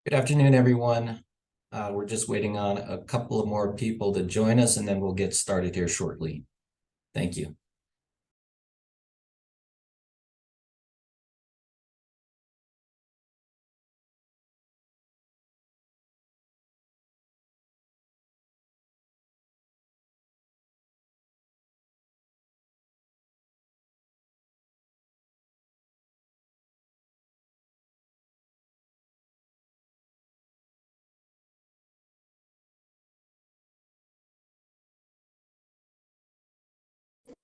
Good afternoon, everyone. We're just waiting on a couple of more people to join us, and then we'll get started here shortly. Thank you.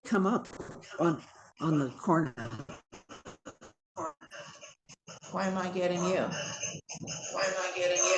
Come up on the corner. Why am I getting you? Why am I getting you?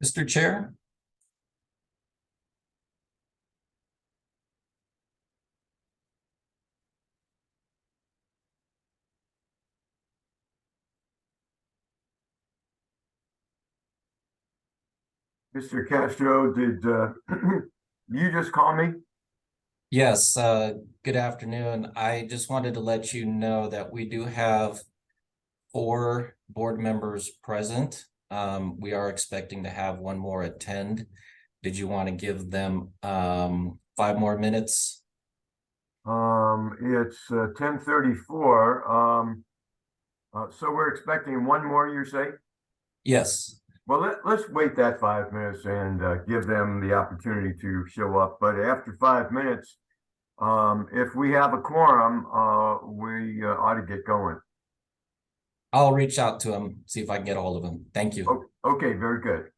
Mr. Chair? Mr. Castro, did you just call me? Yes, good afternoon. I just wanted to let you know that we do have 4 board members present. We are expecting to have one more attend. Did you want to give them 5 more minutes? It's 10:34. So we're expecting one more, you say? Yes. Well, let's wait that 5 minutes and give them the opportunity to show up. But after 5 minutes, if we have a quorum, we ought to get going. I'll reach out to them, see if I can get a hold of them. Thank you. Okay, very good.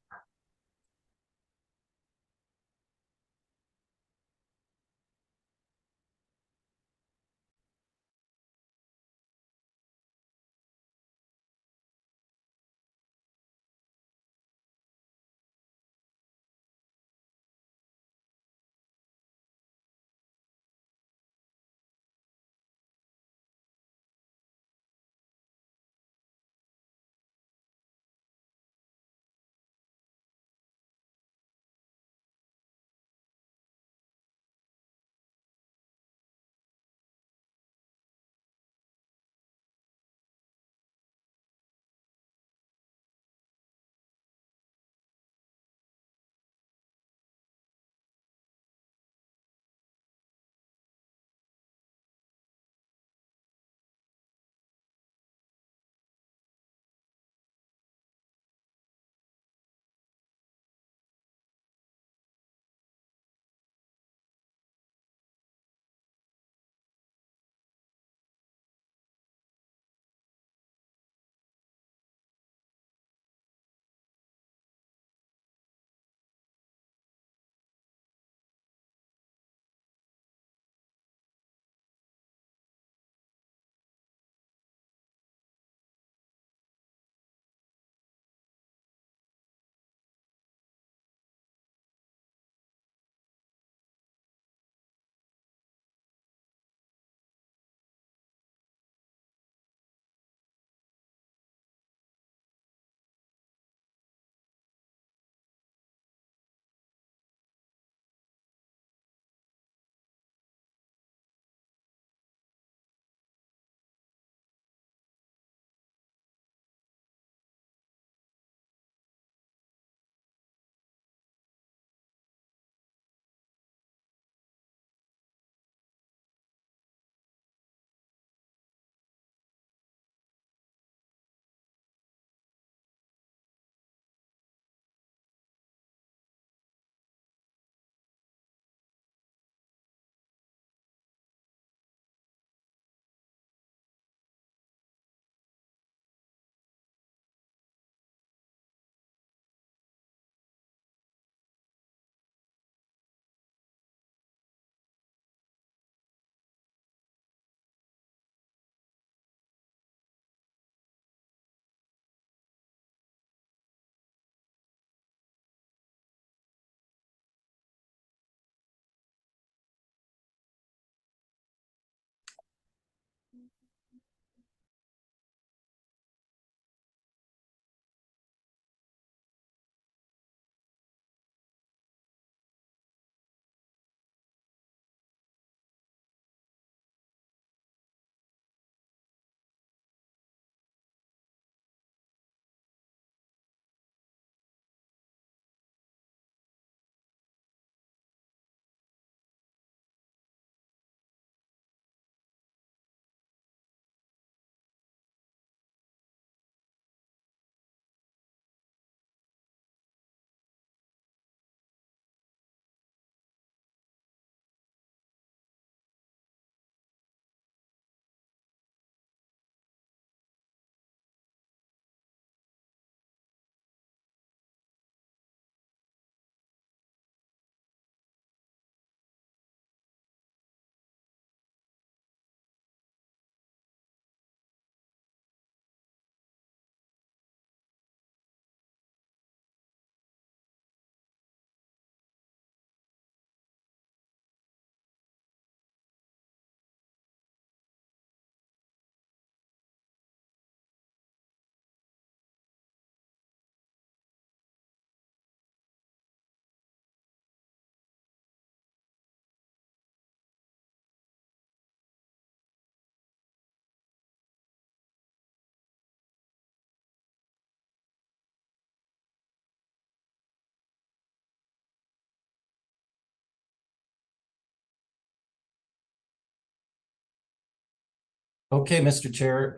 Okay, Mr. Chair,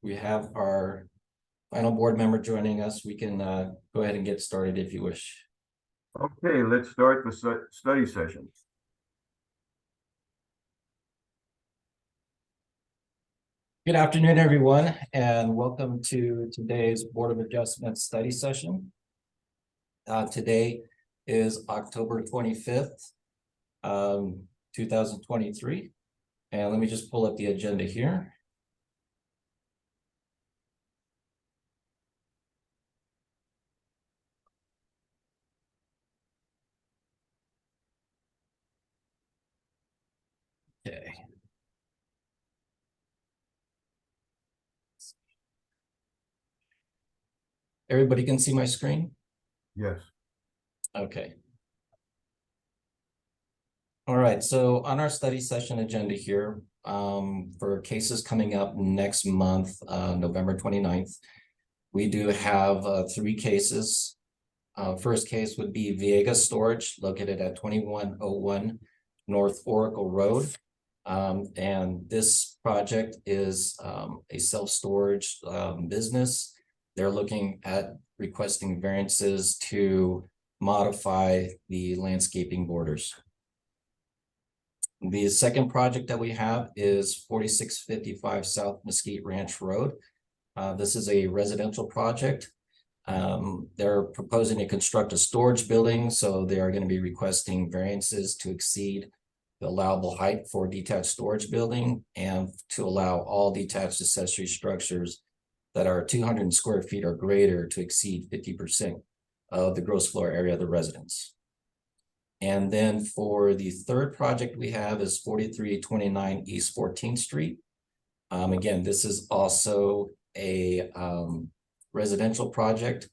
we have our final board member joining us. We can go ahead and get started if you wish. Okay, let's start the study session. Good afternoon, everyone, and welcome to today's Board of Adjustment study session. Today is October 25th, 2023. And let me just pull up the agenda here. Okay. Everybody can see my screen? Yes. Okay. All right, so on our study session agenda here, for cases coming up next month, November 29th, we do have 3 cases. First case would be Viega Storage located at 2101 North Oracle Road. And this project is a self-storage business. They're looking at requesting variances to modify the landscaping borders. The second project that we have is 4655 South Mesquite Ranch Road. This is a residential project. They're proposing to construct a storage building, so they are going to be requesting variances to exceed the allowable height for detached storage building and to allow all detached accessory structures that are 200 square feet or greater to exceed 50% of the gross floor area of the residence. And then for the third project we have is 4329 East 14th Street. Again, this is also a residential project.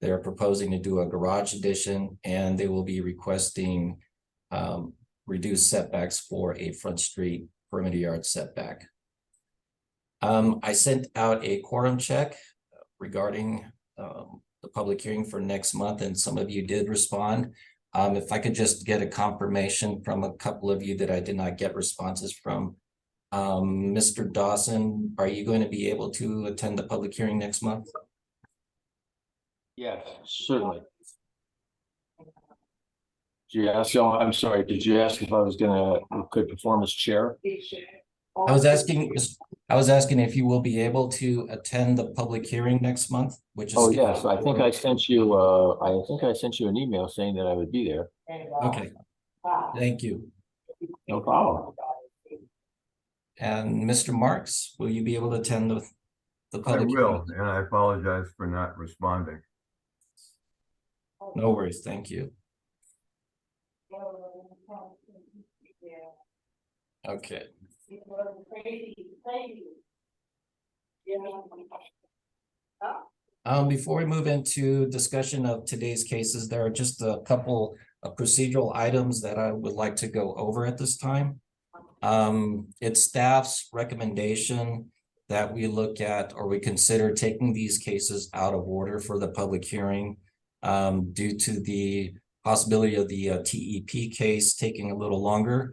They're proposing to do a garage addition, and they will be requesting reduced setbacks for a front street perimeter yard setback. I sent out a quorum check regarding the public hearing for next month, and some of you did respond. If I could just get a confirmation from a couple of you that I did not get responses from. Mr. Dawson, are you going to be able to attend the public hearing next month? Yes, certainly. Did you ask, oh, I'm sorry, did you ask if I was could perform as chair? I was asking if you will be able to attend the public hearing next month, which is. Oh, yes, I think I sent you, an email saying that I would be there. Okay, thank you. No problem. And Mr. Marks, will you be able to attend the I public? will, hearing? and I apologize for not responding. No worries, thank you. Okay. Before we move into discussion of today's cases, there are just a couple of procedural items that I would like to go over at this time. It's staff's recommendation that we look at or we consider taking these cases out of order for the public hearing due to the possibility of the TEP case taking a little longer.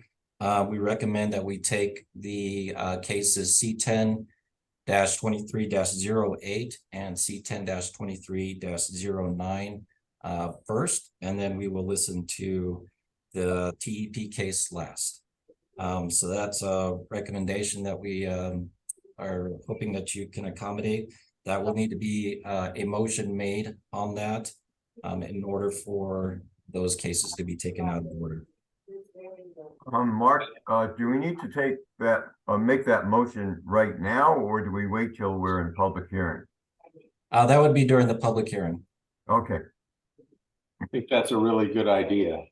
We recommend that we take the cases C10-23-08 and C10-23-09 first, and then we will listen to the TEP case last. So that's a recommendation that we are hoping that you can accommodate. That will need to be a motion made on that in order for those cases to be taken out of order. Mark, do we need to take that, make that motion right now, or do we wait till we're in public hearing? That would be during the public hearing. Okay. I think that's a really good idea.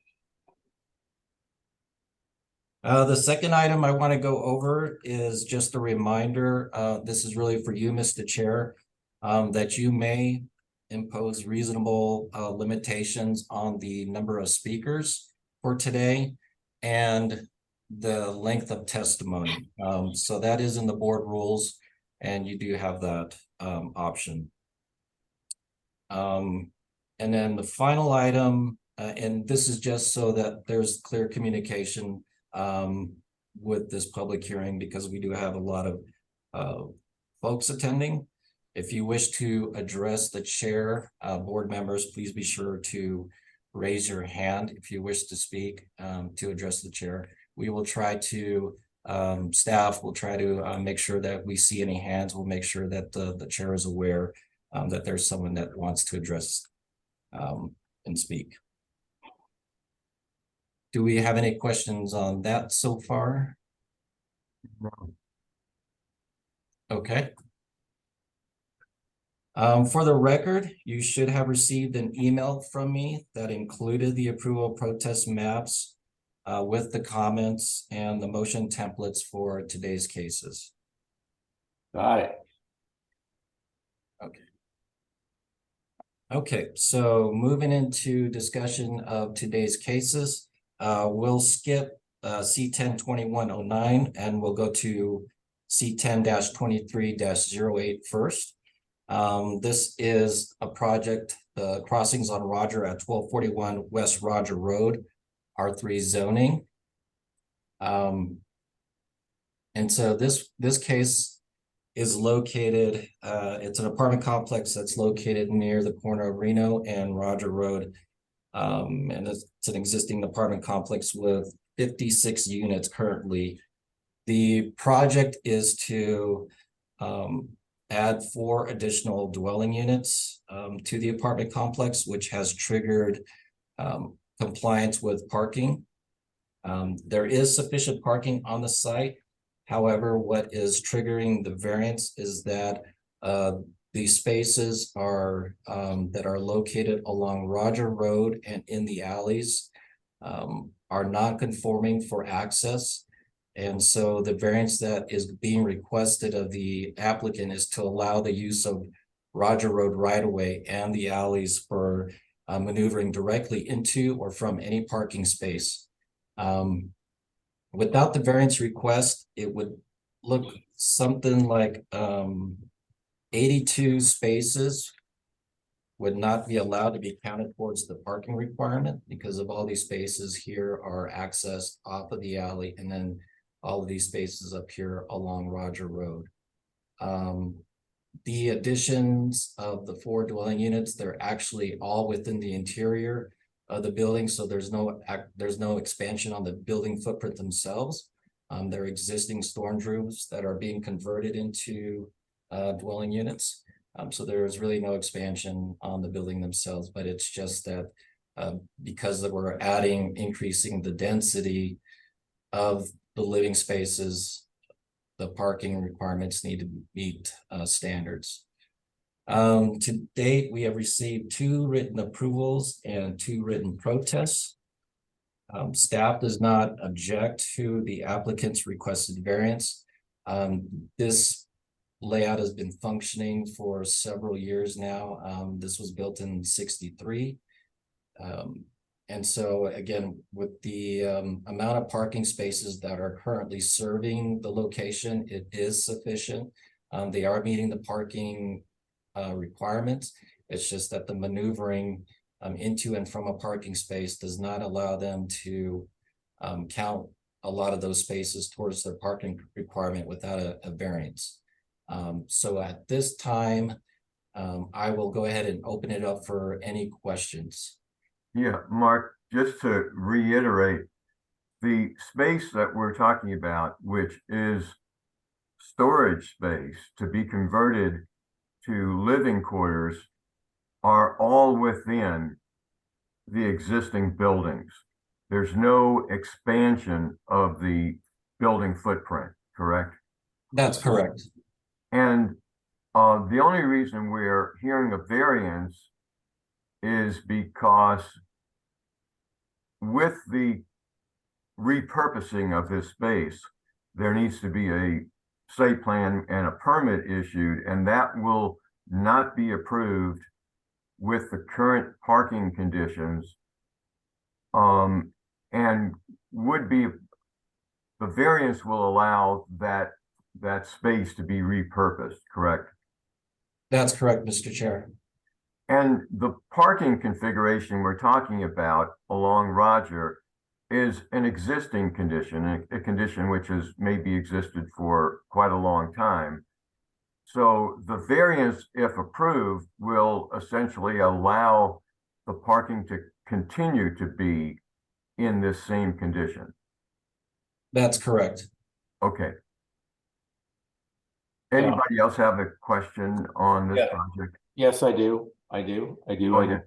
The second item I want to go over is just a reminder. This is really for you, Mr. Chair, that you may impose reasonable limitations on the number of speakers for today and the length of testimony. So that is in the board rules, and you do have that option. And then the final item, and this is just so that there's clear communication with this public hearing, because we do have a lot of folks attending. If you wish to address the chair, board members, please be sure to raise your hand if you wish to speak to address the chair. We will try to, staff will try to make sure that we see any hands. We'll make sure that the chair is aware that there's someone that wants to address and speak. Do we have any questions on that so far? Okay. For the record, you should have received an email from me that included the approval protest maps with the comments and the motion templates for today's cases. Got it. Okay, so moving into discussion of today's cases, we'll skip C-10-2109 and we'll go to C-10-23-08 first. This is a project, the crossings on Roger at 1241 West Roger Road, R3 zoning. And so this case is located, it's an apartment complex that's located near the corner of Reno and Roger Road. And it's an existing apartment complex with 56 units currently. The project is to add 4 additional dwelling units to the apartment complex, which has triggered compliance with parking. There is sufficient parking on the site. However, what is triggering the variance is that the spaces are that are located along Roger Road and in the alleys are non-conforming for access. And so the variance that is being requested of the applicant is to allow the use of Roger Road right-of-way and the alleys for maneuvering directly into or from any parking space. Without the variance request, it would look something like 82 spaces would not be allowed to be counted towards the parking requirement because of all these spaces here are accessed off of the alley and then all of these spaces up here along Roger Road. The additions of the 4 dwelling units, they're actually all within the interior of the building, so there's no expansion on the building footprint themselves. They're existing storage rooms that are being converted into dwelling units. So there's really no expansion on the building themselves, but it's just that because we're increasing the density of the living spaces, the parking requirements need to meet standards. To date, we have received 2 written approvals and 2 written protests. Staff does not object to the applicant's requested variance. This layout has been functioning for several years now. This was built in '63. And so again, with the amount of parking spaces that are currently serving the location, it is sufficient. They are meeting the parking requirements. It's just that the maneuvering into and from a parking space does not allow them to count a lot of those spaces towards their parking requirement without a variance. So at this time, I will go ahead and open it up for any questions. Yeah, Mark, just to reiterate, the space that we're talking about, which is storage space to be converted to living quarters, are all within the existing buildings. There's no expansion of the building footprint, correct? That's correct. And the only reason we're hearing a variance is because with the repurposing of this space, there needs to be a site plan and a permit issued, and that will not be approved with the current parking conditions. And would be, the variance will allow that space to be repurposed, correct? That's correct, Mr. Chair. And the parking configuration we're talking about along Roger is an existing condition, a condition which has maybe existed for quite a long time. So the variance, if approved, will essentially allow the parking to continue to be in this same condition. That's correct. Okay. Yeah. Anybody else have a question on this Yeah. project? Yes, I do. Okay.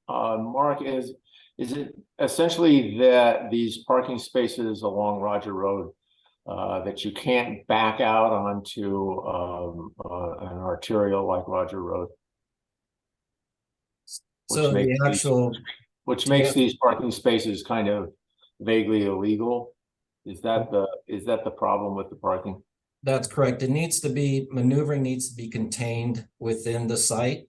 Mark, is it essentially that these parking spaces along Roger Road that you can't back out onto an arterial like Roger Road? So makes the actual, Which makes these parking spaces kind of vaguely illegal? Is that the problem with the parking? that's correct. It needs to be, maneuvering needs to be contained within the site.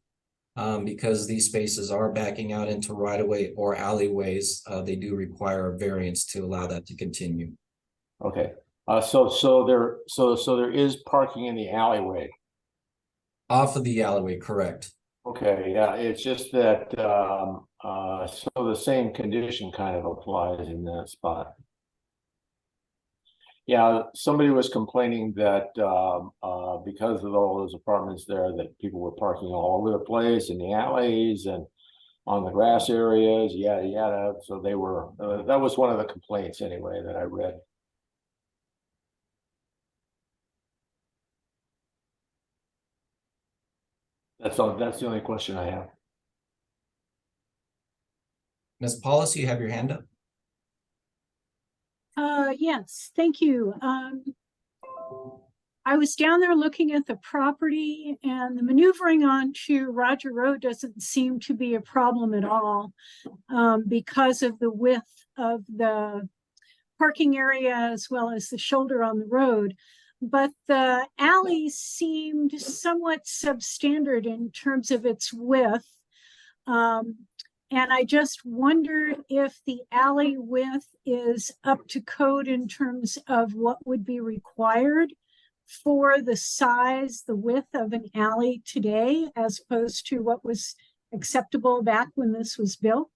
Because these spaces are backing out into right-of-way or alleyways, they do require a variance to allow that to continue. Okay, so there is parking in the alleyway. Off of the alleyway, correct. Okay, yeah, it's just that so the same condition kind of applies in that spot. Yeah, somebody was complaining that because of all those apartments there, that people were parking all over the place in the alleys and on the grass areas, yada yada. So they were that was one of the complaints anyway that I read. That's the only question I have. Ms. Paulus, you have your hand up? Yes, thank you. I was down there looking at the property, and the maneuvering onto Roger Road doesn't seem to be a problem at all because of the width of the parking area as well as the shoulder on the road. But the alley seemed somewhat substandard in terms of its width. And I just wondered if the alley width is up to code in terms of what would be required for the size, the width of an alley today, as opposed to what was acceptable back when this was built.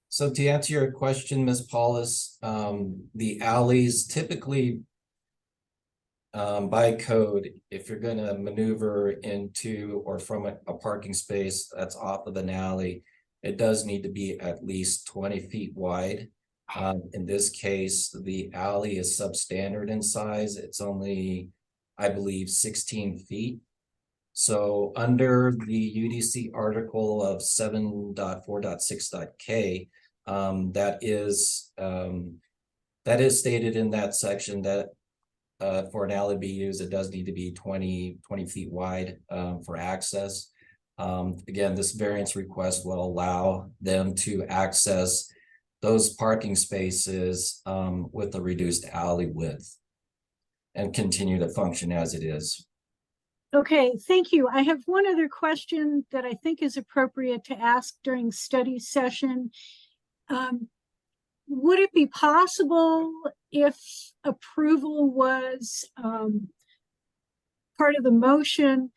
So to answer your question, Ms. Paulus, the alleys typically by code, if you're going to maneuver into or from a parking space that's off of an alley, it does need to be at least 20 feet wide. In this case, the alley is substandard in size. It's only, I believe, 16 feet. So under the UDC article of 7.4.6.k, that is stated in that section that for an alley to be used, it does need to be 20 feet wide for access. Again, this variance request will allow them to access those parking spaces with a reduced alley width and continue to function as it is. Okay, thank you. I have one other question that I think is appropriate to ask during study session. Would it be possible if approval was part of the motion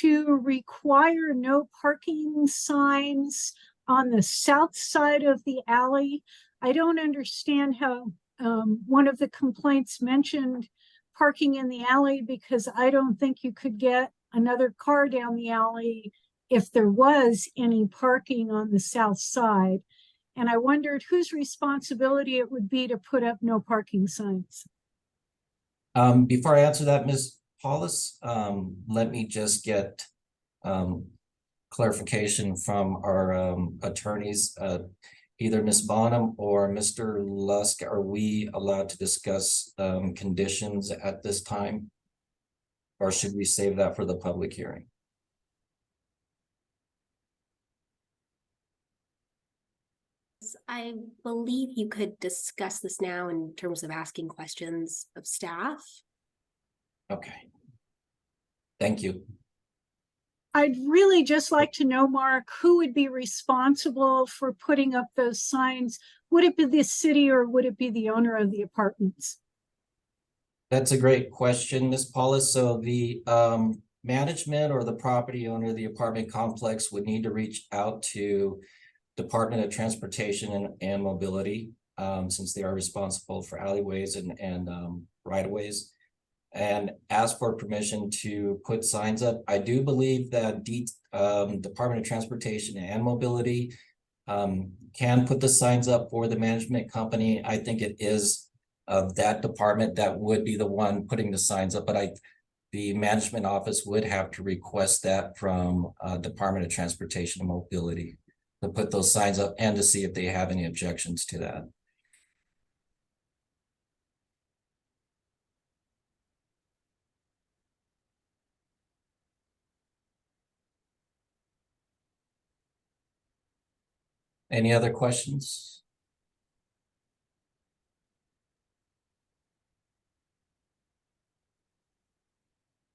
to require no parking signs on the south side of the alley? I don't understand how one of the complaints mentioned parking in the alley, because I don't think you could get another car down the alley if there was any parking on the south side. And I wondered whose responsibility it would be to put up no parking signs. Before I answer that, Ms. Paulus, let me just get clarification from our attorneys. Either Ms. Bonham or Mr. Lusk, are we allowed to discuss conditions at this time? Or should we save that for the public hearing? I believe you could discuss this now in terms of asking questions of staff. Okay. Thank you. I'd really just like to know, Mark, who would be responsible for putting up those signs? Would it be the city or would it be the owner of the apartments? That's a great question, Ms. Paulus. So the management or the property owner of the apartment complex would need to reach out to Department of Transportation and Mobility, since they are responsible for alleyways and right of ways. And ask for permission to put signs up. I do believe that Department of Transportation and Mobility can put the signs up for the management company. I think it is that department that would be the one putting the signs up, but the management office would have to request that from Department of Transportation and Mobility to put those signs up and to see if they have any objections to that. Any other questions?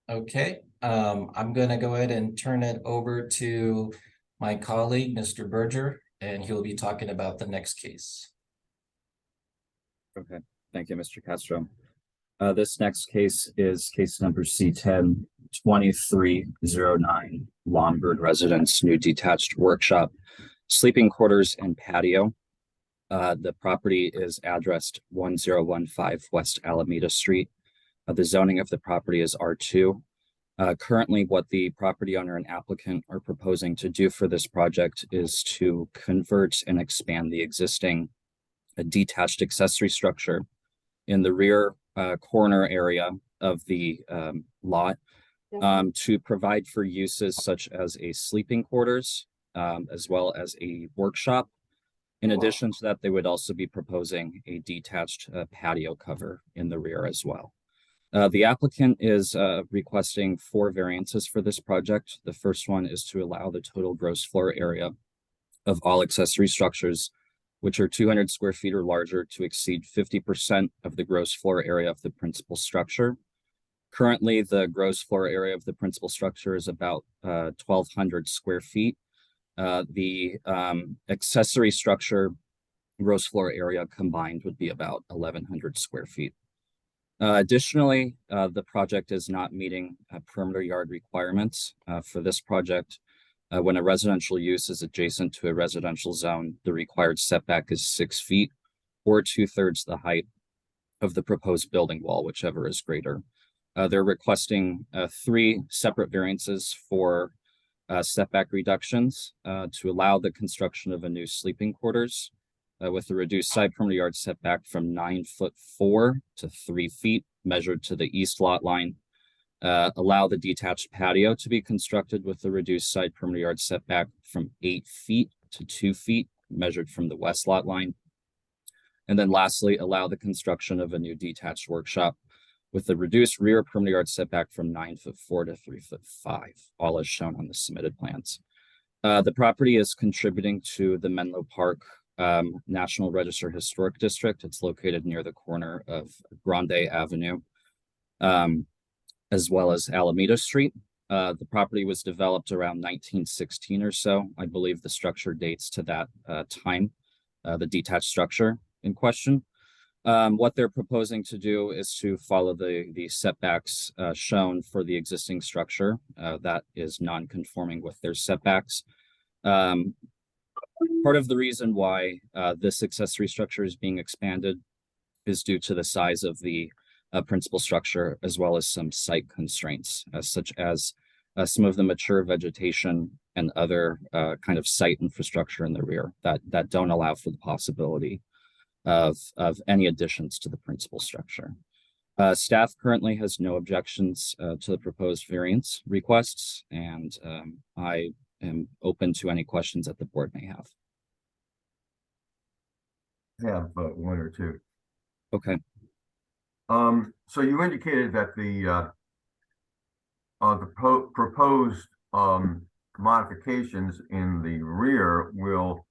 Okay, I'm gonna go ahead and turn it over to my colleague, Mr. Berger, and he'll be talking about the next case. Okay, thank you, Mr. Castro. This next case is case number C10-2309, Lombard Residence, new detached workshop, sleeping quarters and patio. The property is addressed 1015 West Alameda Street. The zoning of the property is R2. Currently, what the property owner and applicant are proposing to do for this project is to convert and expand the existing detached accessory structure in the rear corner area of the lot to provide for uses such as a sleeping quarters, as well as a workshop. In addition to that, they would also be proposing a detached patio cover in the rear as well. The applicant is requesting 4 variances for this project. The first one is to allow the total gross floor area of all accessory structures, which are 200 square feet or larger, to exceed 50% of the gross floor area of the principal structure. Currently, the gross floor area of the principal structure is about 1,200 square feet. The accessory structure gross floor area combined would be about 1,100 square feet. Additionally, the project is not meeting perimeter yard requirements. For this project, when a residential use is adjacent to a residential zone, the required setback is 6 feet or 2/3 the height of the proposed building wall, whichever is greater. They're requesting 3 separate variances for setback reductions to allow the construction of a new sleeping quarters with a reduced side perimeter yard setback from 9'4" to 3 feet measured to the east lot line. Allow the detached patio to be constructed with a reduced side perimeter yard setback from 8 feet to 2 feet measured from the west lot line. And then lastly, allow the construction of a new detached workshop with a reduced rear perimeter yard setback from 9'4" to 3'5", all as shown on the submitted plans. The property is contributing to the Menlo Park National Register Historic District. It's located near the corner of Grande Avenue, as well as Alameda Street. The property was developed around 1916 or so. I believe the structure dates to that time, the detached structure in question. What they're proposing to do is to follow the setbacks shown for the existing structure that is non-conforming with their setbacks. Part of the reason why this accessory structure is being expanded is due to the size of the principal structure, as well as some site constraints, such as some of the mature vegetation and other kind of site infrastructure in the rear that don't allow for the possibility of any additions to the principal structure. Staff currently has no objections to the proposed variance requests, and I am open to any questions that the board may have. Have one or two. Okay. So you indicated that the proposed modifications in the rear will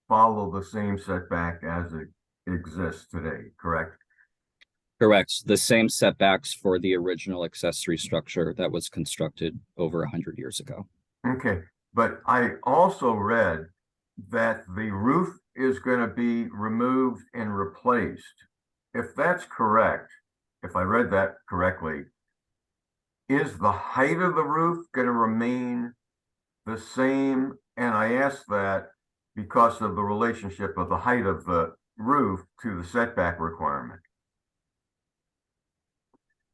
follow the same setback as it exists today, correct? Correct. The same setbacks for the original accessory structure that was constructed over 100 years ago. Okay, but I also read that the roof is going to be removed and replaced. If that's correct, if I read that correctly, is the height of the roof going to remain the same? And I ask that because of the relationship of the height of the roof to the setback requirement.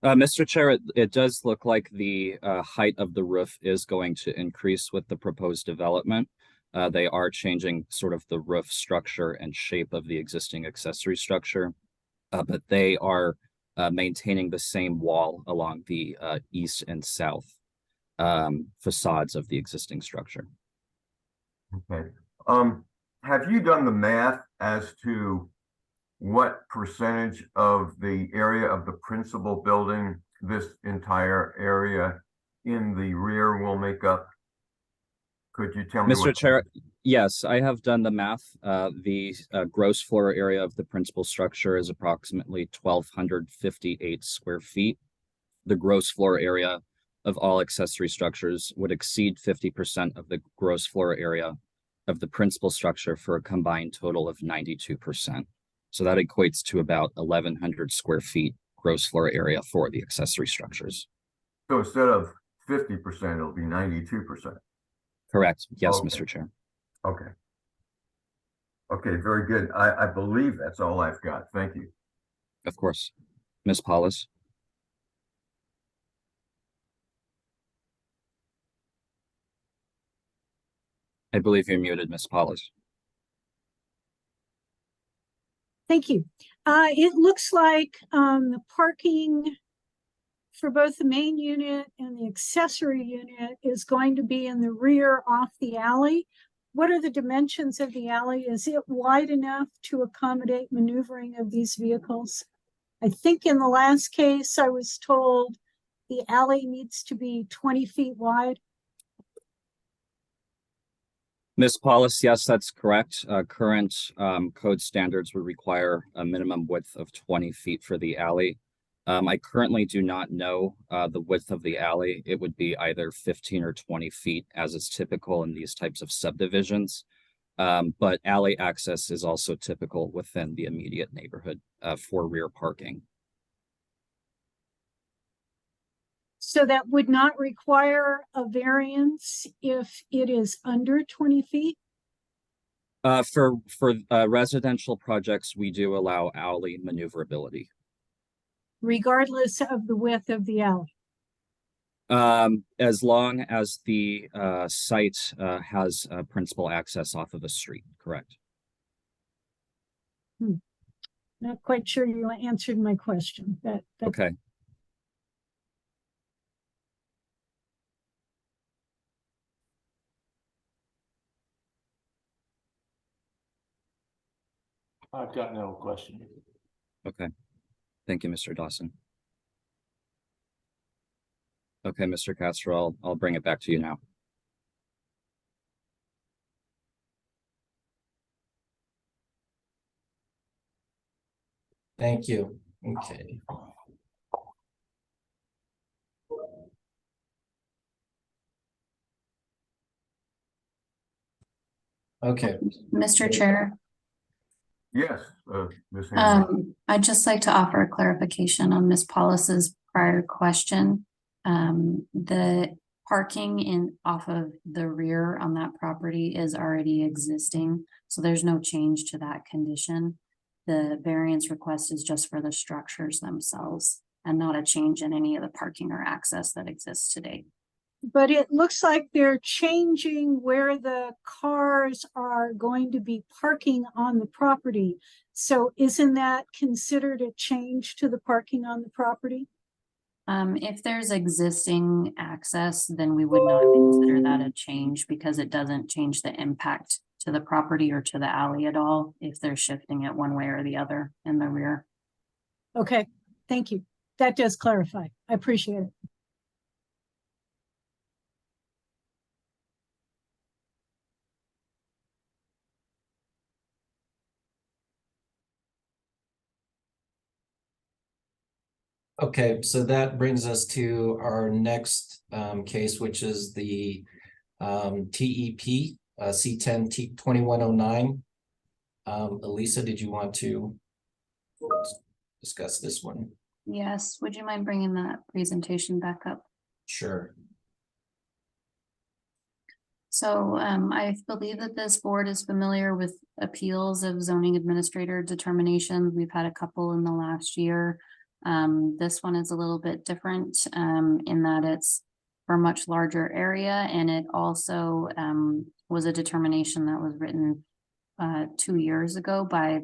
Mr. Chair, it does look like the height of the roof is going to increase with the proposed development. They are changing sort of the roof structure and shape of the existing accessory structure, but they are maintaining the same wall along the east and south facades of the existing structure. Okay. Have you done the math as to what percentage of the area of the principal building this entire area in the rear will make up? Could you tell me? Mr. Chair, yes, I have done the math. The gross floor area of the principal structure is approximately 1,258 square feet. The gross floor area of all accessory structures would exceed 50% of the gross floor area of the principal structure for a combined total of 92%. So that equates to about 1,100 square feet gross floor area for the accessory structures. So instead of 50%, it'll be 92%. Correct. Yes, Okay. Mr. Chair. Okay. Okay, very good. I believe that's all I've got. Thank you. Of course. Ms. Paulus. I believe you're muted, Ms. Paulus. Thank you. It looks like the parking for both the main unit and the accessory unit is going to be in the rear off the alley. What are the dimensions of the alley? Is it wide enough to accommodate maneuvering of these vehicles? I think in the last case, I was told the alley needs to be 20 feet wide. Ms. Paulus, yes, that's correct. Current code standards would require a minimum width of 20 feet for the alley. I currently do not know the width of the alley. It would be either 15 or 20 feet as is typical in these types of subdivisions. But alley access is also typical within the immediate neighborhood for rear parking. So that would not require a variance if it is under 20 feet? For residential projects, we do allow alley maneuverability. Regardless of the width of the alley? As long as the site has principal access off of a street, correct? Not quite sure you answered my question. Okay. I've got no question. Okay. Thank you, Mr. Dawson. Okay, Mr. Castro, I'll bring it back to you now. Thank you. Okay. Okay. Mr. Chair, Yes, Ms. Hanson. I'd just like to offer a clarification on Ms. Paulus's prior question. The parking off of the rear on that property is already existing, so there's no change to that condition. The variance request is just for the structures themselves and not a change in any of the parking or access that exists today. But it looks like they're changing where the cars are going to be parking on the property. So isn't that considered a change to the parking on the property? If there's existing access, then we would not consider that a change because it doesn't change the impact to the property or to the alley at all if they're shifting it one way or the other in the rear. Okay, thank you. That does clarify. I appreciate it. Okay, so that brings us to our next case, which is the TEP C10 T2109. Elisa, did you want to discuss this one? Yes, would you mind bringing that presentation back up? Sure. So I believe that this board is familiar with appeals of zoning administrator determinations. We've had a couple in the last year. This one is a little bit different in that it's for a much larger area, and it also was a determination that was written 2 years ago by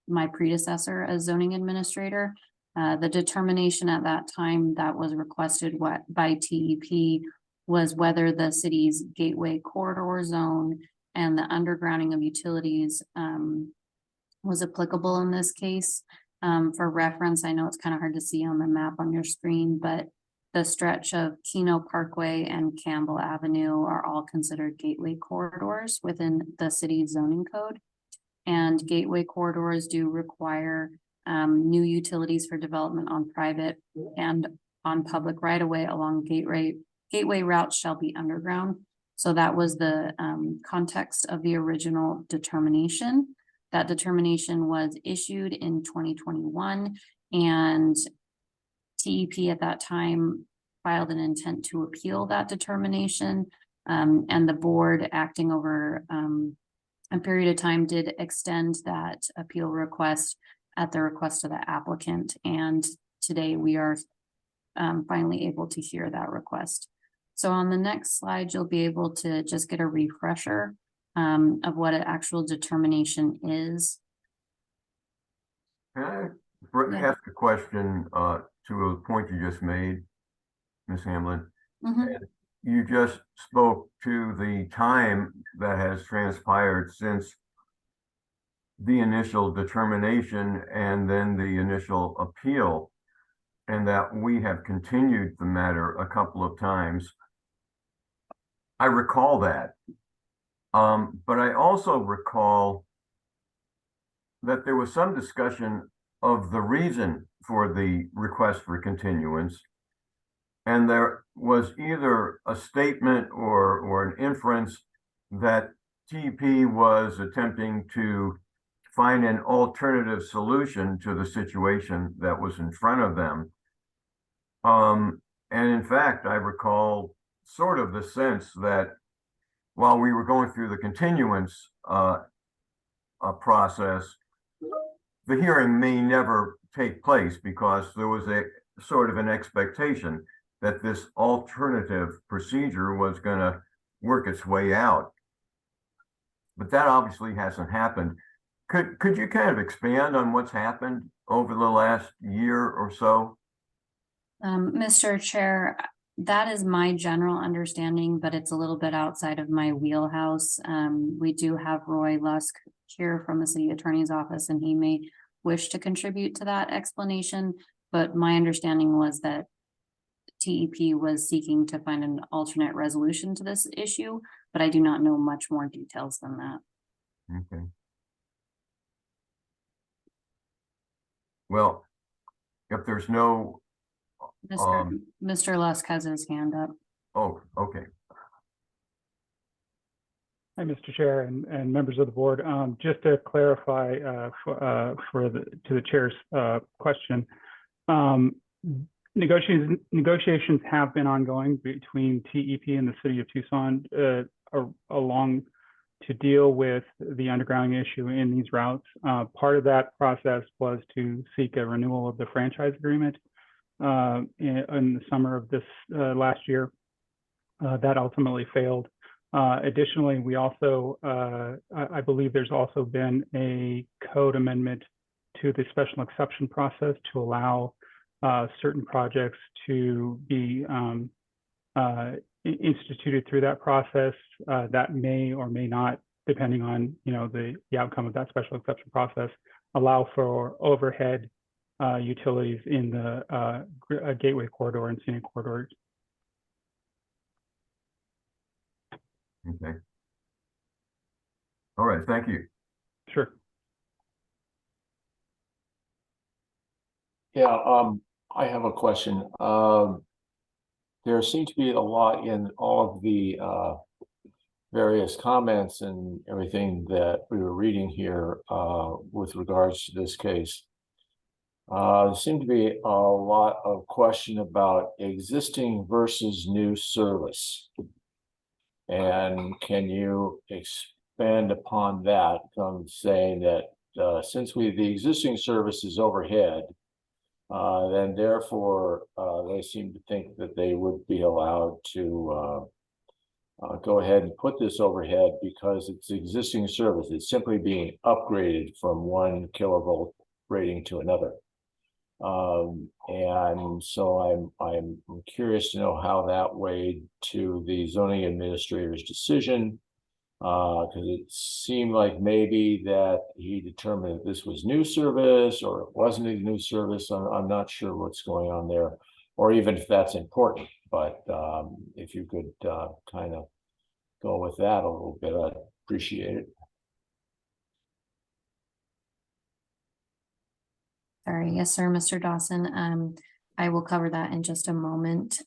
my predecessor as zoning administrator. The determination at that time that was requested by TEP was whether the city's gateway corridor zone and the undergrounding of utilities was applicable in this case. For reference, I know it's kind of hard to see on the map on your screen, but the stretch of Keno Parkway and Campbell Avenue are all considered gateway corridors within the city's zoning code. And gateway corridors do require new utilities for development on private and on public right of way along gateway routes shall be underground. So that was the context of the original determination. That determination was issued in 2021, and TEP at that time filed an intent to appeal that determination. And the board, acting over a period of time, did extend that appeal request at the request of the applicant. And today we are finally able to hear that request. So on the next slide, you'll be able to just get a refresher of what an actual determination is. Can I Yeah. ask a question to a point you just made, Ms. Hamlin? Mhm. You just spoke to the time that has transpired since the initial determination and then the initial appeal, and that we have continued the matter a couple of times. I recall that. But I also recall that there was some discussion of the reason for the request for continuance. And there was either a statement or an inference that TEP was attempting to find an alternative solution to the situation that was in front of them. And in fact, I recall sort of the sense that while we were going through the continuance process, the hearing may never take place because there was a sort of an expectation that this alternative procedure was going to work its way out. But that obviously hasn't happened. Could you kind of expand on what's happened over the last year or so? Mr. Chair, that is my general understanding, but it's a little bit outside of my wheelhouse. We do have Roy Lusk here from the city attorney's office, and he may wish to contribute to that explanation. But my understanding was that TEP was seeking to find an alternate resolution to this issue, but I do not know much more details than that. Okay. Well, if there's no, Mr. Lusk has his hand up. oh, okay. Hi, Mr. Chair and members of the board. Just to clarify to the chair's question, negotiations have been ongoing between TEP and the city of Tucson along to deal with the undergrounding issue in these routes. Part of that process was to seek a renewal of the franchise agreement in the summer of this last year. That ultimately failed. Additionally, we also, I believe there's also been a code amendment to the special exception process to allow certain projects to be instituted through that process. That may or may not, depending on the outcome of that special exception process, allow for overhead utilities in the gateway corridor and scenic corridors. Okay. All right, thank you. Sure. Yeah, I have a question. There seemed to be a lot in all of the various comments and everything that we were reading here with regards to this case. There seemed to be a lot of question about existing versus new service. And can you expand upon that from saying that since the existing service is overhead, then therefore they seem to think that they would be allowed to go ahead and put this overhead because it's existing service. It's simply being upgraded from 1 kilovolt rating to another. And so I'm curious to know how that weighed to the zoning administrator's decision, because it seemed like maybe that he determined that this was new service or it wasn't a new service. I'm not sure what's going on there, or even if that's important. But if you could kind of go with that a little bit, I'd appreciate it. Sorry, yes, sir, Mr. Dawson. I will cover that in just a moment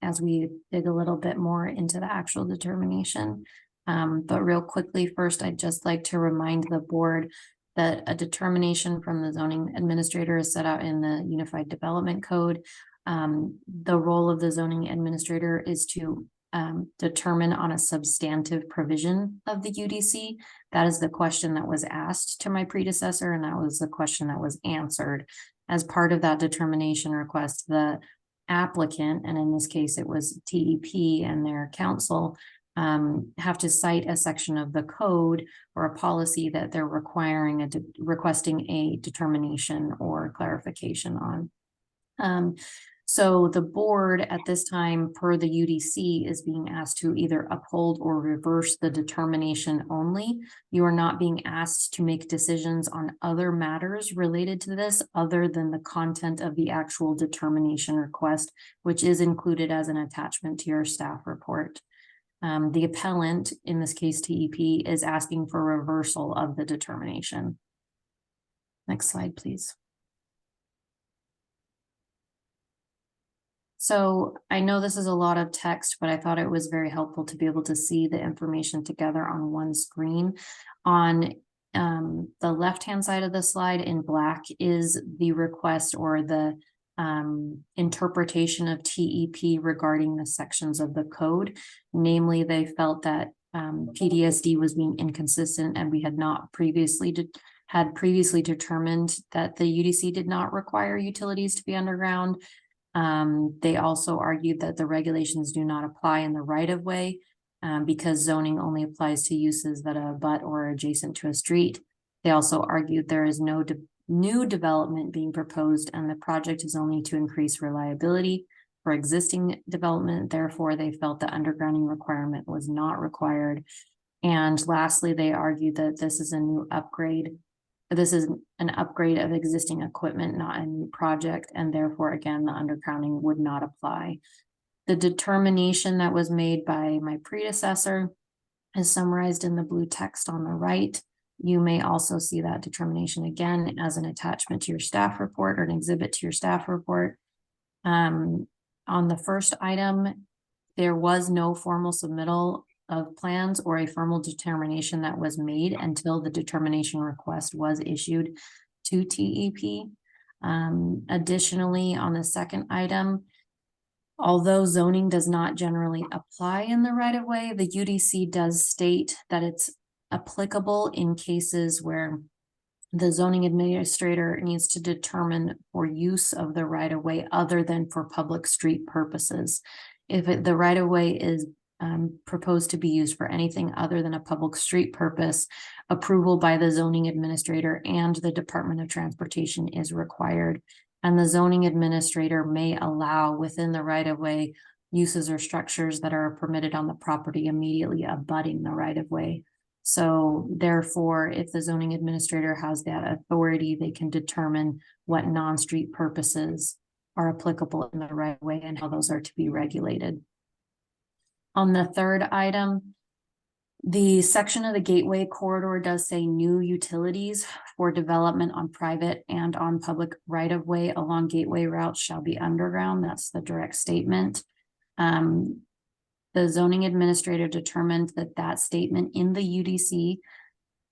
as we dig a little bit more into the actual determination. But real quickly, first, I'd just like to remind the board that a determination from the zoning administrator is set out in the Unified Development Code. The role of the zoning administrator is to determine on a substantive provision of the UDC. That is the question that was asked to my predecessor, and that was the question that was answered. As part of that determination request, the applicant, and in this case it was TEP and their counsel, have to cite a section of the code or a policy that they're requesting a determination or clarification on. So the board at this time, per the UDC, is being asked to either uphold or reverse the determination only. You are not being asked to make decisions on other matters related to this other than the content of the actual determination request, which is included as an attachment to your staff report. The appellant, in this case TEP, is asking for reversal of the determination. Next slide, please. So I know this is a lot of text, but I thought it was very helpful to be able to see the information together on one screen. On the left-hand side of the slide in black is the request or the interpretation of TEP regarding the sections of the code. Namely, they felt that PDSD was being inconsistent and we had not previously determined that the UDC did not require utilities to be underground. They also argued that the regulations do not apply in the right of way because zoning only applies to uses that abut or are adjacent to a street. They also argued there is no new development being proposed and the project is only to increase reliability for existing development. Therefore, they felt the undergrounding requirement was not required. And lastly, they argued that this is a new upgrade. This is an upgrade of existing equipment, not a new project, and therefore, again, the undergrounding would not apply. The determination that was made by my predecessor is summarized in the blue text on the right. You may also see that determination again as an attachment to your staff report or an exhibit to your staff report. On the first item, there was no formal submittal of plans or a formal determination that was made until the determination request was issued to TEP. Additionally, on the second item, although zoning does not generally apply in the right of way, the UDC does state that it's applicable in cases where the zoning administrator needs to determine for use of the right of way other than for public street purposes. If the right of way is proposed to be used for anything other than a public street purpose, approval by the zoning administrator and the Department of Transportation is required. And the zoning administrator may allow within the right of way uses or structures that are permitted on the property immediately abutting the right of way. So therefore, if the zoning administrator has that authority, they can determine what non-street purposes are applicable in the right of way and how those are to be regulated. On the third item, the section of the Gateway Corridor does say new utilities for development on private and on public right-of-way along gateway routes shall be underground. That's the direct statement. The zoning administrator determined that that statement in the UDC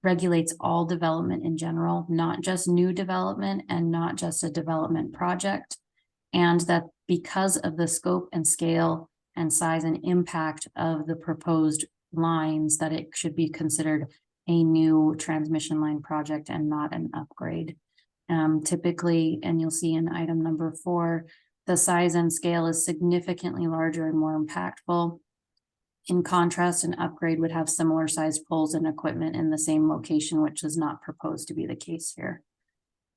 regulates all development in general, not just new development and not just a development project. And that because of the scope and scale and size and impact of the proposed lines, that it should be considered a new transmission line project and not an upgrade. Typically, and you'll see in item number 4, the size and scale is significantly larger and more impactful. In contrast, an upgrade would have similar sized poles and equipment in the same location, which is not proposed to be the case here.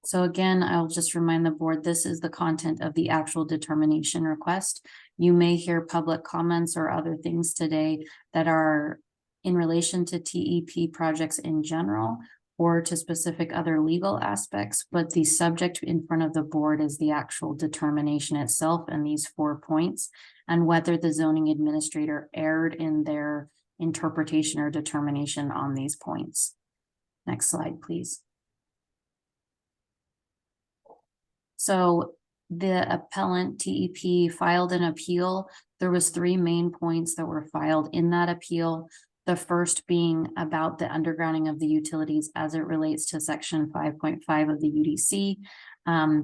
So again, I'll just remind the board, this is the content of the actual determination request. You may hear public comments or other things today that are in relation to TEP projects in general, or to specific other legal aspects, but the subject in front of the board is the actual determination itself and these 4 points, and whether the zoning administrator erred in their interpretation or determination on these points. Next slide, please. So the appellant TEP filed an appeal. There was 3 main points that were filed in that appeal. The first being about the undergrounding of the utilities as it relates to section 5.5 of the UDC.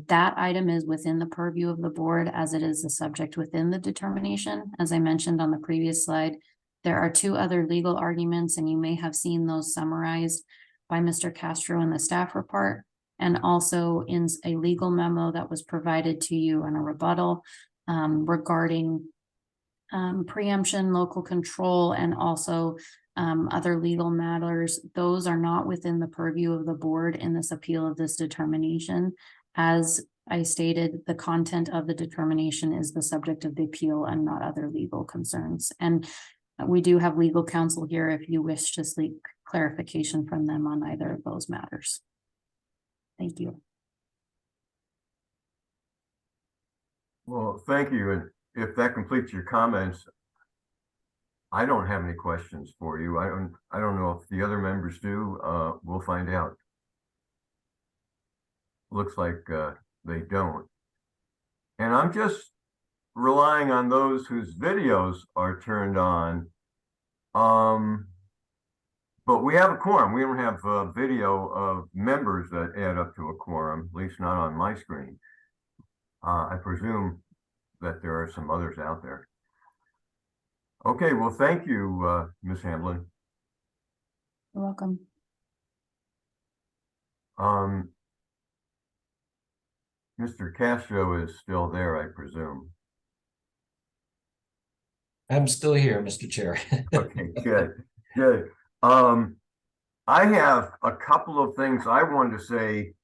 That item is within the purview of the board, as it is a subject within the determination. As I mentioned on the previous slide, there are 2 other legal arguments, and you may have seen those summarized by Mr. Castro in the staff report, and also in a legal memo that was provided to you on a rebuttal regarding preemption, local control, and also other legal matters. Those are not within the purview of the board in this appeal of this determination. As I stated, the content of the determination is the subject of the appeal and not other legal concerns. And we do have legal counsel here if you wish to seek clarification from them on either of those matters. Thank you. Well, thank you. And if that completes your comments, I don't have any questions for you. I don't know if the other members do. We'll find out. Looks like they don't. And I'm just relying on those whose videos are turned on. But we have a quorum. We don't have a video of members that add up to a quorum, at least not on my screen. I presume that there are some others out there. Okay, well, thank you, Ms. Hamblin. You're welcome. Mr. Castro is still there, I presume. I'm still here, Mr. Chair. Okay, good, good. I have a couple of things I wanted to say.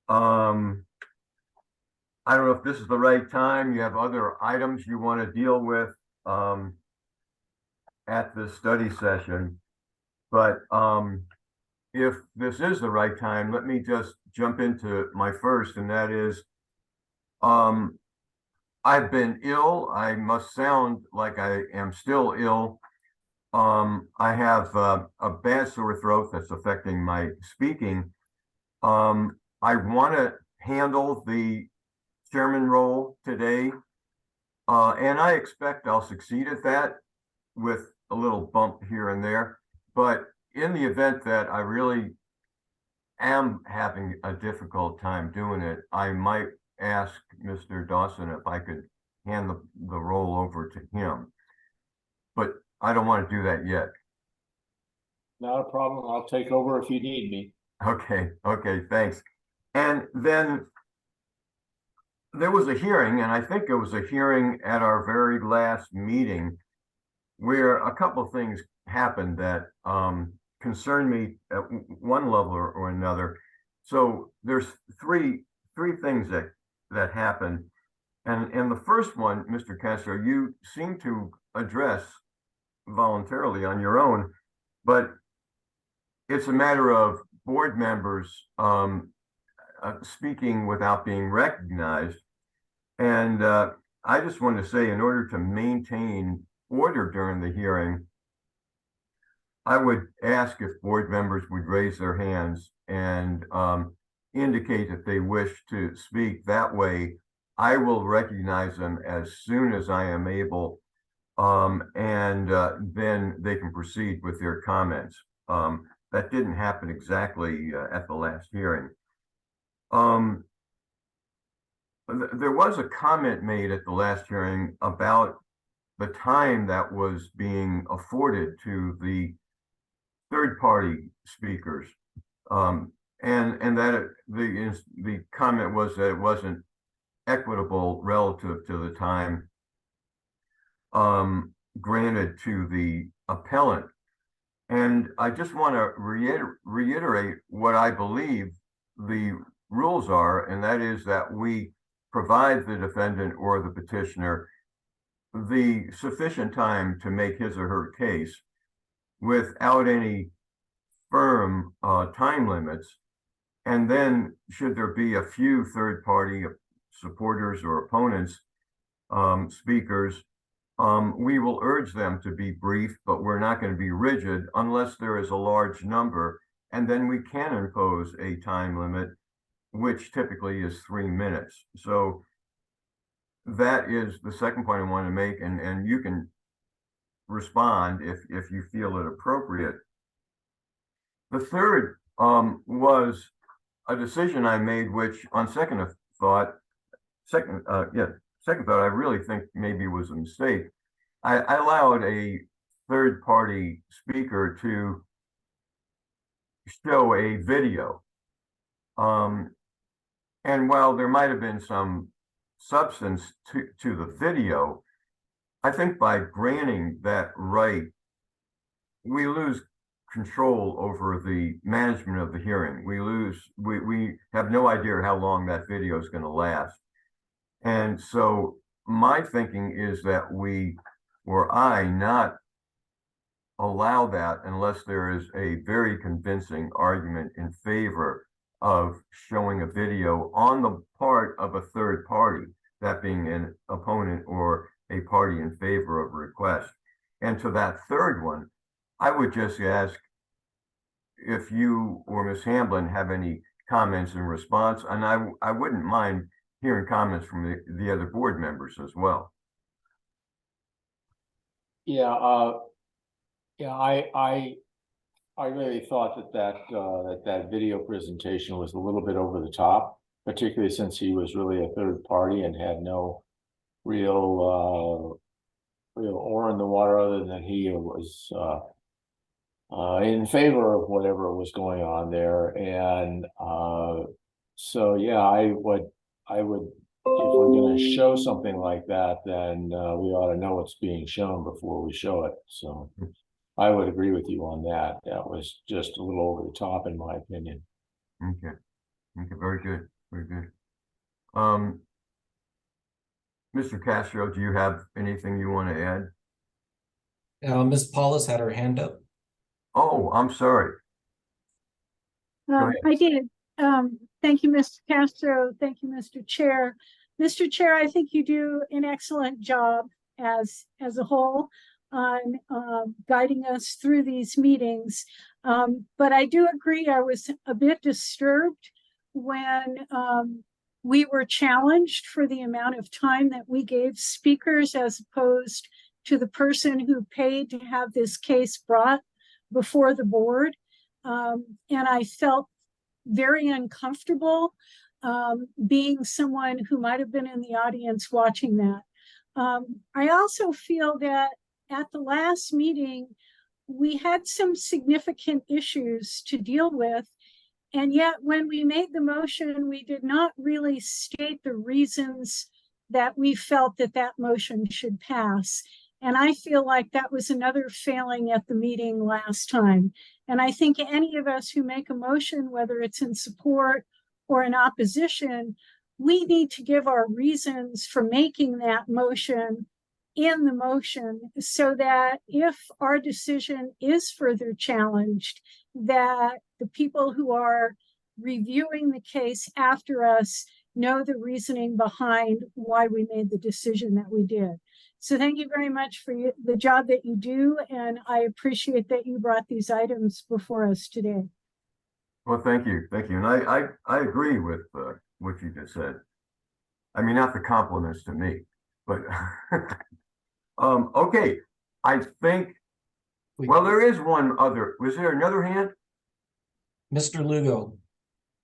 I don't know if this is the right time. You have other items you want to deal with at the study session. But if this is the right time, let me just jump into my first, and that is I've been ill. I must sound like I am still ill. I have a bad sore throat that's affecting my speaking. I want to handle the chairman role today, and I expect I'll succeed at that with a little bump here and there. But in the event that I really am having a difficult time doing it, I might ask Mr. Dawson if I could hand the role over to him. But I don't want to do that yet. Not a problem. I'll take over if you need me. Okay, thanks. And then there was a hearing, and I think it was a hearing at our very last meeting where a couple of things happened that concerned me at one level or another. So there's three things that happened. And the first one, Mr. Castro, you seem to address voluntarily on your own, but it's a matter of board members speaking without being recognized. And I just want to say, in order to maintain order during the hearing, I would ask if board members would raise their hands and indicate that they wish to speak. That way, I will recognize them as soon as I am able, and then they can proceed with their comments. That didn't happen exactly at the last hearing. There was a comment made at the last hearing about the time that was being afforded to the third-party speakers. And that the comment was that it wasn't equitable relative to the time granted to the appellant. And I just want to reiterate what I believe the rules are, and that is that we provide the defendant or the petitioner the sufficient time to make his or her case without any firm time limits. And then should there be a few third-party supporters or opponents, speakers, we will urge them to be brief, but we're not going to be rigid unless there is a large number. And then we can impose a time limit, which typically is 3 minutes. So that is the second point I want to make, and you can respond if you feel it appropriate. The third was a decision I made, which on second thought, I really think maybe was a mistake. I allowed a third-party speaker to show a video. And while there might have been some substance to the video, I think by granting that right, we lose control over the management of the hearing. We have no idea how long that video is going to last. And so my thinking is that we, or I, not allow that unless there is a very convincing argument in favor of showing a video on the part of a third party, that being an opponent or a party in favor of a request. And to that third one, I would just ask if you or Ms. Hamblin have any comments in response, and I wouldn't mind hearing comments from the other board members as well. Yeah, I really thought that video presentation was a little bit over the top, particularly since he was really a third party and had no real oar in the water other than he was in favor of whatever was going on there. And so yeah, I would, if we're going to show something like that, then we ought to know what's being shown before we show it. So I would agree with you on that. That was just a little over the top, in my opinion. Okay. Okay, very good. Very good. Mr. Castro, do you have anything you want to add? Ms. Paulus had her hand up. Oh, I'm sorry. I did. Thank you, Mr. Castro. Thank you, Mr. Chair. Mr. Chair, I think you do an excellent job as a whole on guiding us through these meetings. But I do agree, I was a bit disturbed when we were challenged for the amount of time that we gave speakers as opposed to the person who paid to have this case brought before the board. And I felt very uncomfortable being someone who might have been in the audience watching that. I also feel that at the last meeting, we had some significant issues to deal with. And yet when we made the motion, we did not really state the reasons that we felt that that motion should pass. And I feel like that was another failing at the meeting last time. And I think any of us who make a motion, whether it's in support or in opposition, we need to give our reasons for making that motion in the motion so that if our decision is further challenged, that the people who are reviewing the case after us know the reasoning behind why we made the decision that we did. So thank you very much for the job that you do, and I appreciate that you brought these items before us today. Well, thank you. Thank you. And I agree with what you just said. I mean, not the compliments to me, but okay. I think, well, there is one other. Was there another hand? Mr. Lugo.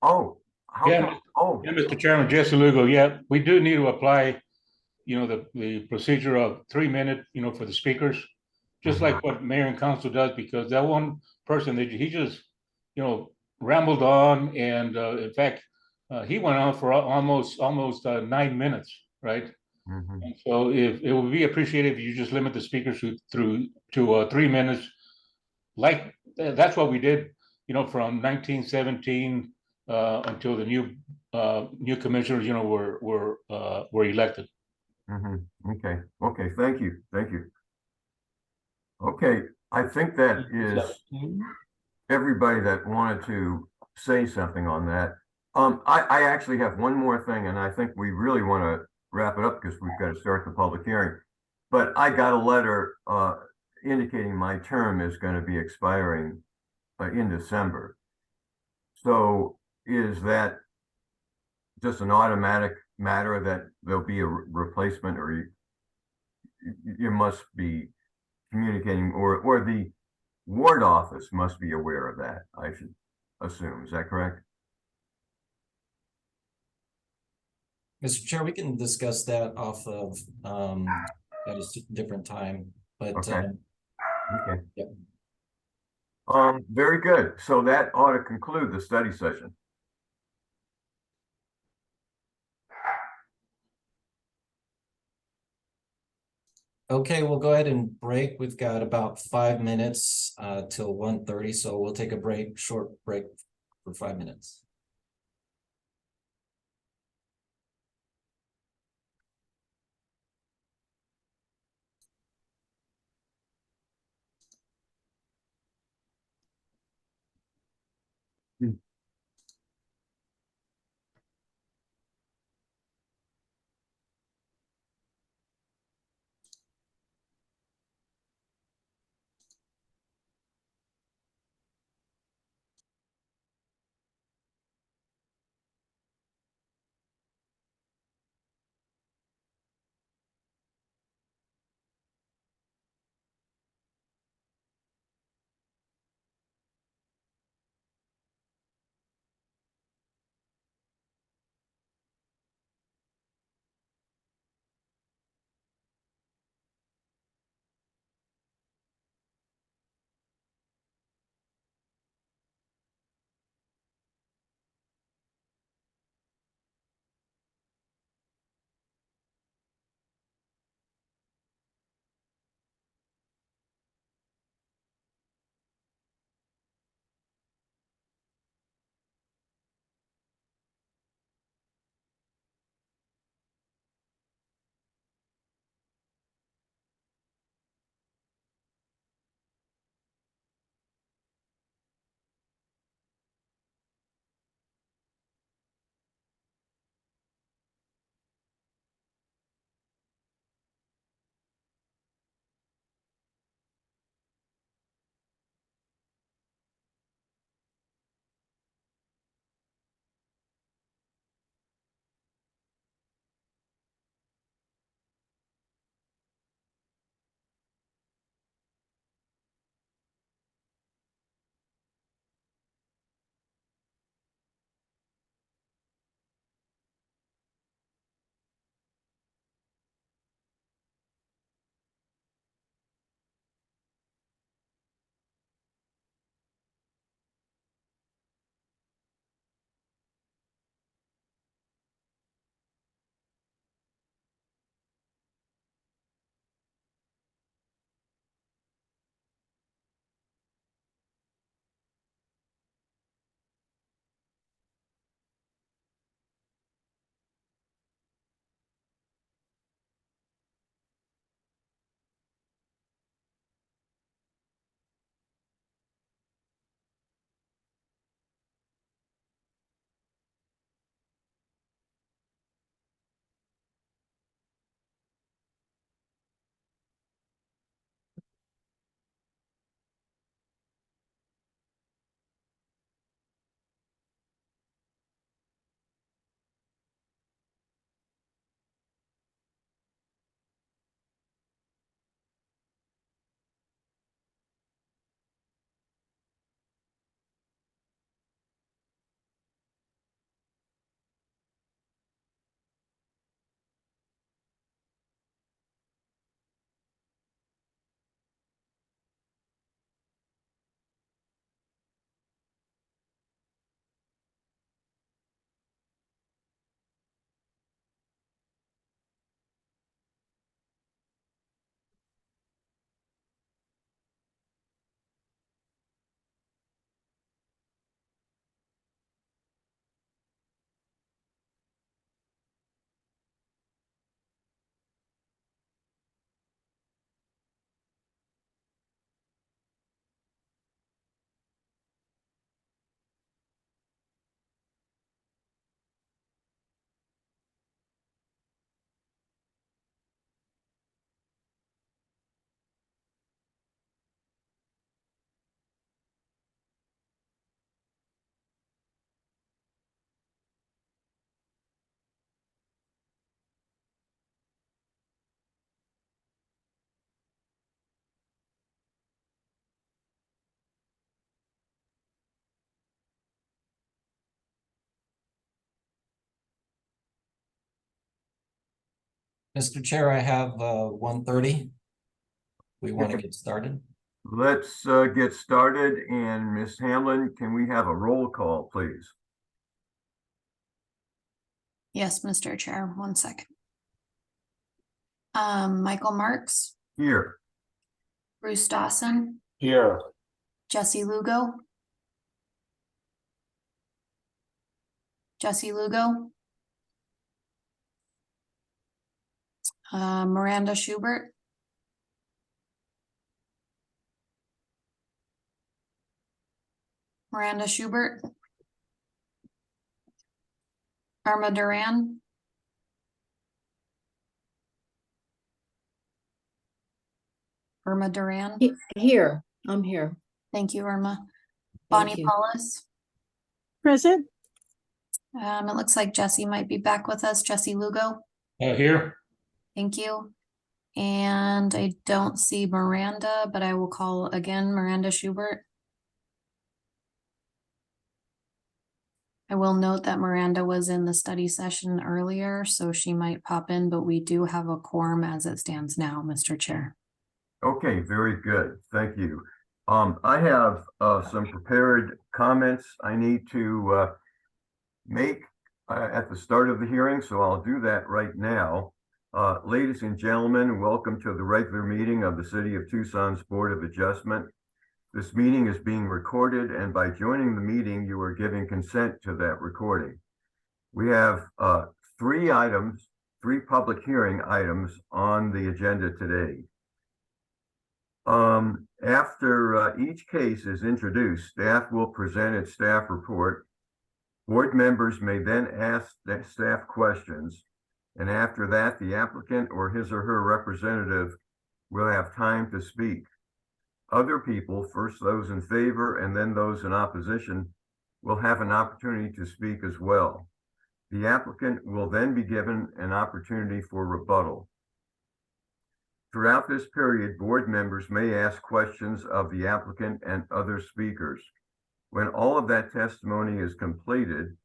Oh, how Yeah. come? Oh, Yeah, Mr. Chairman, Jesse Lugo. Yeah, we do need to apply the procedure of 3 minute, for the speakers, just like what mayor and council does, because that one person that he just, rambled on, and in fact, he went on for almost 9 minutes, right? Mhm. And so if it would be appreciated if you just limit the speakers to 3 minutes, like that's what we did, from 1917 until the new commissioners, were elected. Okay, okay, thank you, thank you. Okay, I think that is everybody that wanted to say something on that. I actually have one more thing, and I think we really want to wrap it up because we've got to start the public hearing. But I got a letter indicating my term is going to be expiring in December. So is that just an automatic matter that there'll be a replacement, or you must be communicating, or the ward office must be aware of that, I should assume. Is that correct? Mr. Chair, we can discuss that off of at a different time, but Okay. Okay. Yep. Very good. So that ought to conclude the study session. Okay, we'll go ahead and break. We've got about 5 minutes till 1:30, so we'll take a break, short break for 5 minutes. Mr. Chair, I have 1:30. We want to get started. Let's get started, and Ms. Hamlin, can we have a roll call, please? Yes, Mr. Chair, 1 second. Michael Marks, Here. Bruce Dawson, Here. Jesse Lugo. Jesse Lugo. Miranda Schubert. Miranda Schubert. Irma Duran. Irma Duran. Here, I'm here. Thank you, Irma. Thank Bonnie you. Paulus. Present? It looks like Jesse might be back with us. Jesse Lugo. Here. Thank you. And I don't see Miranda, but I will call again Miranda Schubert. I will note that Miranda was in the study session earlier, so she might pop in, but we do have a quorum as it stands now, Mr. Chair. Okay, very good. Thank you. I have some prepared comments I need to make at the start of the hearing, so I'll do that right now. Ladies and gentlemen, welcome to the regular meeting of the City of Tucson's Board of Adjustment. This meeting is being recorded, and by joining the meeting, you are giving consent to that recording. We have three public hearing items on the agenda today. After each case is introduced, staff will present its staff report. Board members may then ask the staff questions, and after that, the applicant or his or her representative will have time to speak. Other people, first those in favor and then those in opposition, will have an opportunity to speak as well. The applicant will then be given an opportunity for rebuttal. Throughout this period, board members may ask questions of the applicant and other speakers. When all of that testimony is completed,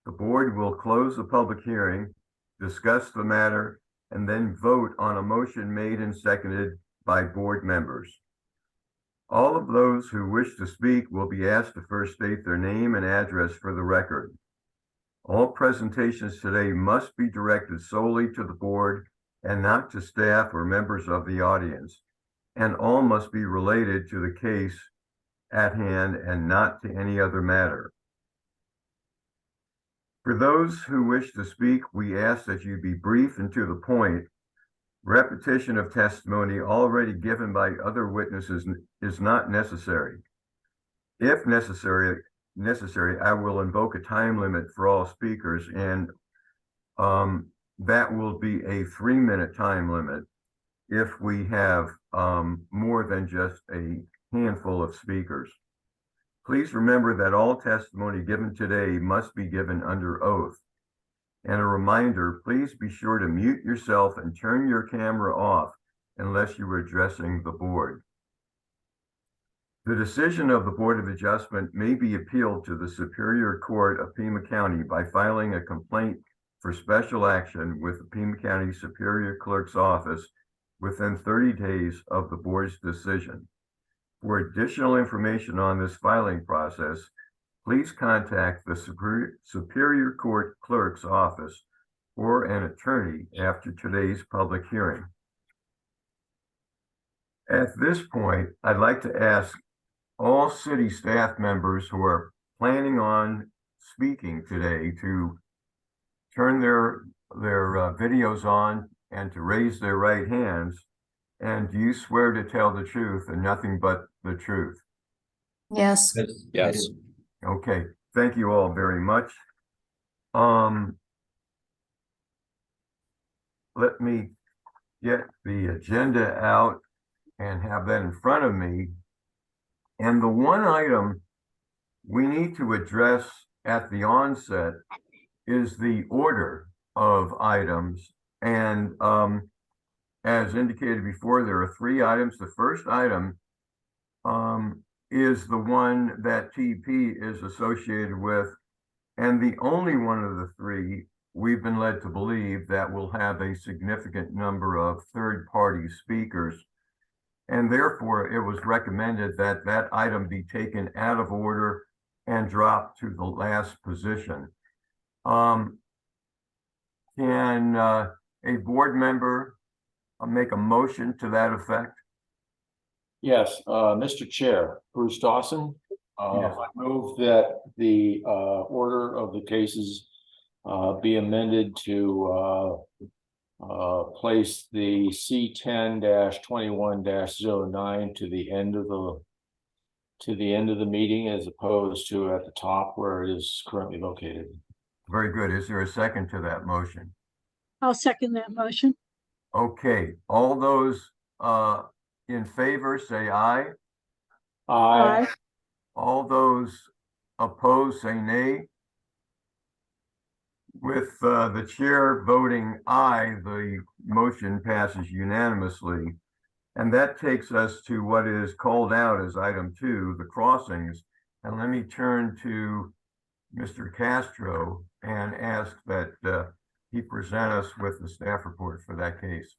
the board will close the public hearing, discuss the matter, and then vote on a motion made and seconded by board members. All of those who wish to speak will be asked to first state their name and address for the record. All presentations today must be directed solely to the board and not to staff or members of the audience, and all must be related to the case at hand and not to any other matter. For those who wish to speak, we ask that you be brief and to the point. Repetition of testimony already given by other witnesses is not necessary. If necessary, I will invoke a time limit for all speakers, and that will be a 3-minute time limit if we have more than just a handful of speakers. Please remember that all testimony given today must be given under oath. And a reminder, please be sure to mute yourself and turn your camera off unless you are addressing the board. The decision of the Board of Adjustment may be appealed to the Superior Court of Pima County by filing a complaint for special action with the Pima County Superior Clerk's Office within 30 days of the board's decision. For additional information on this filing process, please contact the Superior Court Clerk's Office or an attorney after today's public hearing. At this point, I'd like to ask all city staff members who are planning on speaking today to turn their videos on and to raise their right hands. And do you swear to tell the truth and nothing but the truth? Yes. Yes. Okay, thank you all very much. Let me get the agenda out and have that in front of me. And the one item we need to address at the onset is the order of items. And as indicated before, there are 3 items. The first item is the one that TP is associated with, and the only one of the 3 we've been led to believe that we'll have a significant number of third-party speakers. And therefore, it was recommended that that item be taken out of order and dropped to the last position. Can a board member make a motion to that effect? Yes, Mr. Chair, Bruce Dawson. Yes. I move that the order of the cases be amended to place the C10-21-09 to the end of the meeting as opposed to at the top where it is currently located. Very good. Is there a second to that motion? I'll second that motion. Okay, all those in favor say aye. Aye. All those opposed say nay. With the chair voting aye, the motion passes unanimously. And that takes us to what is called out as item 2, the crossings. And let me turn to Mr. Castro and ask that he present us with the staff report for that case.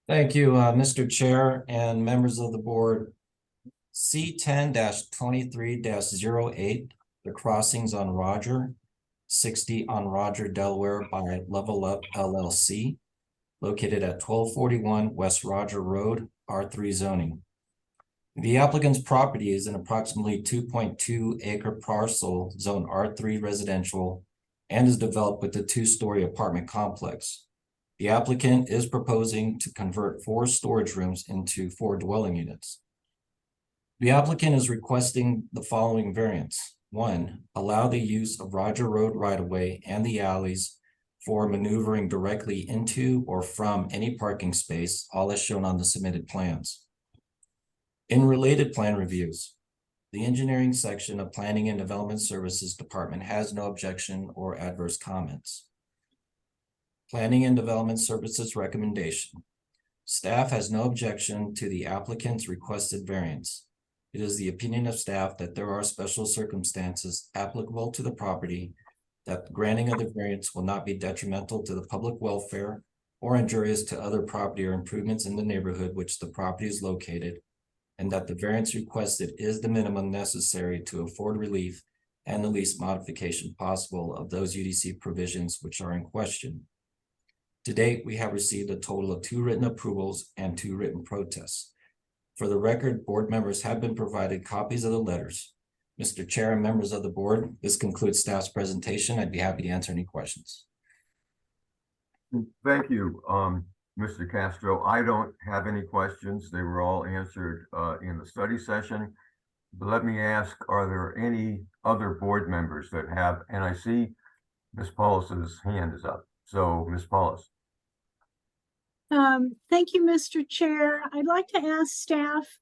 Thank you, Mr. Chair and members of the board. C10-23-08, the crossings on Roger, 60 on Roger, Delaware by Level Up LLC, located at 1241 West Roger Road, R3 zoning. The applicant's property is an approximately 2.2 acre parcel, zone R3 residential, and is developed with a 2-story apartment complex. The applicant is proposing to convert 4 storage rooms into 4 dwelling units. The applicant is requesting the following variants. 1, allow the use of Roger Road right-of-way and the alleys for maneuvering directly into or from any parking space, all as shown on the submitted plans. In related plan reviews, the engineering section of Planning and Development Services Department has no objection or adverse comments. Planning and Development Services recommendation. Staff has no objection to the applicant's requested variance. It is the opinion of staff that there are special circumstances applicable to the property, that the granting of the variance will not be detrimental to the public welfare or injurious to other property or improvements in the neighborhood which the property is located, and that the variance requested is the minimum necessary to afford relief and the least modification possible of those UDC provisions which are in question. To date, we have received a total of 2 written approvals and 2 written protests. For the record, board members have been provided copies of the letters. Mr. Chair and members of the board, this concludes staff's presentation. I'd be happy to answer any questions. Thank you, Mr. Castro. I don't have any questions. They were all answered in the study session. But let me ask, are there any other board members that have, and I see Ms. Paulus's hand is up. So Ms. Paulus. Thank you, Mr. Chair. I'd like to ask staff,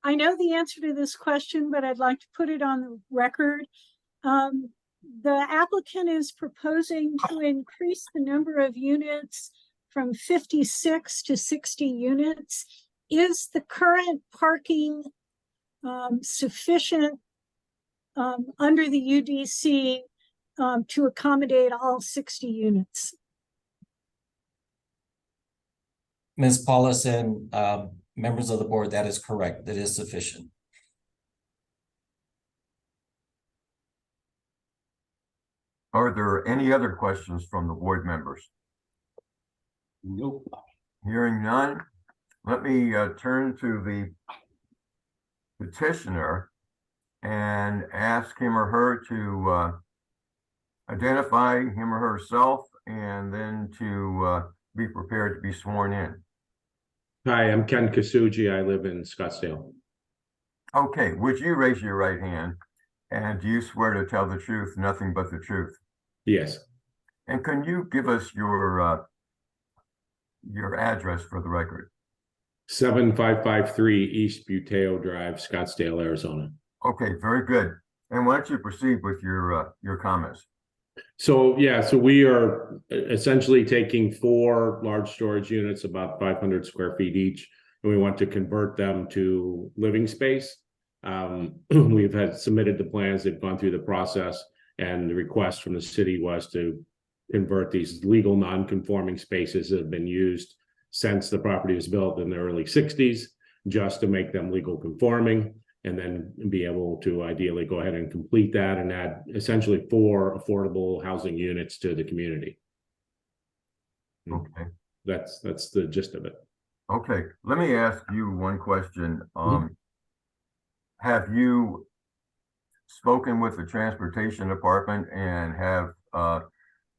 I know the answer to this question, but I'd like to put it on the record. The applicant is proposing to increase the number of units from 56 to 60 units. Is the current parking sufficient under the UDC to accommodate all 60 units? Ms. Paulus and members of the board, that is correct. That is sufficient. Are there any other questions from the board members? Nope. Hearing none, let me turn to the petitioner and ask him or her to identify him or herself and then to be prepared to be sworn in. Hi, I'm Ken Kasuji. I live in Scottsdale. Okay, would you raise your right hand? And do you swear to tell the truth, nothing but the truth? Yes. And can you give us your address for the record? 7553 East Buteo Drive, Scottsdale, Arizona. Okay, very good. And why don't you proceed with your comments? So we are essentially taking 4 large storage units, about 500 square feet each, and we want to convert them to living space. We've had submitted the plans, they've gone through the process, And the request from the city was to convert these legal non-conforming spaces that have been used since the property was built in the early 60s, just to make them legal conforming, and then be able to ideally go ahead and complete that and add essentially 4 affordable housing units to the community. Okay. That's the gist of it. Okay, let me ask you one question. Have you spoken with the transportation department, and have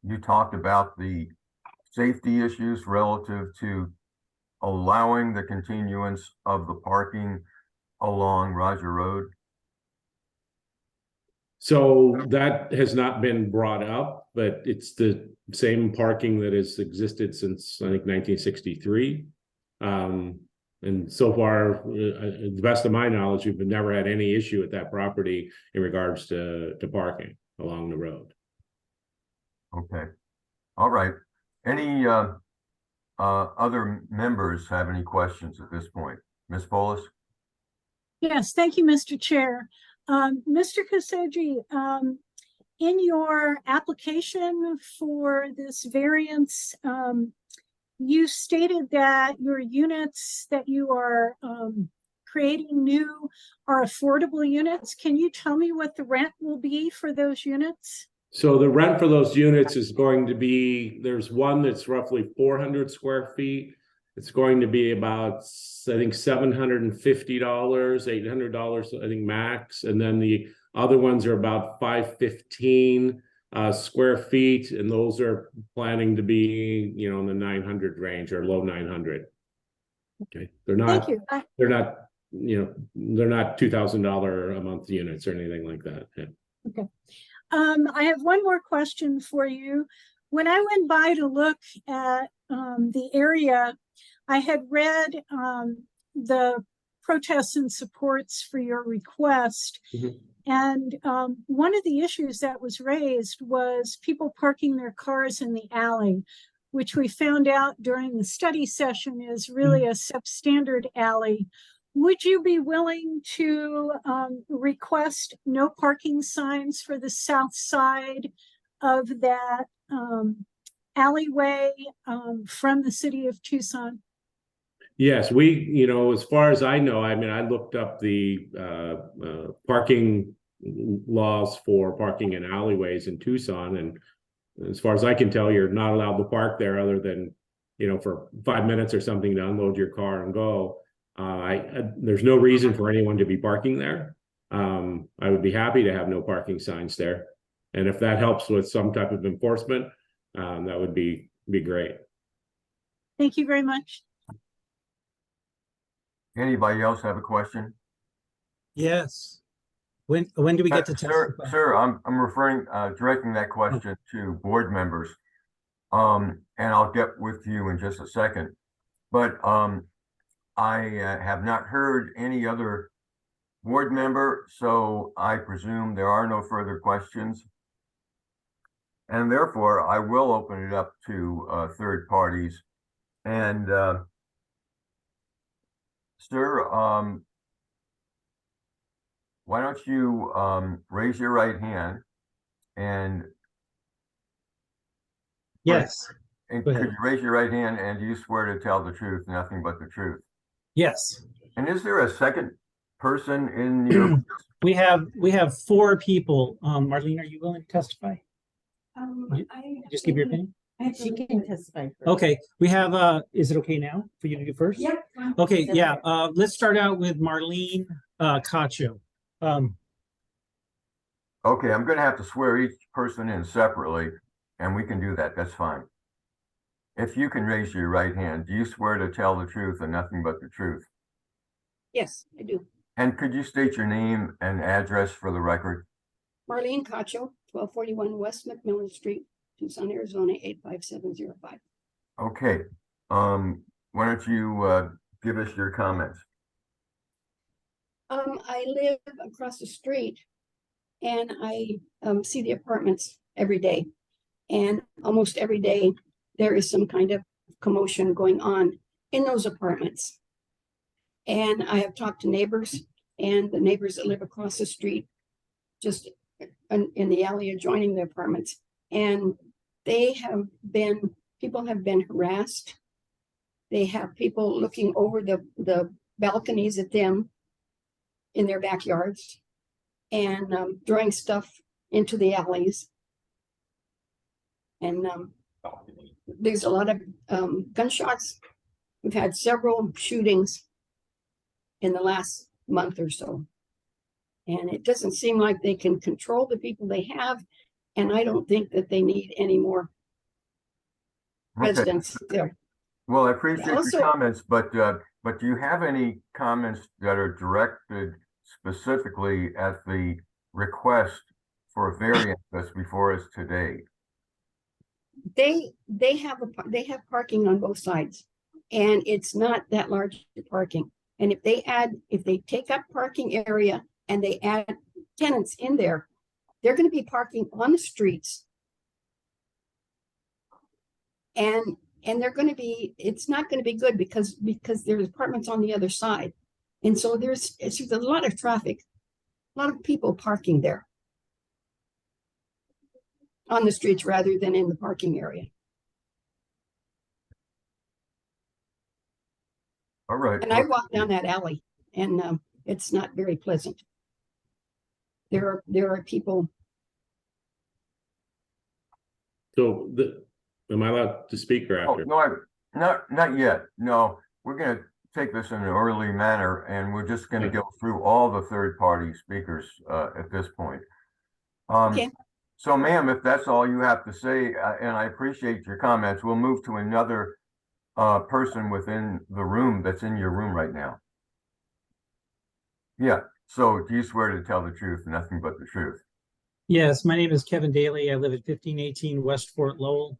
you talked about the safety issues relative to allowing the continuance of the parking along Roger Road? So that has not been brought up, but it's the same parking that has existed since, I think, 1963. And so far, the best of my knowledge, we've never had any issue with that property in regards to parking along the road. Okay, all right. Any other members have any questions at this point? Ms. Polis? Yes, thank you, Mr. Chair. Mr. Kasoji, in your application for this variance, you stated that your units that you are creating new are affordable units. Can you tell me what the rent will be for those units? So the rent for those units is going to be, there's one that's roughly 400 square feet. It's going to be about, I think, $750, $800, I think, max. And then the other ones are about 515 square feet. And those are planning to be, you know, in the 900 range or low 900. Okay. They're not, Thank you. they're not, you know, they're not $2,000 a month units or anything like that. Yeah. Okay. I have one more question for you. When I went by to look at the area, I had read the protests and supports for your request. And one of the issues that was raised was people parking their cars in the alley, which we found out during the study session is really a substandard alley. Would you be willing to request no parking signs for the south side of that alleyway from the city of Tucson? Yes, we, you know, as far as I know, I mean, I looked up the parking laws for parking in alleyways in Tucson, and as far as I can tell, you're not allowed to park there other than, you know, for 5 minutes or something to unload your car and go. There's no reason for anyone to be parking there. I would be happy to have no parking signs there, and if that helps with some type of enforcement, that would be great. Thank you very much. Anybody else have a question? Yes. When do we get to testify? Sir, I'm referring, directing that question to board members. And I'll get with you in just a second. But I have not heard any other board member, so I presume there are no further questions. And therefore, I will open it up to third parties. And sir, why don't you raise your right hand and Yes. and Go could ahead. you raise your right hand, and do you swear to tell the truth, nothing but the truth? Yes. And is there a second person in your We have 4 people. Marlene, are you willing to testify? Just give your opinion. She can testify first. Okay, we have, is it okay now for you to do first? Yep. Okay, yeah, let's start out with Marlene Cacho. Okay, I'm gonna have to swear each person in separately, and we can do that, that's fine. If you can raise your right hand, do you swear to tell the truth and nothing but the truth? Yes, I do. And could you state your name and address for the record? Marlene Cacho, 1241 West McMillan Street, Tucson, Arizona, 85705. Okay, why don't you give us your comments? I live across the street and I see the apartments every day. And almost every day, there is some kind of commotion going on in those apartments. And I have talked to neighbors, and the neighbors that live across the street just in the alley adjoining the apartments. And people have been harassed. They have people looking over the balconies at them in their backyards and throwing stuff into the alleys. And there's a lot of gunshots. We've had several shootings in the last month or so. And it doesn't seem like they can control the people they have. And I don't think that they need any more residents there. Well, I appreciate Also- your comments, but do you have any comments that are directed specifically at the request for a variance that's before us today? They have parking on both sides, and it's not that large parking. And if they take up parking area and they add tenants in there, they're going to be parking on the streets. And it's not going to be good because there's apartments on the other side. And so there's a lot of traffic, a lot of people parking there on the streets rather than in the parking area. All right. And I walk down that alley and it's not very pleasant. There are people. So am I allowed to speak or Oh, after? no, not yet. No, we're gonna take this in an orderly manner and we're just gonna go through all the third-party speakers at this point. Okay. So ma'am, if that's all you have to say, and I appreciate your comments, we'll move to another person within the room that's in your room right now. Yeah, so do you swear to tell the truth, nothing but the truth? Yes, my name is Kevin Daly. I live at 1518 West Fort Lowell,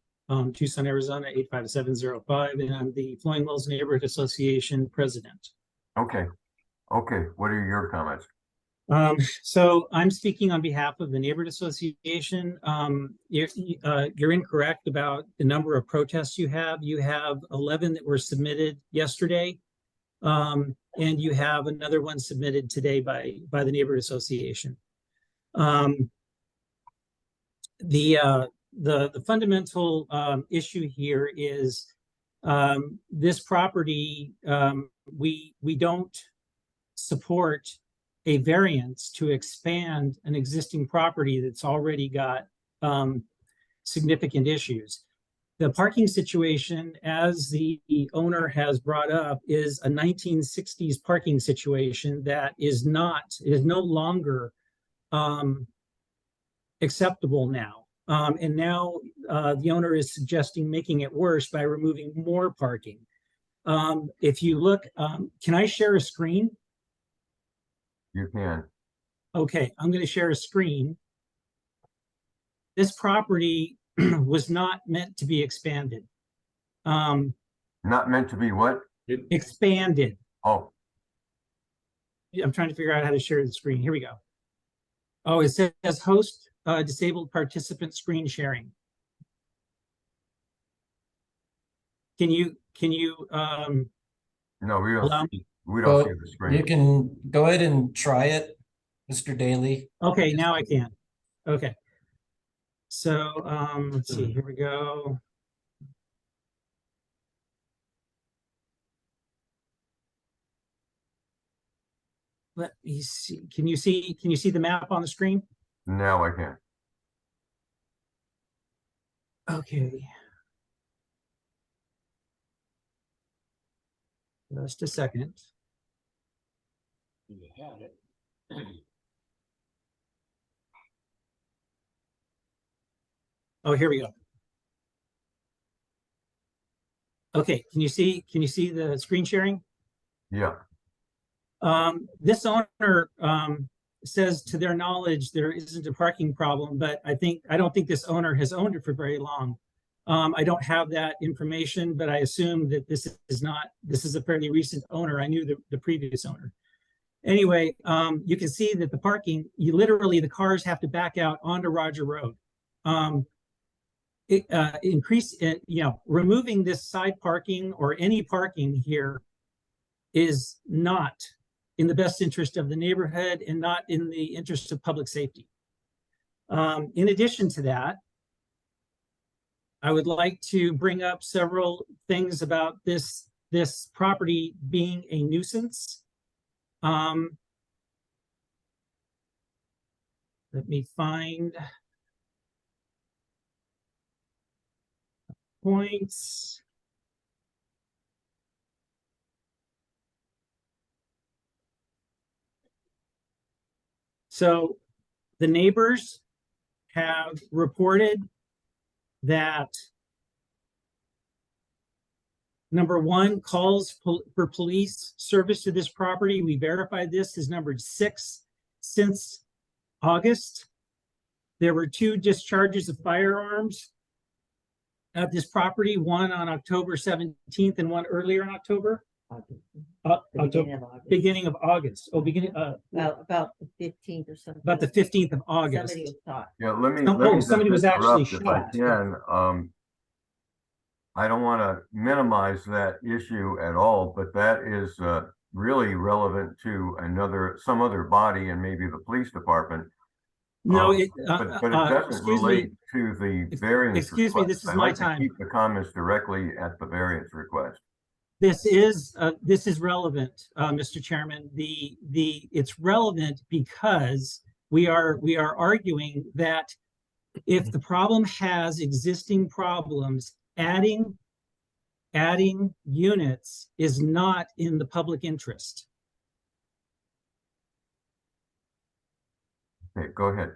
Tucson, Arizona, 85705, and I'm the Flowing Wells Neighborhood Association president. Okay, what are your comments? So I'm speaking on behalf of the Neighborhood Association. You're incorrect about the number of protests you have. You have 11 that were submitted yesterday, and you have another one submitted today by the Neighborhood Association. The fundamental issue here is this property. We don't support a variance to expand an existing property that's already got significant issues. The parking situation, as the owner has brought up, is a 1960s parking situation that is no longer acceptable now. And now the owner is suggesting making it worse by removing more parking. If you look, can I share a screen? You can. Okay, I'm going to share a screen. This property was not meant to be expanded. Not meant to be what? Expanded. Oh. I'm trying to figure out how to share the screen. Here we go. Oh, it says host disabled participant screen sharing. Can you No, we don't. allow me? We don't see the screen. You can go ahead and try it, Mr. Daly. Okay, now I can. Okay. So let's see, here we go. Let me see. Can you see the map on the screen? Now I can. Okay. Just a second. You had it. Oh, here we go. Okay, can you see the screen sharing? Yeah. This owner says to their knowledge there isn't a parking problem, but I don't think this owner has owned it for very long. I don't have that information, but I assume that this is a fairly recent owner. I knew the previous owner. Anyway, you can see that the parking, the cars have to back out onto Roger Road. Removing this side parking or any parking here is not in the best interest of the neighborhood and not in the interest of public safety. In addition to that, I would like to bring up several things about this property being a nuisance. Let me find points. So the neighbors have reported that number one, calls for police service to this property. We verified this is numbered 6 since August. There were 2 discharges of firearms at this property, one on October 17th and one earlier in October. Beginning of August. Oh, About the 15th or something. About the 15th of August. Somebody was shot. Yeah, let me. Oh, let me just somebody was actually interrupt if I shot. can. I don't want to minimize that issue at all, but that is really relevant to some other body and maybe the police department. No, but it doesn't excuse relate me. to the variance. Excuse me, request. this is I'd my like to time. keep the comments directly at the variance request. This is relevant, Mr. Chairman. It's relevant because we are arguing that if the problem has existing problems, adding units is not in the public interest. Okay, go ahead.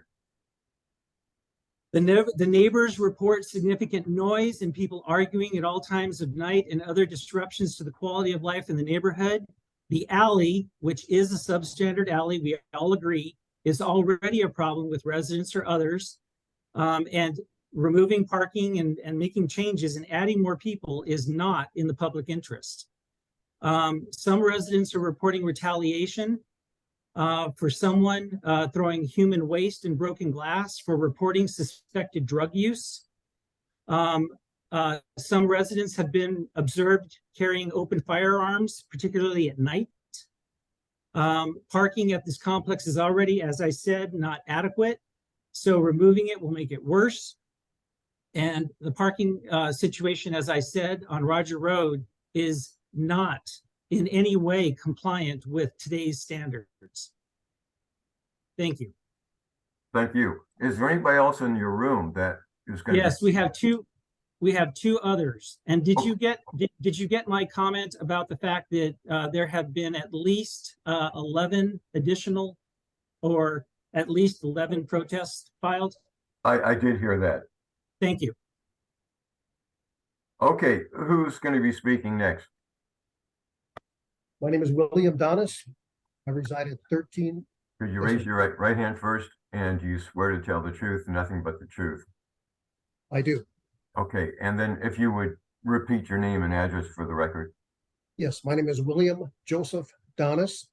The neighbors report significant noise and people arguing at all times of night and other disruptions to the quality of life in the neighborhood. The alley, which is a substandard alley, we all agree, is already a problem with residents or others. And removing parking and making changes and adding more people is not in the public interest. Some residents are reporting retaliation for someone throwing human waste and broken glass for reporting suspected drug use. Some residents have been observed carrying open firearms, particularly at night. Parking at this complex is already, as I said, not adequate. So removing it will make it worse. And the parking situation, as I said, on Roger Road is not in any way compliant with today's standards. Thank you. Thank you. Is there anybody else in your room that is going to? Yes, we have two others. And did you get my comment about the fact that there have been at least 11 additional or at least 11 protests filed? I did hear that. Thank you. Okay, who's going to be speaking next? My name is William Donis. I reside at 13. Could you raise your right hand first, and you swear to tell the truth, nothing but the truth? I do. Okay, and then if you would repeat your name and address for the record. Yes, my name is William Joseph Donis,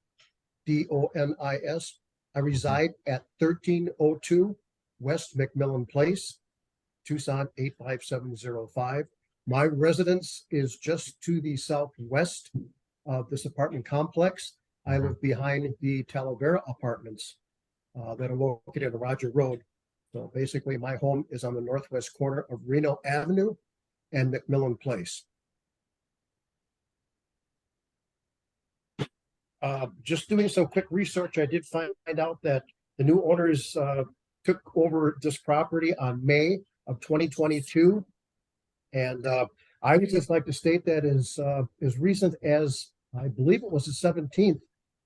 D-O-N-I-S. I reside at 1302 West McMillan Place, Tucson 85705. My residence is just to the southwest of this apartment complex. I live behind the Talavera apartments that are located on Roger Road. So basically my home is on the northwest corner of Reno Avenue and McMillan Place. Just doing some quick research, I did find out that the new owners took over this property on May of 2022. And I would just like to state that as recent as, I believe it was the 17th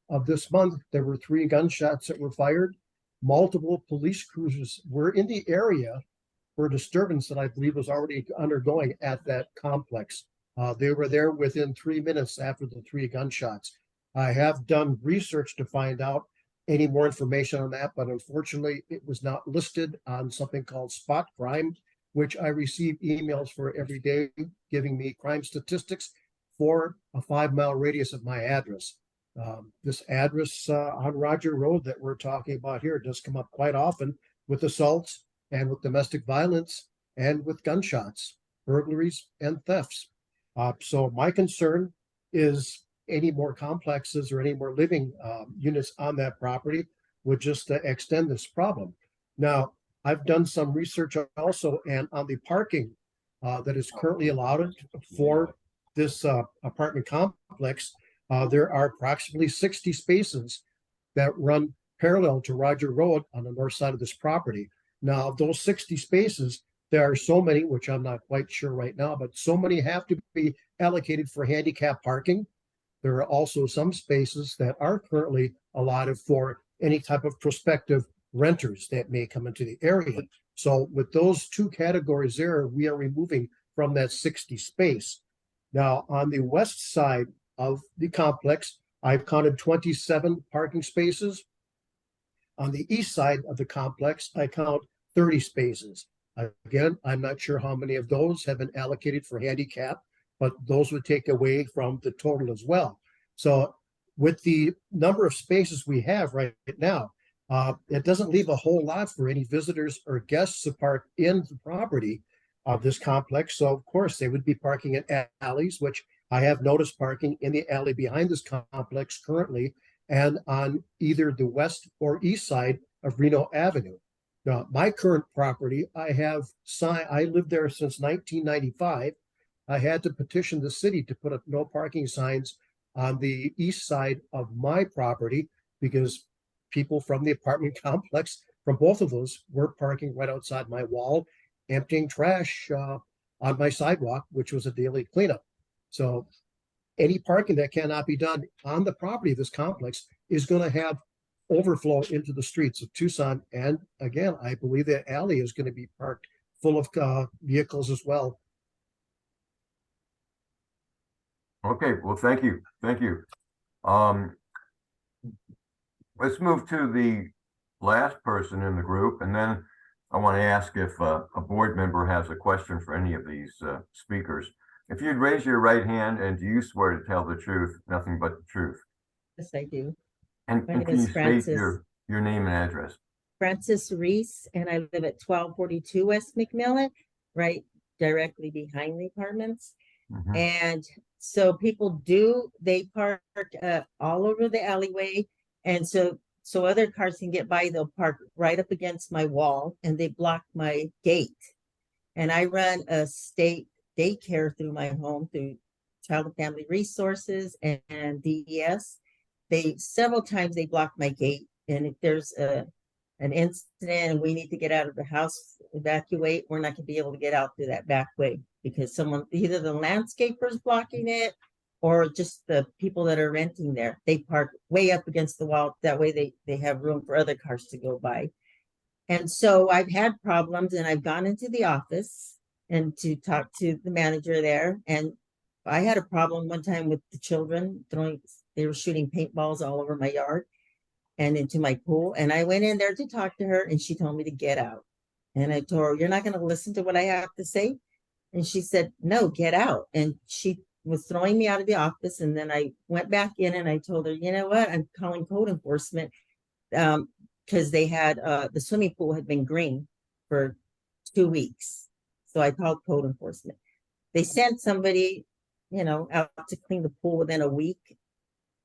of this month, there were 3 gunshots that were fired. Multiple police cruisers were in the area for a disturbance that I believe was already undergoing at that complex. They were there within 3 minutes after the 3 gunshots. I have done research to find out any more information on that, but unfortunately it was not listed on something called Spot Crime, which I receive emails for every day giving me crime statistics for a 5-mile radius of my address. This address on Roger Road that we're talking about here does come up quite often with assaults and with domestic violence and with gunshots, burglaries, and thefts. So my concern is any more complexes or any more living units on that property would just extend this problem. Now, I've done some research also and on the parking that is currently allowed for this apartment complex. There are approximately 60 spaces that run parallel to Roger Road on the north side of this property. Now, those 60 spaces, there are so many, which I'm not quite sure right now, but so many have to be allocated for handicap parking. There are also some spaces that are currently allotted for any type of prospective renters that may come into the area. So with those two categories there, we are removing from that 60 space. Now, on the west side of the complex, I've counted 27 parking spaces. On the east side of the complex, I count 30 spaces. Again, I'm not sure how many of those have been allocated for handicap, but those would take away from the total as well. So with the number of spaces we have right now, it doesn't leave a whole lot for any visitors or guests to park in the property of this complex. So of course they would be parking in alleys, which I have noticed parking in the alley behind this complex currently, and on either the west or east side of Reno Avenue. Now, my current property, I lived there since 1995. I had to petition the city to put up no parking signs on the east side of my property because people from the apartment complex from both of those were parking right outside my wall, emptying trash on my sidewalk, which was a daily cleanup. So any parking that cannot be done on the property of this complex is going to have overflow into the streets of Tucson. And again, I believe that alley is going to be parked full of vehicles as well. Okay, well, thank you. Thank you. Let's move to the last person in the group, and then I want to ask if a board member has a question for any of these speakers. If you'd raise your right hand, and do you swear to tell the truth, nothing but the truth? Yes, I do. And My name can you is state Frances. your name and address? Frances Reese, and I live at 1242 West McMillan, right directly behind the apartments. Mhm. And so people they park all over the alleyway. And so other cars can get by, they'll park right up against my wall and they block my gate. And I run a state daycare through my home through Child and Family Resources and DES. Several times they block my gate. And if there's an incident and we need to get out of the house, evacuate, we're not gonna be able to get out through that back way because either the landscaper's blocking it or just the people that are renting there. They park way up against the wall. That way they have room for other cars to go by. And so I've had problems and I've gone into the office and to talk to the manager there. And I had a problem one time with the children they were shooting paintballs all over my yard and into my pool. And I went in there to talk to her and she told me to get out. And I told her, you're not going to listen to what I have to say? And she said, no, get out. And she was throwing me out of the office. And then I went back in and I told her, you know what, I'm calling code enforcement because they had the swimming pool had been green for 2 weeks. So I called code enforcement. They sent somebody, out to clean the pool within a week.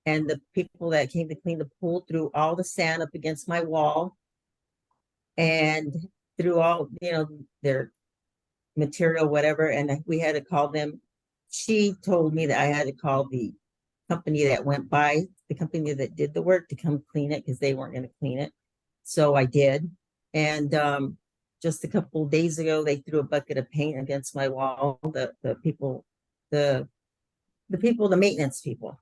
And the people that came to clean the pool threw all the sand up against my wall and threw all, their material, whatever. And we had to call them. She told me that I had to call the company that went by, the company that did the work to come clean it because they weren't going to clean it. So I did. And just a couple of days ago, they threw a bucket of paint against my wall. The maintenance people,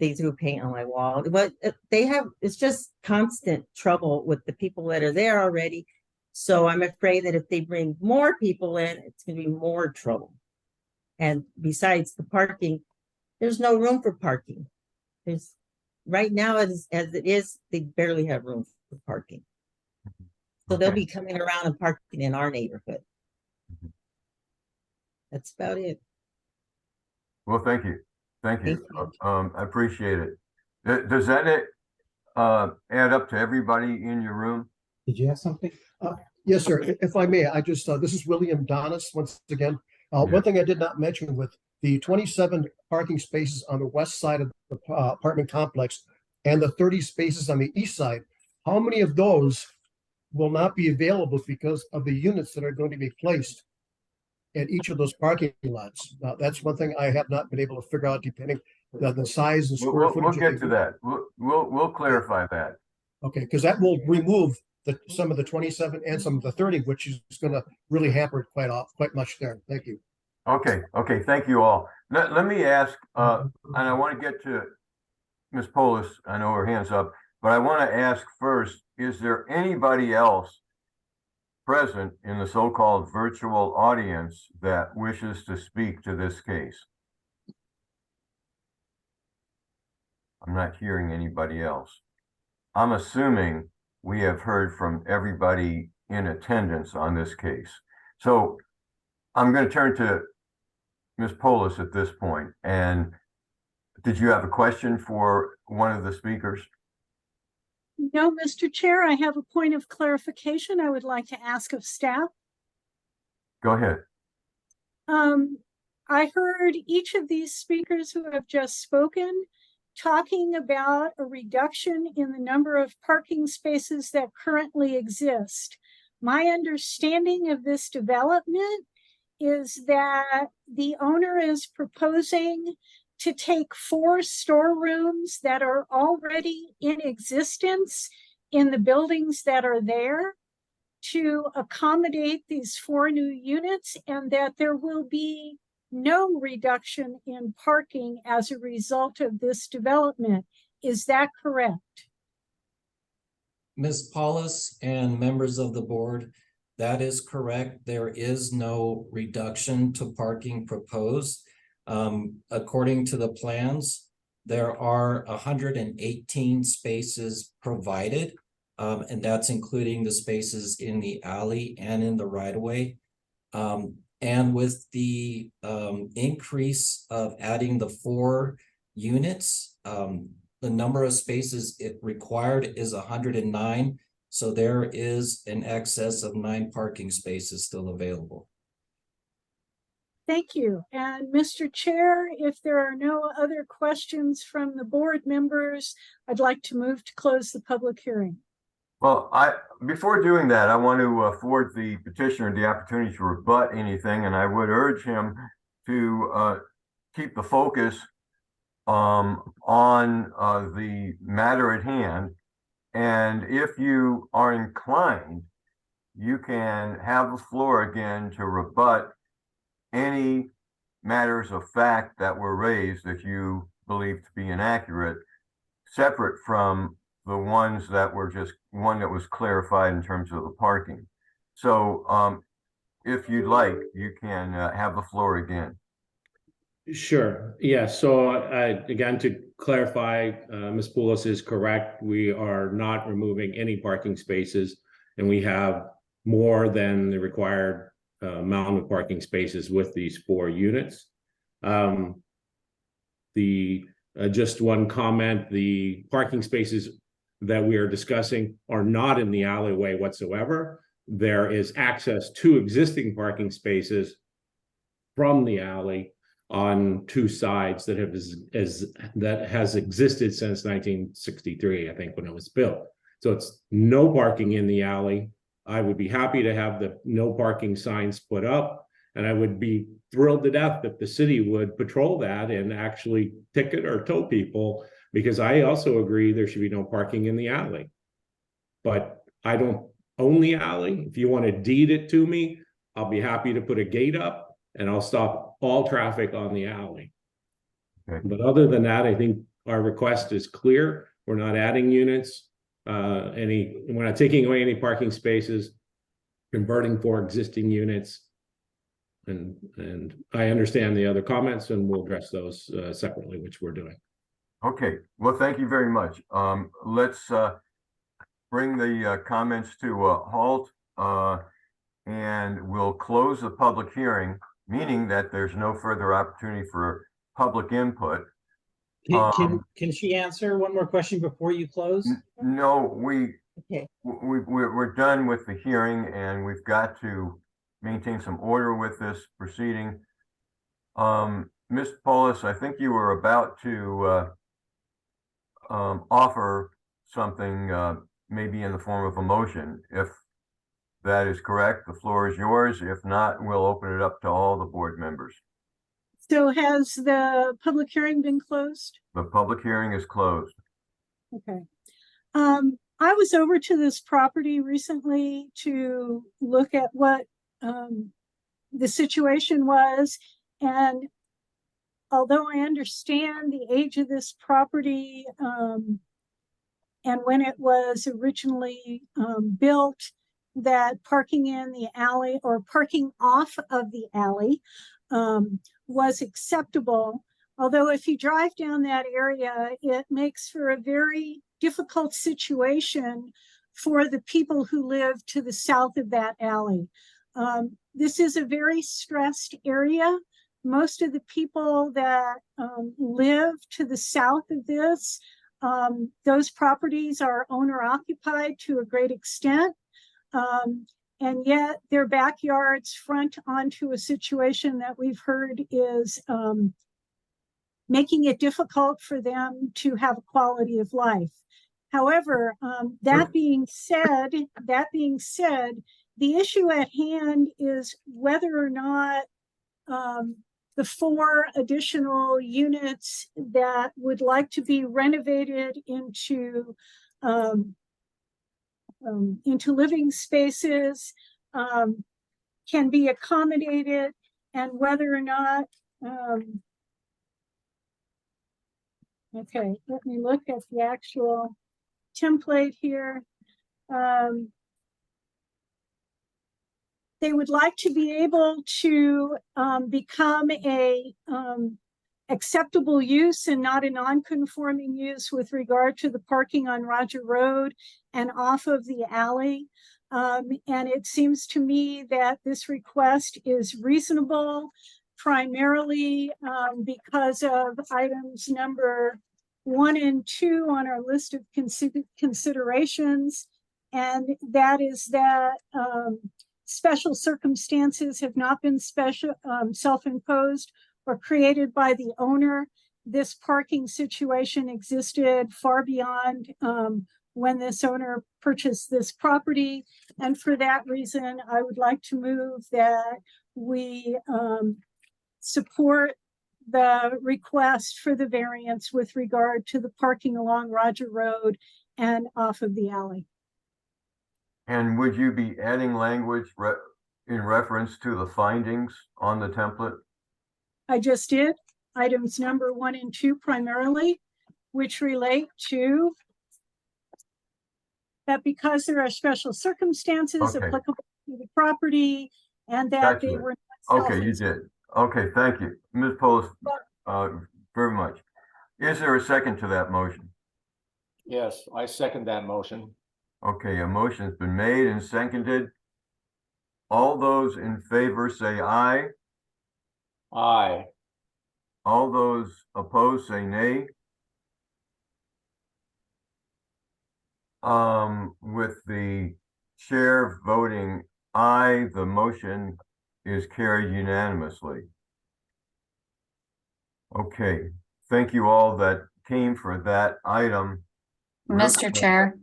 they threw paint on my wall. But it's just constant trouble with the people that are there already. So I'm afraid that if they bring more people in, it's going to be more trouble. And besides the parking, there's no room for parking. There's right now, as it is, they barely have room for parking. So they'll be coming around and parking in our neighborhood. That's about it. Well, thank you. Thank you. I appreciate it. Does that add up to everybody in your room? Did you have something? Yes, sir. If I may, I just, this is William Donis once again. One thing I did not mention with the 27 parking spaces on the west side of the apartment complex and the 30 spaces on the east side, how many of those will not be available because of the units that are going to be placed at each of those parking lots. Now, that's one thing I have not been able to figure out, depending on the size and square We'll footage. of get the to that. We'll clarify that. Okay, because that will remove some of the 27 and some of the 30, which is gonna really hamper it quite much there. Thank you. Okay, thank you all. Let me ask, and I want to get to Ms. Polis, I know her hand's up, but I want to ask first, is there anybody else present in the so-called virtual audience that wishes to speak to this case? I'm not hearing anybody else. I'm assuming we have heard from everybody in attendance on this case. So I'm going to turn to Ms. Polis at this point. And did you have a question for one of the speakers? No, Mr. Chair, I have a point of clarification I would like to ask of staff. Go ahead. I heard each of these speakers who have just spoken talking about a reduction in the number of parking spaces that currently exist. My understanding of this development is that the owner is proposing to take 4 storerooms that are already in existence in the buildings that are there to accommodate these 4 new units, and that there will be no reduction in parking as a result of this development. Is that correct? Ms. Paulus and members of the board, that is correct. There is no reduction to parking proposed. According to the plans, there are 118 spaces provided, and that's including the spaces in the alley and in the right-of-way. And with the increase of adding the 4 units, the number of spaces it required is 109. So there is an excess of 9 parking spaces still available. Thank you. And Mr. Chair, if there are no other questions from the board members, I'd like to move to close the public hearing. Well, before doing that, I want to afford the petitioner the opportunity to rebut anything, and I would urge him to keep the focus on the matter at hand. And if you are inclined, you can have the floor again to rebut any matters of fact that were raised that you believe to be inaccurate, separate from the ones that were just one that was clarified in terms of the parking. So if you'd like, you can have the floor again. Sure. Yeah. So again, to clarify, Ms. Poulos is correct. We are not removing any parking spaces, and we have more than the required amount of parking spaces with these 4 units. Just one comment, the parking spaces that we are discussing are not in the alleyway whatsoever. There is access to existing parking spaces from the alley on 2 sides that has existed since 1963, I think, when it was built. So it's no parking in the alley. I would be happy to have the no parking signs put up, and I would be thrilled to death if the city would patrol that and actually ticket or tow people, because I also agree there should be no parking in the alley. But I don't own the alley. If you want to deed it to me, I'll be happy to put a gate up and I'll stop all traffic on the alley. Okay. But other than that, I think our request is clear. We're not adding units. We're not taking away any parking spaces, converting 4 existing units. And I understand the other comments, and we'll address those separately, which we're doing. Okay, well, thank you very much. Let's bring the comments to a halt, and we'll close the public hearing, meaning that there's no further opportunity for public input. Can she answer one more question before you close? No, Okay. we're done with the hearing, and we've got to maintain some order with this proceeding. Ms. Paulus, I think you were about to offer something maybe in the form of a motion. If that is correct, the floor is yours. If not, we'll open it up to all the board members. So has the public hearing been closed? The public hearing is closed. Okay. I was over to this property recently to look at what the situation was. And although I understand the age of this property and when it was originally built, that parking in the alley or parking off of the alley was acceptable. Although if you drive down that area, it makes for a very difficult situation for the people who live to the south of that alley. This is a very stressed area. Most of the people that live to the south of this, those properties are owner occupied to a great extent. And yet their backyards front onto a situation that we've heard is making it difficult for them to have a quality of life. However, that being said, the issue at hand is whether or not the 4 additional units that would like to be renovated into living spaces can be accommodated, and whether or not okay, let me look at the actual template here. They would like to be able to become a acceptable use and not a non-conforming use with regard to the parking on Roger Road and off of the alley. And it seems to me that this request is reasonable, primarily because of items number 1 and 2 on our list of considerations. And that is that special circumstances have not been self-imposed or created by the owner. This parking situation existed far beyond when this owner purchased this property. And for that reason, I would like to move that we support the request for the variance with regard to the parking along Roger Road and off of the alley. And would you be adding language in reference to the findings on the template? I just did items number 1 and 2 primarily, which relate to that because there are special circumstances applicable to the property and that they were not okay, you did. Okay, thank you. Ms. Polis, very much. Is there a second to that motion? Yes, I second that motion. Okay, a motion's been made and seconded. All those in favor say aye. Aye. All those opposed say nay. With the chair voting aye, the motion is carried unanimously. Okay, thank you all that came for that item. Mr. Chair.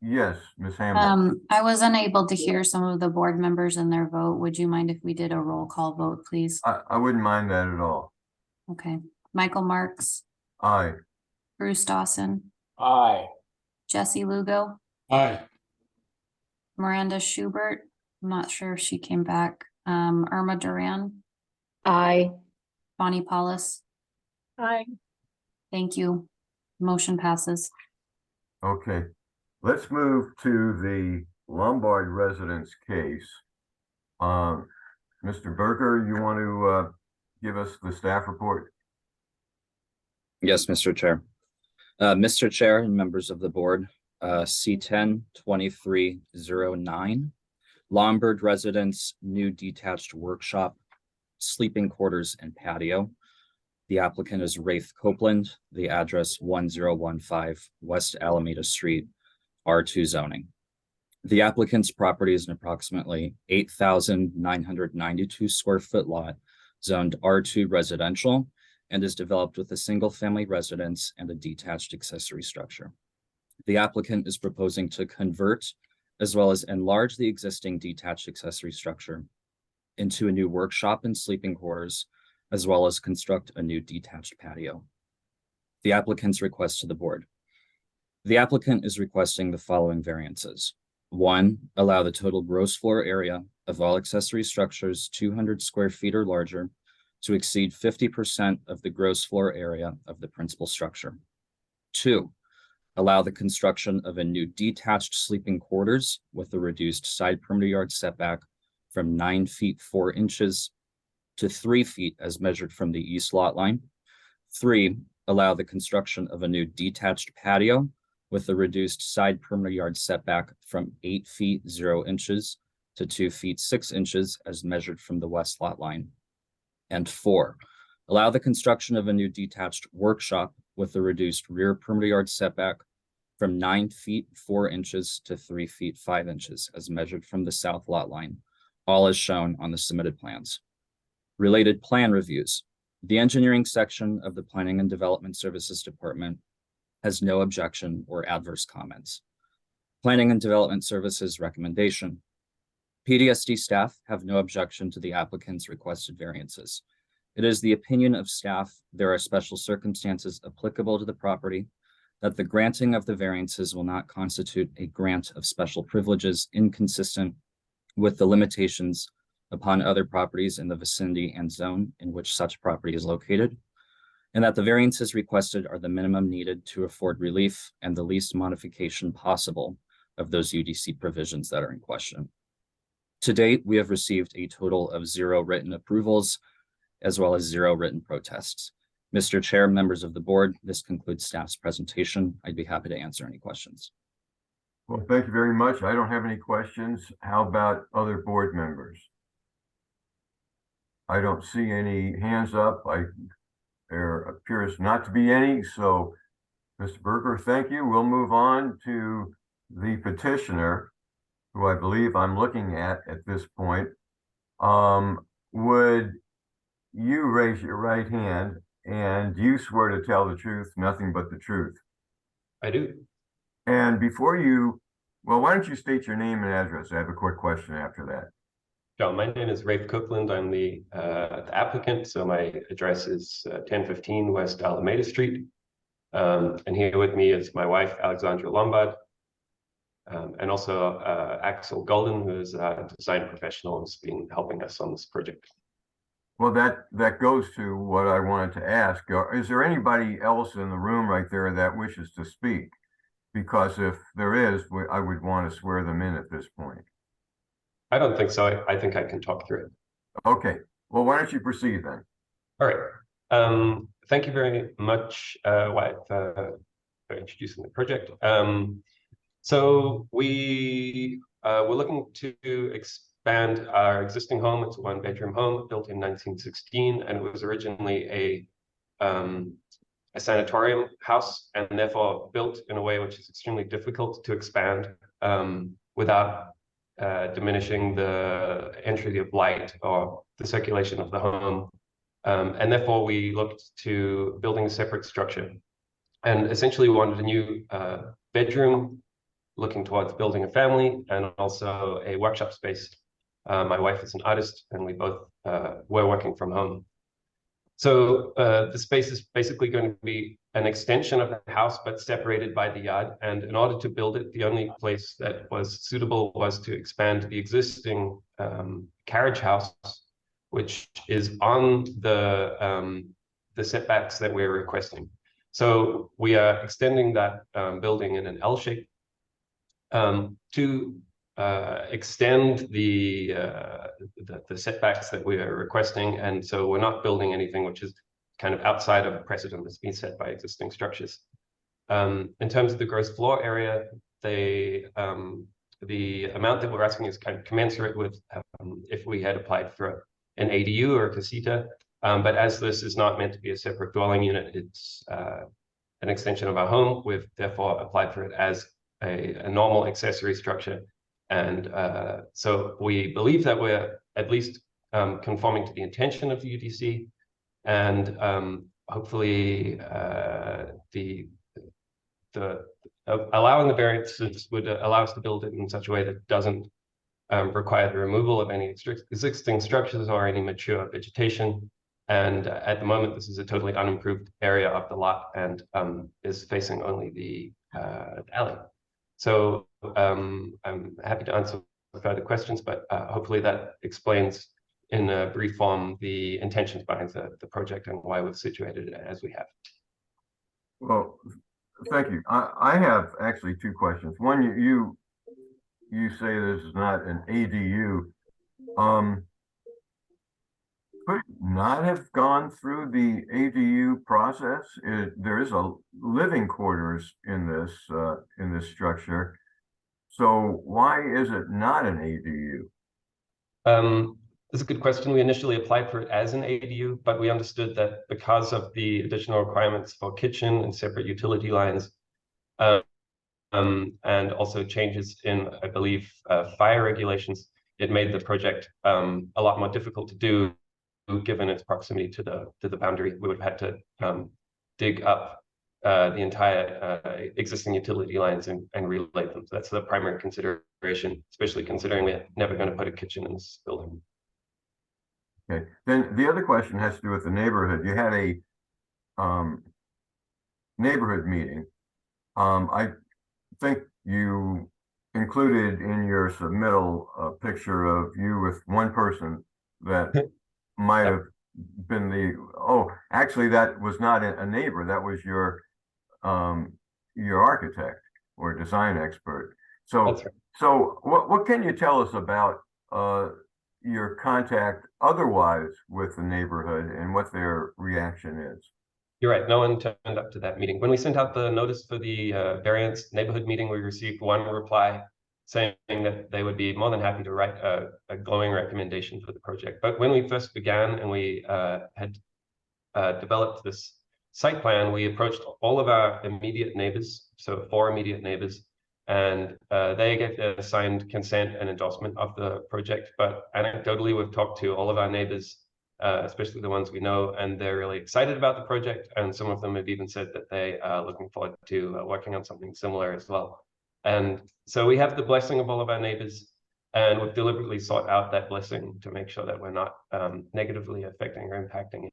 Yes, Ms. Hamlin. I was unable to hear some of the board members in their vote. Would you mind if we did a roll call vote, please? I wouldn't mind that at all. Okay. Michael Marks. Aye. Bruce Dawson. Aye. Jesse Lugo. Aye. Miranda Schubert. I'm not sure if she came back. Irma Duran. Aye. Bonnie Paulus. Aye. Thank you. Motion passes. Okay, let's move to the Lombard residence case. Mr. Berger, you want to give us the staff report? Yes, Mr. Chair. Mr. Chair and members of the board, C-10-2309, Lombard Residence, new detached workshop, sleeping quarters and patio. The applicant is Rafe Copeland, the address 1015 West Alameda Street, R2 zoning. The applicant's property is an approximately 8,992 square foot lot zoned R2 residential and is developed with a single family residence and a detached accessory structure. The applicant is proposing to convert as well as enlarge the existing detached accessory structure into a new workshop and sleeping quarters, as well as construct a new detached patio. The applicant's request to the board. The applicant is requesting the following variances. 1, allow the total gross floor area of all accessory structures 200 square feet or larger to exceed 50% of the gross floor area of the principal structure. 2, allow the construction of a new detached sleeping quarters with a reduced side perimeter yard setback from 9 feet 4 inches to 3 feet as measured from the east lot line. 3, allow the construction of a new detached patio with a reduced side perimeter yard setback from 8 feet 0 inches to 2 feet 6 inches as measured from the west lot line. And 4, allow the construction of a new detached workshop with a reduced rear perimeter yard setback from 9 feet 4 inches to 3 feet 5 inches as measured from the south lot line, all as shown on the submitted plans. Related plan reviews. The engineering section of the Planning and Development Services Department has no objection or adverse comments. Planning and Development Services recommendation. PDSD staff have no objection to the applicant's requested variances. It is the opinion of staff there are special circumstances applicable to the property, that the granting of the variances will not constitute a grant of special privileges inconsistent with the limitations upon other properties in the vicinity and zone in which such property is located, and that the variances requested are the minimum needed to afford relief and the least modification possible of those UDC provisions that are in question. To date, we have received a total of 0 written approvals, as well as 0 written protests. Mr. Chair, members of the board, this concludes staff's presentation. I'd be happy to answer any questions. Well, thank you very much. I don't have any questions. How about other board members? I don't see any hands up. There appears not to be any. So, Mr. Berger, thank you. We'll move on to the petitioner, who I believe I'm looking at this point. Would you raise your right hand and you swear to tell the truth, nothing but the truth? I do. And before you, well, why don't you state your name and address? I have a quick question after that. John, my name is Rafe Cookland. I'm the applicant. So my address is 1015 West Alameda Street. And here with me is my wife, Alexandra Lombard, and also Axel Golden, who is a design professional, who's been helping us on this project. Well, that goes to what I wanted to ask. Is there anybody else in the room right there that wishes to speak? Because if there is, I would want to swear them in at this point. I don't think so. I think I can talk through it. Okay. Well, why don't you proceed then? All right. Thank you very much, Wyatt, for introducing the project. So we were looking to expand our existing home. It's a 1-bedroom home built in 1916, and it was originally a sanatorium house, and therefore built in a way which is extremely difficult to expand without diminishing the entry of light or the circulation of the home. And therefore we looked to building a separate structure, and essentially wanted a new bedroom, looking towards building a family, and also a workshop space. My wife is an artist, and we both were working from home. So the space is basically going to be an extension of the house, but separated by the yard. And in order to build it, the only place that was suitable was to expand the existing carriage house, which is on the setbacks that we're requesting. So we are extending that building in an L shape to extend the setbacks that we are requesting. And so we're not building anything which is kind of outside of a precedent that's been set by existing structures. In terms of the gross floor area, the amount that we're asking is kind of commensurate with if we had applied for an ADU or a casita. But as this is not meant to be a separate dwelling unit, it's an extension of our home. We've therefore applied for it as a normal accessory structure. And so we believe that we're at least conforming to the intention of the UDC, and hopefully the allowing the variances would allow us to build it in such a way that doesn't require the removal of any existing structures or any mature vegetation. And at the moment, this is a totally unimproved area of the lot and is facing only the alley. So I'm happy to answer further questions, but hopefully that explains in a brief form the intentions behind the project and why we've situated it as we have. Well, thank you. I have actually two questions. One, you say this is not an ADU. Could it not have gone through the ADU process? There is a living quarters in this structure. So why is it not an ADU? That's a good question. We initially applied for it as an ADU, but we understood that because of the additional requirements for kitchen and separate utility lines, and also changes in, I believe, fire regulations, it made the project a lot more difficult to do, given its proximity to the boundary. We would have had to dig up the entire existing utility lines and relay them. So that's the primary consideration, especially considering we're never going to put a kitchen in this building. Okay, then the other question has to do with the neighborhood. You had a neighborhood meeting. I think you included in your submittal a picture of you with one person that might have been actually that was not a neighbor, that was your architect or design expert. So That's right. So what can you tell us about your contact otherwise with the neighborhood and what their reaction is? You're right. No one turned up to that meeting. When we sent out the notice for the variance neighborhood meeting, we received one reply saying that they would be more than happy to write a glowing recommendation for the project. But when we first began and we had developed this site plan, we approached all of our immediate neighbors, so 4 immediate neighbors, and they gave their signed consent and endorsement of the project. But anecdotally, we've talked to all of our neighbors, especially the ones we know, and they're really excited about the project. And some of them have even said that they are looking forward to working on something similar as well. And so we have the blessing of all of our neighbors, and we've deliberately sought out that blessing to make sure that we're not negatively affecting or impacting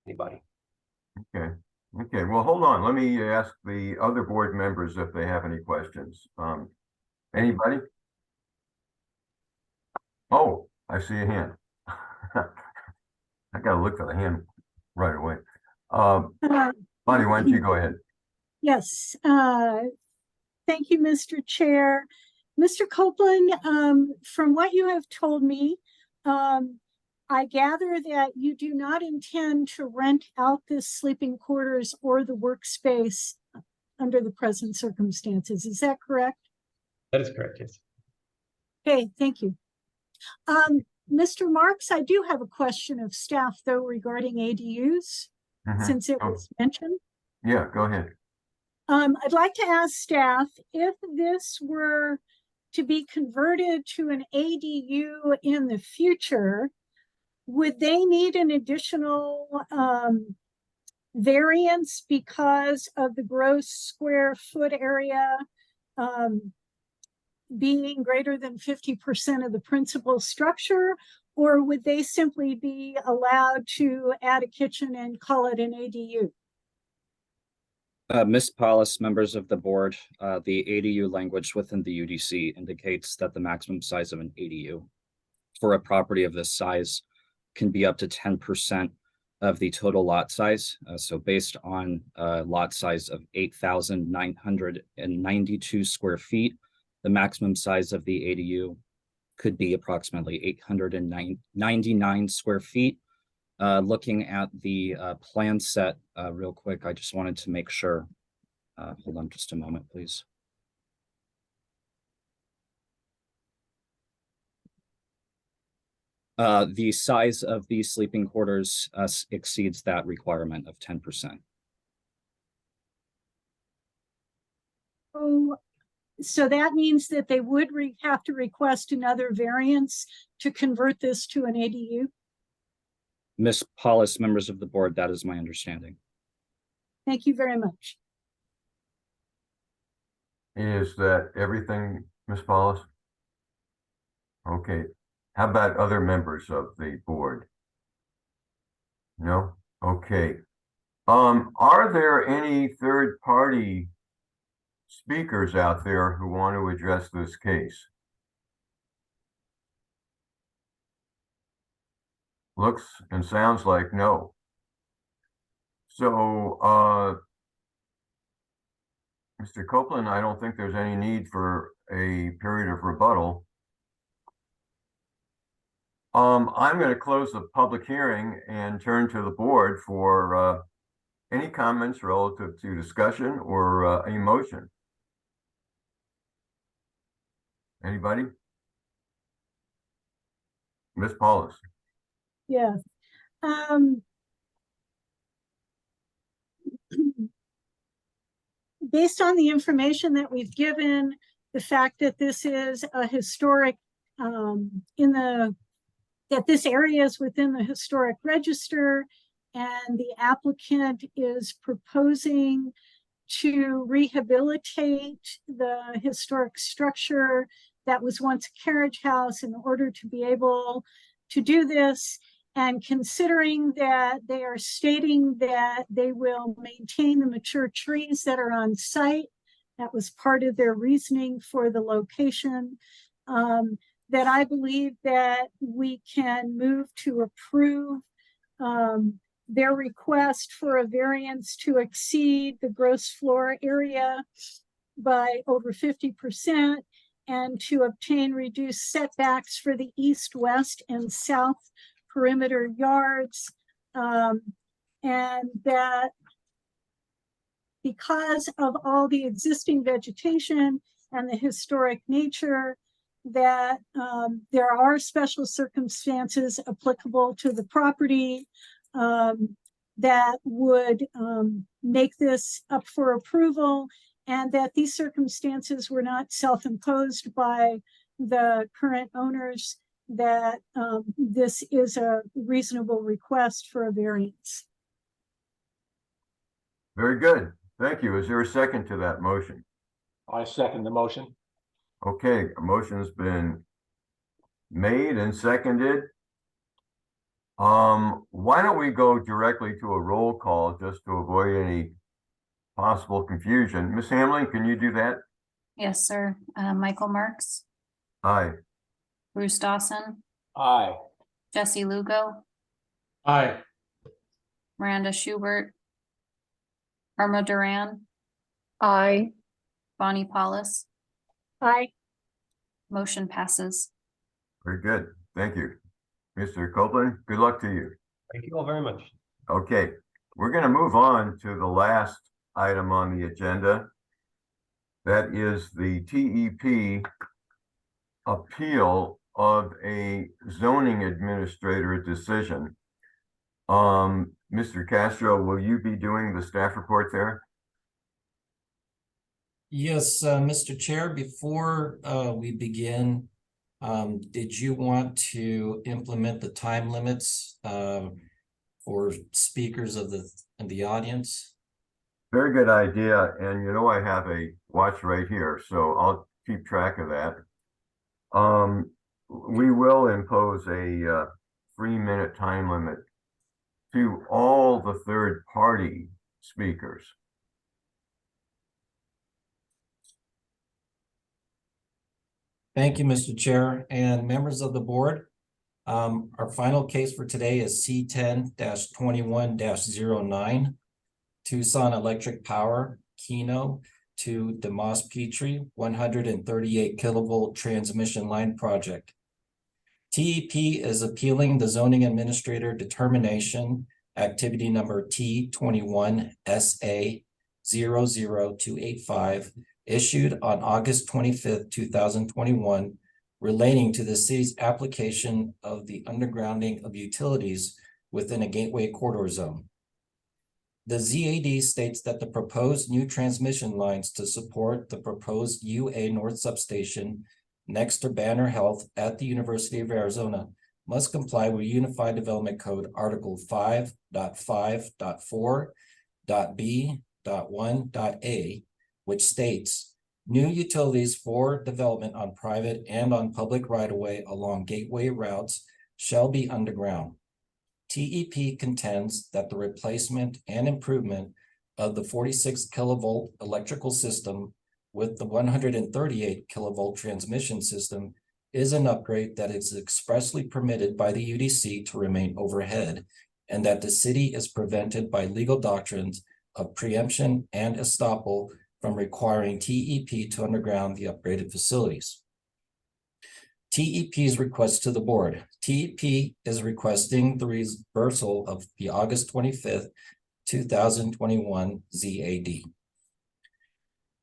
anybody. Okay. Okay. Well, hold on. Let me ask the other board members if they have any questions. Anybody? Oh, I see a hand. I gotta look for the hand right away. Bonnie, why don't you go ahead? Yes. Thank you, Mr. Chair. Mr. Copeland, from what you have told me, I gather that you do not intend to rent out this sleeping quarters or the workspace under the present circumstances. Is that correct? That is correct, yes. Okay, thank you. Mr. Marks, I do have a question of staff, though, regarding ADUs, since it was mentioned. Yeah, go ahead. I'd like to ask staff if this were to be converted to an ADU in the future, would they need an additional variance because of the gross square foot area being greater than 50% of the principal structure, or would they simply be allowed to add a kitchen and call it an ADU? Ms. Paulus, members of the board, the ADU language within the UDC indicates that the maximum size of an ADU for a property of this size can be up to 10% of the total lot size. So based on a lot size of 8,992 square feet, the maximum size of the ADU could be approximately 899 square feet. Looking at the plan set real quick, I just wanted to make sure. Hold on just a moment, please. The size of the sleeping quarters exceeds that requirement of 10%. So that means that they would have to request another variance to convert this to an ADU? Ms. Paulus, members of the board, that is my understanding. Thank you very much. Is that everything, Ms. Paulus? Okay, how about other members of the board? No? Okay. Are there any third-party speakers out there who want to address this case? Looks and sounds like no. So, Mr. Copeland, I don't think there's any need for a period of rebuttal. I'm going to close the public hearing and turn to the board for any comments relative to discussion or any motion. Anybody? Ms. Paulus. Yeah. Based on the information that we've given, the fact that this is a historic, that this area is within the historic register, and the applicant is proposing to rehabilitate the historic structure that was once a carriage house in order to be able to do this. And considering that they are stating that they will maintain the mature trees that are on site, that was part of their reasoning for the location, that I believe that we can move to approve their request for a variance to exceed the gross floor area by over 50% and to obtain reduced setbacks for the east, west, and south perimeter yards, and that because of all the existing vegetation and the historic nature, that there are special circumstances applicable to the property that would make this up for approval, and that these circumstances were not self-imposed by the current owners, that this is a reasonable request for a variance. Very good. Thank you. Is there a second to that motion? I second the motion. Okay, a motion's been made and seconded. Why don't we go directly to a roll call just to avoid any possible confusion? Ms. Hamlin, can you do that? Yes, sir. Michael Marks, Aye. Bruce Dawson, Aye. Jesse Lugo, Aye. Miranda Schubert, Irma Duran, Aye. Bonnie Paulus. Aye. Motion passes. Very good. Thank you. Mr. Copeland, good luck to you. Thank you all very much. Okay, we're going to move on to the last item on the agenda. That is the TEP appeal of a zoning administrator decision. Mr. Castro, will you be doing the staff report there? Yes, Mr. Chair, before we begin, did you want to implement the time limits for speakers of the audience? Very good idea. And you know, I have a watch right here, so I'll keep track of that. We will impose a 3-minute time limit to all the third-party speakers. Thank you, Mr. Chair and members of the board. Our final case for today is C10-21-09, Tucson Electric Power, Keno to DeMoss Petrie 138 kilovolt transmission line project. TEP is appealing the zoning administrator determination, activity number T21SA00285, issued on August 25th, 2021, relating to the city's application of the undergrounding of utilities within a gateway corridor zone. The ZAD states that the proposed new transmission lines to support the proposed UA North substation next to Banner Health at the University of Arizona must comply with Unified Development Code Article 5.5.4.b.1.a, which states New utilities for development on private and on public right-of-way along gateway routes shall be underground. TEP contends that the replacement and improvement of the 46 kilovolt electrical system with the 138 kilovolt transmission system is an upgrade that is expressly permitted by the UDC to remain overhead, and that the city is prevented by legal doctrines of preemption and estoppel from requiring TEP to underground the upgraded facilities. TEP's request to the board. TEP is requesting the reversal of the August 25th, 2021 ZAD.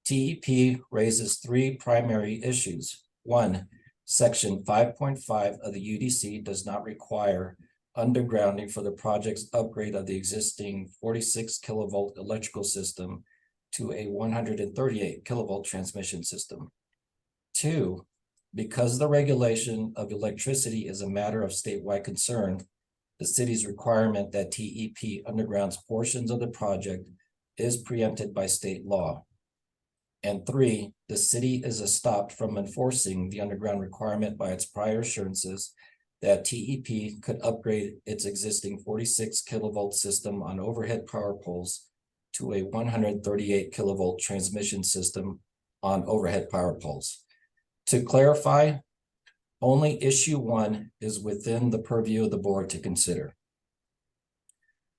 TEP raises three primary issues. One, Section 5.5 of the UDC does not require undergrounding for the project's upgrade of the existing 46 kilovolt electrical system to a 138 kilovolt transmission system. Two, because the regulation of electricity is a matter of statewide concern, the city's requirement that TEP undergrounds portions of the project is preempted by state law. And three, the city is stopped from enforcing the underground requirement by its prior assurances that TEP could upgrade its existing 46 kilovolt system on overhead power poles to a 138 kilovolt transmission system on overhead power poles. To clarify, only issue one is within the purview of the board to consider.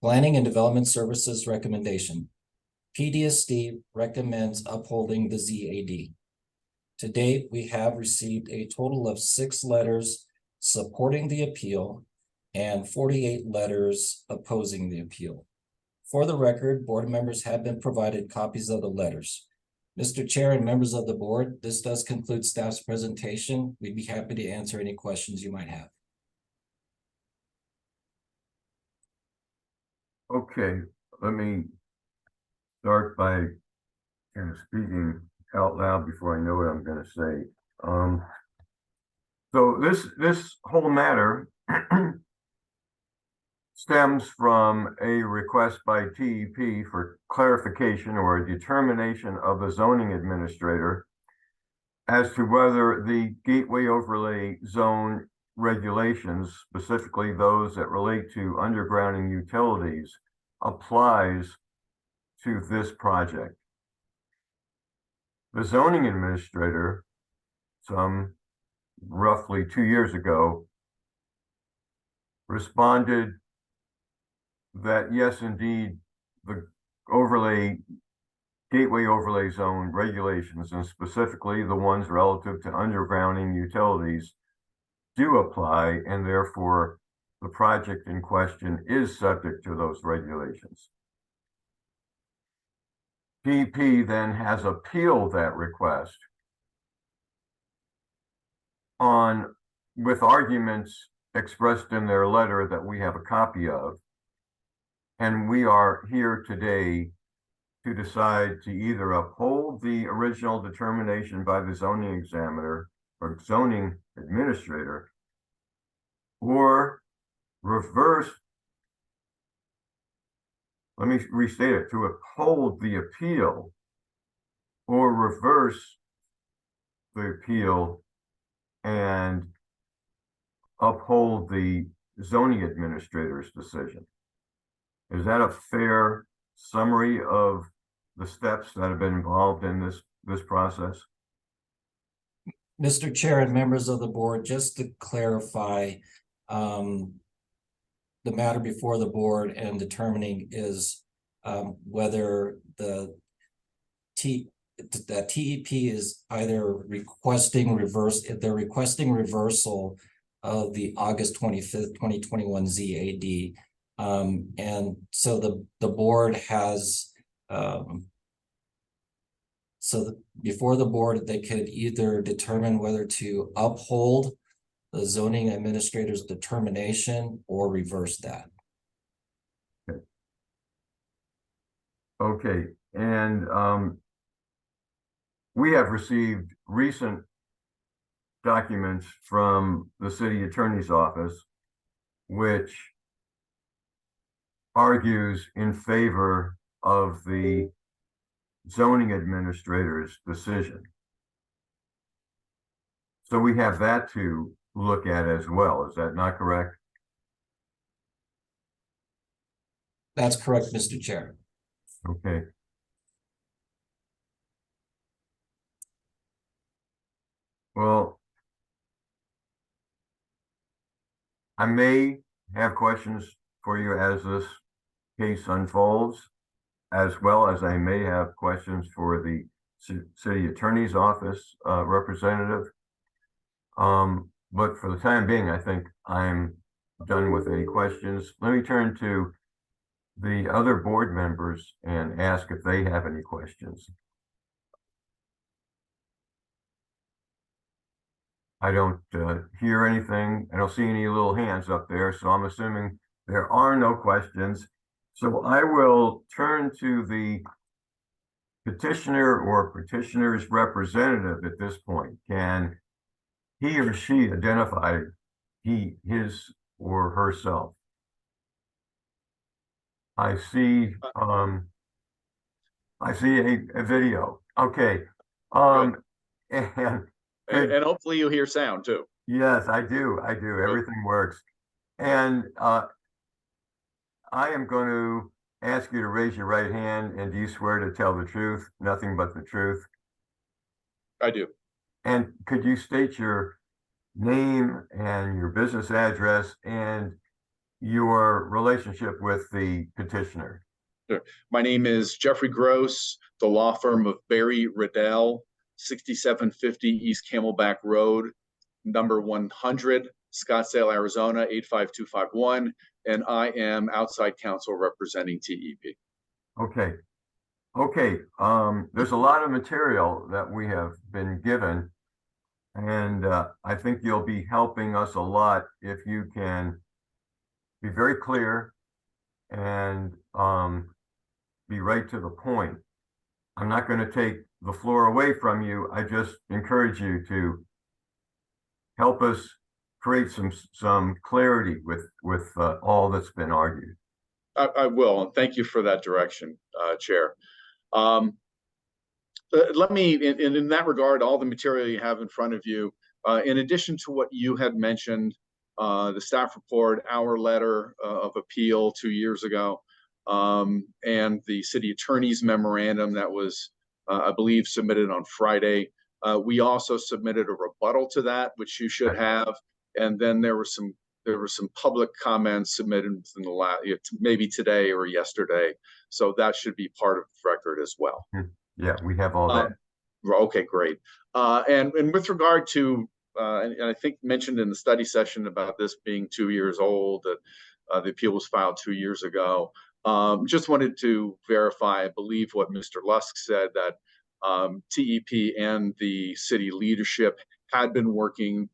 Planning and Development Services recommendation. PDSD recommends upholding the ZAD. To date, we have received a total of 6 letters supporting the appeal and 48 letters opposing the appeal. For the record, board members have been provided copies of the letters. Mr. Chair and members of the board, this does conclude staff's presentation. We'd be happy to answer any questions you might have. Okay, let me start by kind of speaking out loud before I know what I'm going to say. So this whole matter stems from a request by TEP for clarification or a determination of the zoning administrator as to whether the gateway overlay zone regulations, specifically those that relate to undergrounding utilities, applies to this project. The zoning administrator, some roughly 2 years ago, responded that yes, indeed, the gateway overlay zone regulations, and specifically the ones relative to undergrounding utilities, do apply, and therefore the project in question is subject to those regulations. TEP then has appealed that request with arguments expressed in their letter that we have a copy of. And we are here today to decide to either uphold the original determination by the zoning examiner or zoning administrator, or reverse, let me restate it, to uphold the appeal or reverse the appeal and uphold the zoning administrator's decision. Is that a fair summary of the steps that have been involved in this process? Mr. Chair and members of the board, just to clarify, the matter before the board and determining is whether the TEP is either requesting reversal of the August 25th, 2021 ZAD. And so the board has, before the board, they could either determine whether to uphold the zoning administrator's determination or reverse that. Okay, and we have received recent documents from the city attorney's office, which argues in favor of the zoning administrator's decision. So we have that to look at as well. Is that not correct? That's correct, Mr. Chair. Okay. Well, I may have questions for you as this case unfolds, as well as I may have questions for the city attorney's office representative. But for the time being, I think I'm done with any questions. Let me turn to the other board members and ask if they have any questions. I don't hear anything. I don't see any little hands up there, so I'm assuming there are no questions. So I will turn to the petitioner or petitioner's representative at this point. Can he or she identify his or herself? I see a video. Okay. And hopefully you hear sound too. Yes, I do. Everything works. And I am going to ask you to raise your right hand. And do you swear to tell the truth, nothing but the truth? I do. And could you state your name and your business address and your relationship with the petitioner? Sure. My name is Jeffrey Gross, the law firm of Barry Riddell, 6750 East Camelback Road, number 100, Scottsdale, Arizona, 85251. And I am outside counsel representing TEP. Okay. Okay. There's a lot of material that we have been given, and I think you'll be helping us a lot if you can be very clear and be right to the point. I'm not going to take the floor away from you. I just encourage you to help us create some clarity with all that's been argued. I will, and thank you for that direction, Chair. Let me, in that regard, all the material you have in front of you, in addition to what you had mentioned, the staff report, our letter of appeal 2 years ago, and the city attorney's memorandum that was, I believe, submitted on Friday. We also submitted a rebuttal to that, which you should have. And then there were some public comments submitted in the last, maybe today or yesterday. So that should be part of the record as well. Yeah, we have all that. Okay, great. And with regard to, and I think mentioned in the study session about this being 2 years old, that the appeal was filed 2 years ago. Just wanted to verify, I believe what Mr. Lusk said, that TEP and the city leadership had been working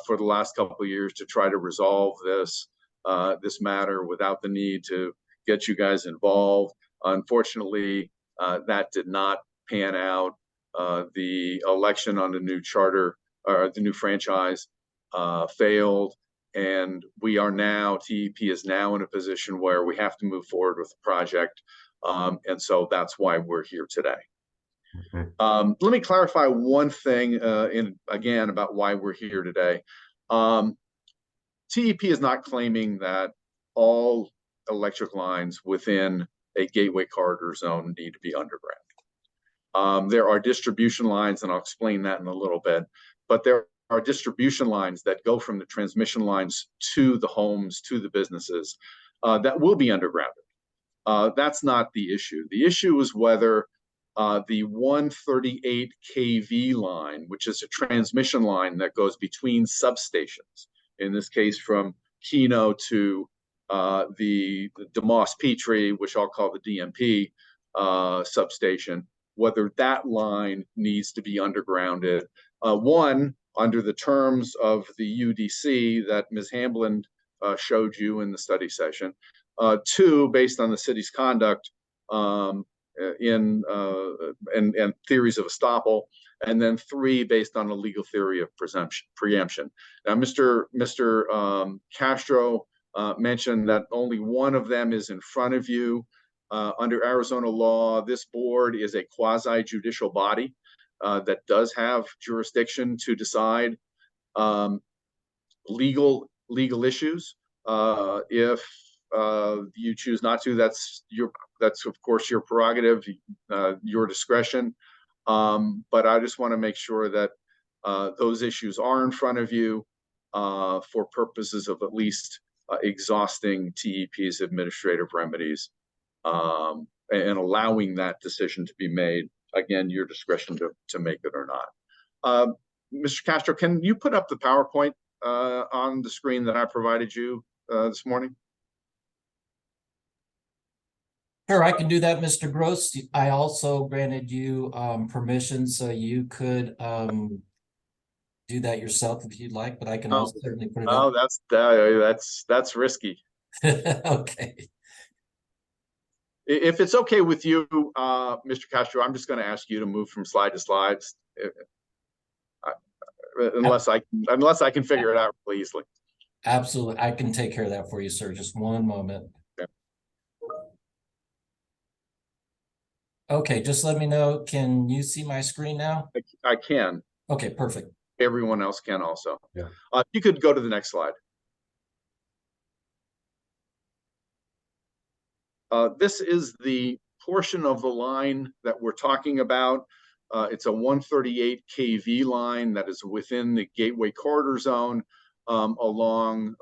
for the last couple of years to try to resolve this matter without the need to get you guys involved. Unfortunately, that did not pan out. The election on the new charter or the new franchise failed, and we are now, TEP is now in a position where we have to move forward with the project, and so that's why we're here today. Okay. Let me clarify one thing again about why we're here today. TEP is not claiming that all electric lines within a gateway corridor zone need to be underground. There are distribution lines, and I'll explain that in a little bit, but there are distribution lines that go from the transmission lines to the homes, to the businesses, that will be undergrounded. That's not the issue. The issue is whether the 138 kV line, which is a transmission line that goes between substations, in this case from Keno to the DeMoss Petrie, which I'll call the DMP substation, whether that line needs to be undergrounded. One, under the terms of the UDC that Ms. Hamblin showed you in the study session. Two, based on the city's conduct and theories of estoppel, and then three, based on a legal theory of preemption. Now, Mr. Castro mentioned that only one of them is in front of you. Under Arizona law, this board is a quasi-judicial body that does have jurisdiction to decide Legal issues. If you choose not to, that's of course your prerogative, your discretion. But I just want to make sure that those issues are in front of you for purposes of at least exhausting TEP's administrative remedies and allowing that decision to be made. Again, your discretion to make it or not. Mr. Castro, can you put up the PowerPoint on the screen that I provided you this morning? Sure, I can do that, Mr. Gross. I also granted you permission, so you could do that yourself if you'd like, but I can also certainly put it up. That's risky. Okay. If it's okay with you, Mr. Castro, I'm just going to ask you to move from slide to slides, unless I can figure it out really easily. Absolutely, I can take care of that for you, sir. Just one moment. Okay, just let me know. Can you see my screen now? I can. Okay, perfect. Everyone else can also. Yeah. You could go to the next slide. This is the portion of the line that we're talking about. It's a 138 kV line that is within the Gateway Corridor Zone along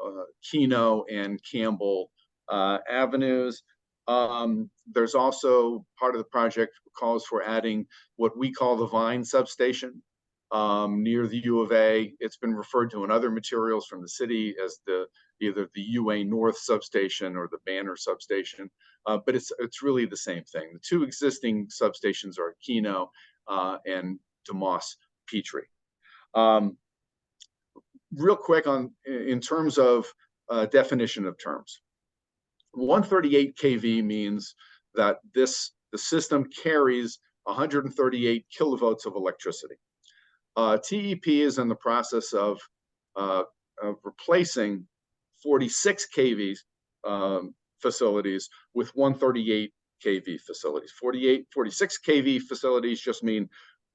Keno and Campbell avenues. There's also part of the project calls for adding what we call the Vine substation near the U of A. It's been referred to in other materials from the city as either the UA North substation or the Banner substation, but it's really the same thing. The two existing substations are Keno and DeMoss Petrie. Real quick in terms of definition of terms. 138 kV means that the system carries 138 kilovolts of electricity. TEP is in the process of replacing 46 kV facilities with 138 kV facilities. 46 kV facilities just mean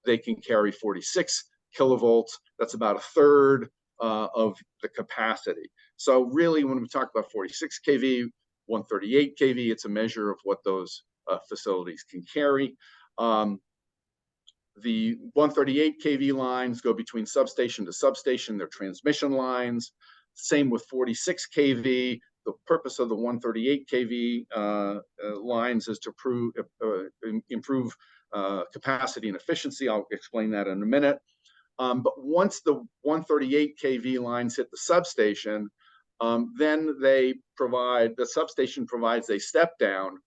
they can carry 46 kilovolts. That's about a third of the capacity. So really, when we talk about 46 kV, 138 kV, it's a measure of what those facilities can carry. The 138 kV lines go between substation to substation. They're transmission lines. Same with 46 kV. The purpose of the 138 kV lines is to improve capacity and efficiency. I'll explain that in a minute. But once the 138 kV lines hit the substation, then the substation provides a step down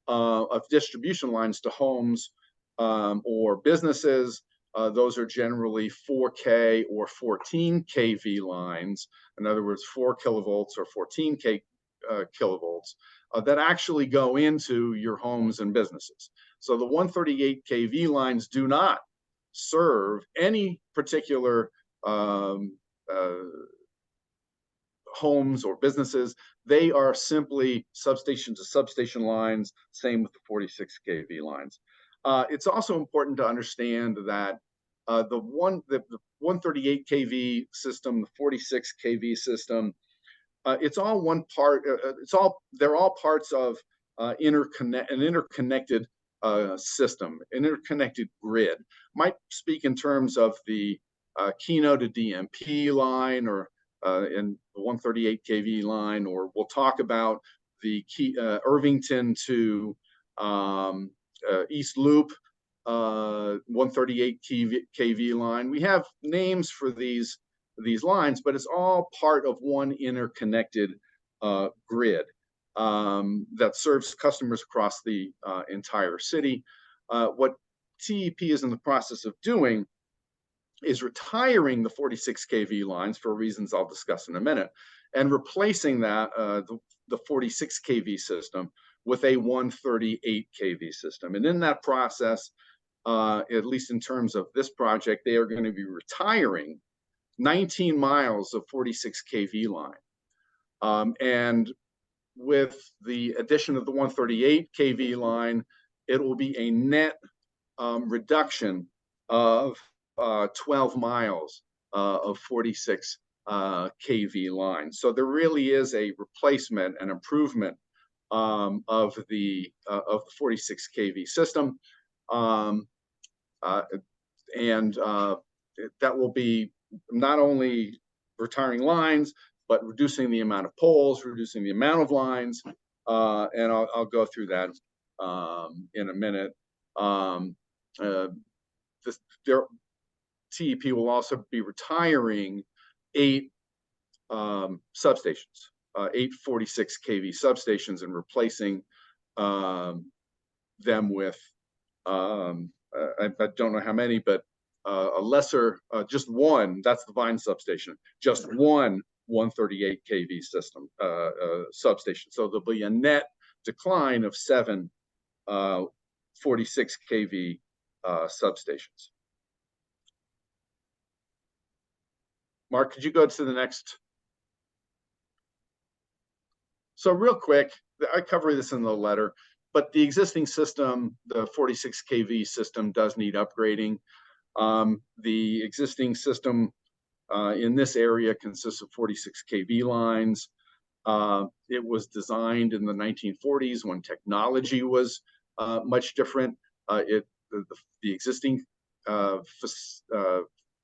of distribution lines to homes or businesses. Those are generally 4K or 14 kV lines. In other words, 4 kilovolts or 14 kilovolts that actually go into your homes and businesses. So the 138 kV lines do not serve any particular homes or businesses. They are simply substation to substation lines. Same with the 46 kV lines. It's also important to understand that the 138 kV system, the 46 kV system, it's all one part. They're all parts of an interconnected system, an interconnected grid. Might speak in terms of the Keno to DMP line, or in the 138 kV line, or we'll talk about the Irvington to East Loop 138 kV line. We have names for these lines, but it's all part of one interconnected grid that serves customers across the entire city. What TEP is in the process of doing is retiring the 46 kV lines for reasons I'll discuss in a minute, and replacing that the 46 kV system with a 138 kV system. And in that process, at least in terms of this project, they are going to be retiring 19 miles of 46 kV line. And with the addition of the 138 kV line, it will be a net reduction of 12 miles of 46 kV lines. So there really is a replacement and improvement of the 46 kV system, and that will be not only retiring lines, but reducing the amount of poles, reducing the amount of lines, and I'll go through that in a minute. TEP will also be retiring 8 substations, 8 46 kV substations, and replacing them with I don't know how many, but a lesser, just one. That's the Vine substation. Just one 138 kV system substation. So there'll be a net decline of 7 46 kV substations. Mark, could you go to the next? So real quick, I cover this in the letter, but the existing system, the 46 kV system, does need upgrading. The existing system in this area consists of 46 kV lines. It was designed in the 1940s when technology was much different. The existing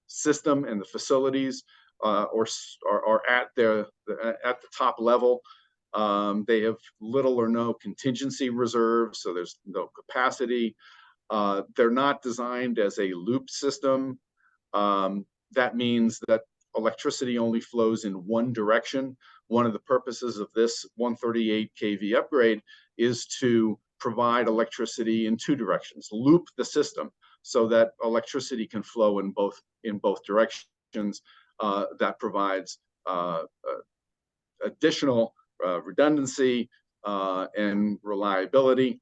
system and the facilities are at the top level. They have little or no contingency reserves, so there's no capacity. They're not designed as a loop system. That means that electricity only flows in one direction. One of the purposes of this 138 kV upgrade is to provide electricity in 2 directions, loop the system so that electricity can flow in both directions. That provides additional redundancy and reliability.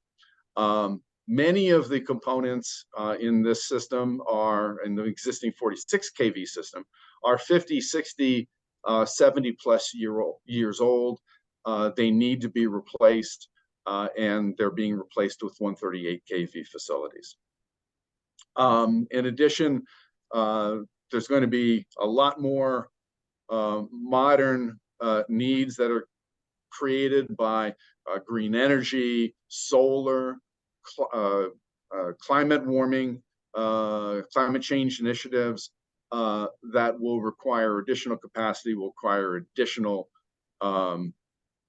Many of the components in this system are, in the existing 46 kV system, are 50, 60, 70 plus years old. They need to be replaced, and they're being replaced with 138 kV facilities. In addition, there's going to be a lot more modern needs that are created by green energy, solar, climate warming, climate change initiatives that will require additional capacity, will require additional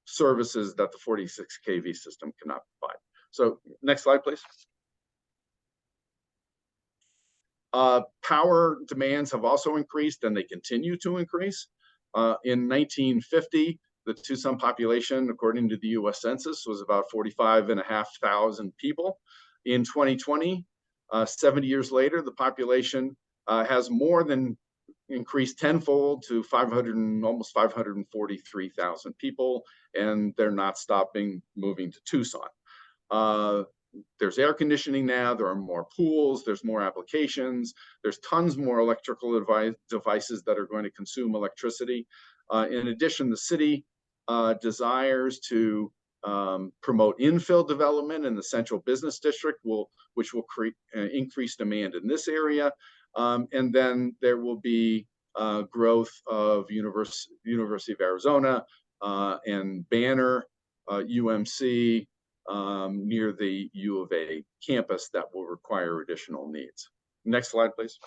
services that the 46 kV system cannot provide. So next slide, please. Power demands have also increased, and they continue to increase. In 1950, the Tucson population, according to the US Census, was about 45,500 people. In 2020, 70 years later, the population has more than increased tenfold to almost 543,000 people, and they're not stopping moving to Tucson. There's air conditioning now, there are more pools, there's more applications, there's tons more electrical devices that are going to consume electricity. In addition, the city desires to promote infill development in the central business district, which will create increased demand in this area. And then there will be growth of University of Arizona and Banner, UMC, near the U of A campus that will require additional needs. Next slide, please.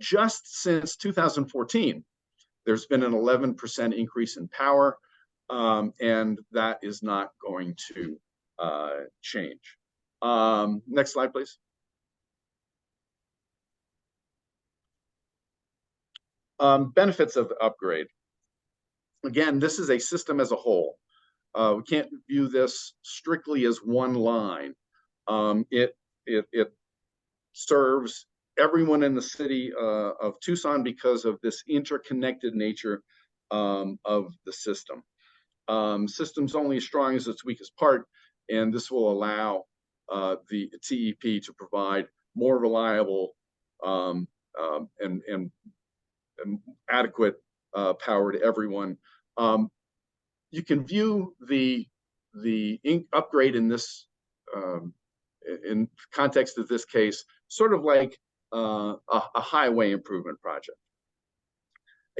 Just since 2014, there's been an 11% increase in power, and that is not going to change. Next slide, please. Benefits of the upgrade. Again, this is a system as a whole. We can't view this strictly as one line. It serves everyone in the city of Tucson because of this interconnected nature of the system. System's only as strong as its weakest part, and this will allow the TEP to provide more reliable and adequate power to everyone. You can view the upgrade in this in context of this case sort of like a highway improvement project.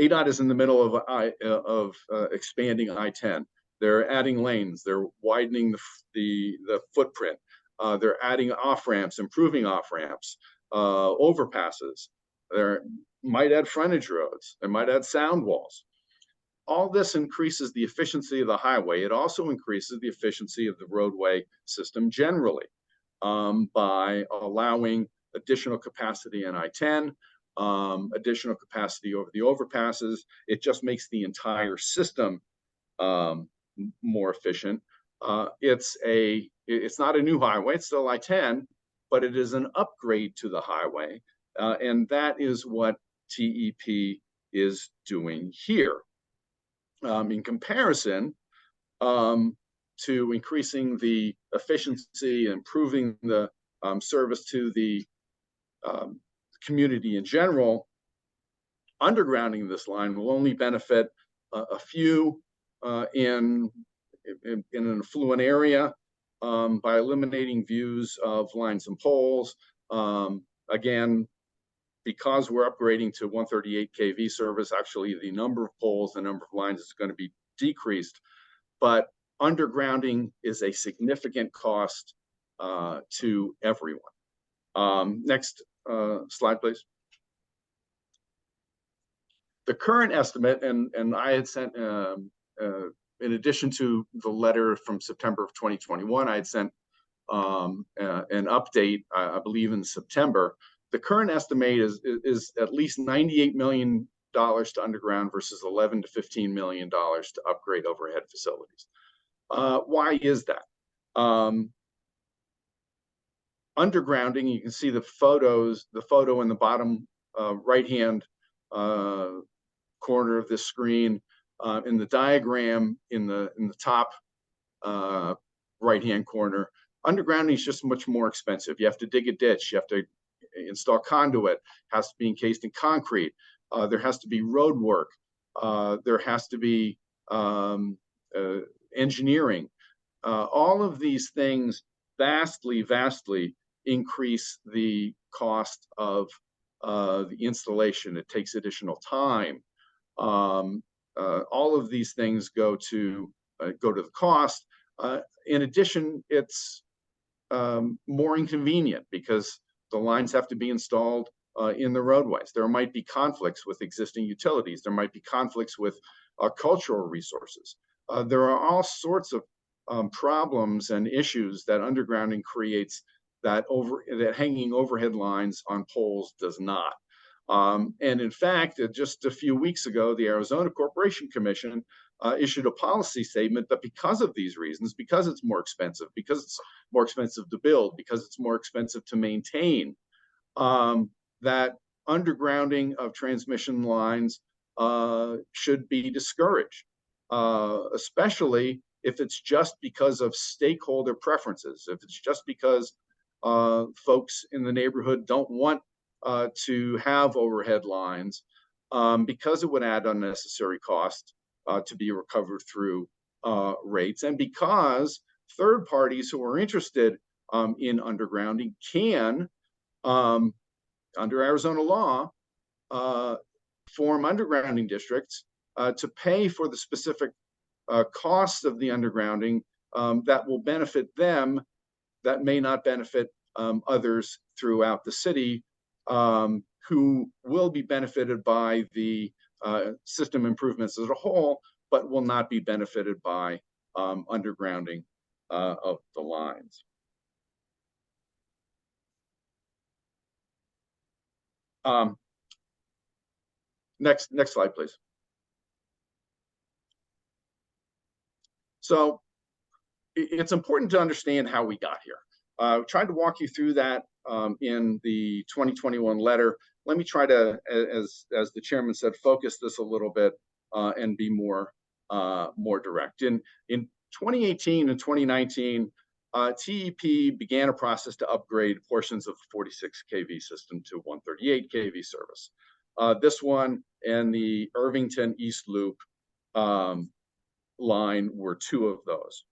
ADOT is in the middle of expanding I-10. They're adding lanes. They're widening the footprint. They're adding off ramps, improving off ramps, overpasses. They might add frontage roads. They might add sound walls. All this increases the efficiency of the highway. It also increases the efficiency of the roadway system generally by allowing additional capacity in I-10, additional capacity over the overpasses. It just makes the entire system more efficient. It's not a new highway, it's still I-10, but it is an upgrade to the highway. And that is what TEP is doing here. In comparison to increasing the efficiency, improving the service to the community in general, undergrounding this line will only benefit a few in an affluent area by eliminating views of lines and poles. Again, because we're upgrading to 138 kV service, actually the number of poles, the number of lines is going to be decreased, but undergrounding is a significant cost to everyone. Next slide, please. The current estimate, and I had sent, in addition to the letter from September of 2021, I had sent an update, I believe in September. The current estimate is at least $98 million to underground versus $11 to $15 million to upgrade overhead facilities. Why is that? Undergrounding, you can see the photo in the bottom right-hand corner of this screen. In the diagram in the top right-hand corner, undergrounding is just much more expensive. You have to dig a ditch, you have to install conduit, has to be encased in concrete, there has to be road work, there has to be engineering. All of these things vastly increase the cost of the installation. It takes additional time. All of these things go to the cost. In addition, it's more inconvenient because the lines have to be installed in the roadways. There might be conflicts with existing utilities. There might be conflicts with cultural resources. There are all sorts of problems and issues that undergrounding creates that hanging overhead lines on poles does not. And in fact, just a few weeks ago, the Arizona Corporation Commission issued a policy statement that because of these reasons, because it's more expensive to build, because it's more expensive to maintain, that undergrounding of transmission lines should be discouraged, especially if it's just because of stakeholder preferences, if it's just because folks in the neighborhood don't want to have overhead lines, because it would add unnecessary cost to be recovered through rates, and because third parties who are interested in undergrounding can, under Arizona law, form undergrounding districts to pay for the specific costs of the undergrounding that will benefit them, that may not benefit others throughout the city, who will be benefited by the system improvements as a whole, but will not be benefited by undergrounding of the lines. Next slide, please. So it's important to understand how we got here. I tried to walk you through that in the 2021 letter. Let me try to, as the chairman said, focus this a little bit and be more direct. In 2018 and 2019, TEP began a process to upgrade portions of the 46 kV system to 138 kV service. This one and the Irvington East Loop line were two of those.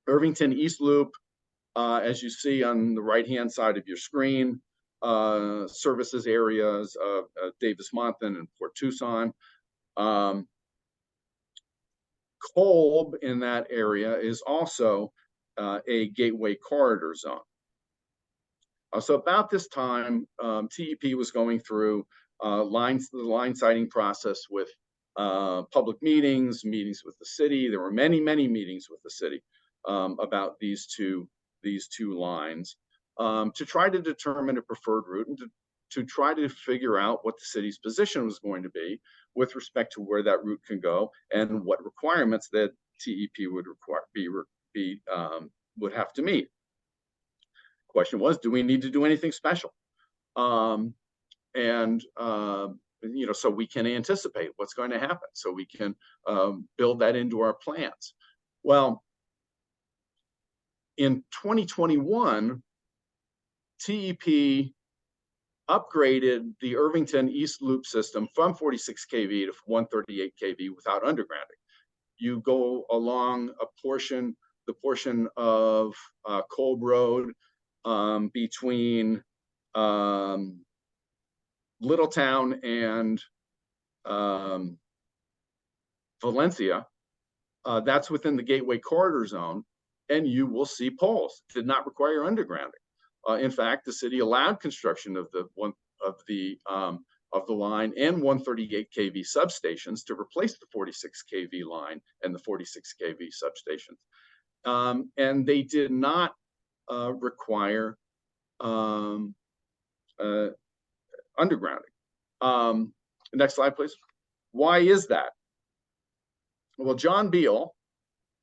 Irvington East Loop, as you see on the right-hand side of your screen, services areas of Davis-Monthan and Port Tucson. Kolb in that area is also a gateway corridor zone. So about this time, TEP was going through the line siting process with public meetings with the city. There were many meetings with the city about these two lines to try to determine a preferred route and to try to figure out what the city's position was going to be with respect to where that route can go and what requirements that TEP would would have to meet. Question was, do we need to do anything special? You know, so we can anticipate what's going to happen, so we can build that into our plans. Well, in 2021, TEP upgraded the Irvington East Loop system from 46 kV to 138 kV without undergrounding. You go along the portion of Kolb Road between Littletown and Valencia. That's within the Gateway Corridor Zone, and you will see poles. It did not require undergrounding. In fact, the city allowed construction of the line and 138 kV substations to replace the 46 kV line and the 46 kV substations. And they did not require undergrounding. Next slide, please. Why is that? Well, John Beal,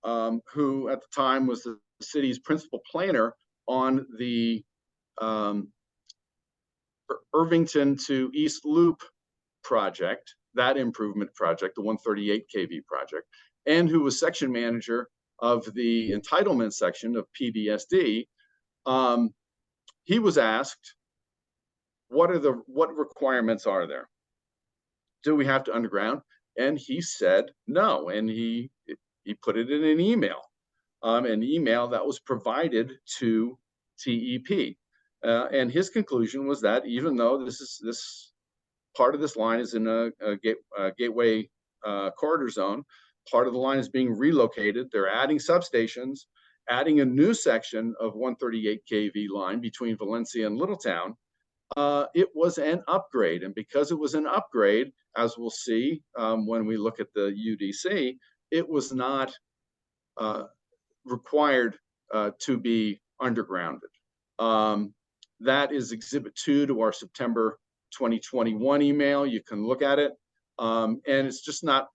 who at the time was the city's principal planner on the Irvington to East Loop project, that improvement project, the 138 kV project, and who was section manager of the entitlement section of PDSD, he was asked, what requirements are there? Do we have to underground? And he said no, and he put it in an email that was provided to TEP. And his conclusion was that even though this part of this line is in a gateway corridor zone, part of the line is being relocated. They're adding substations, adding a new section of 138 kV line between Valencia and Littletown. It was an upgrade, and because it was an upgrade, as we'll see when we look at the UDC, it was not required to be undergrounded. That is Exhibit 2 to our September 2021 email. You can look at it, and it's just not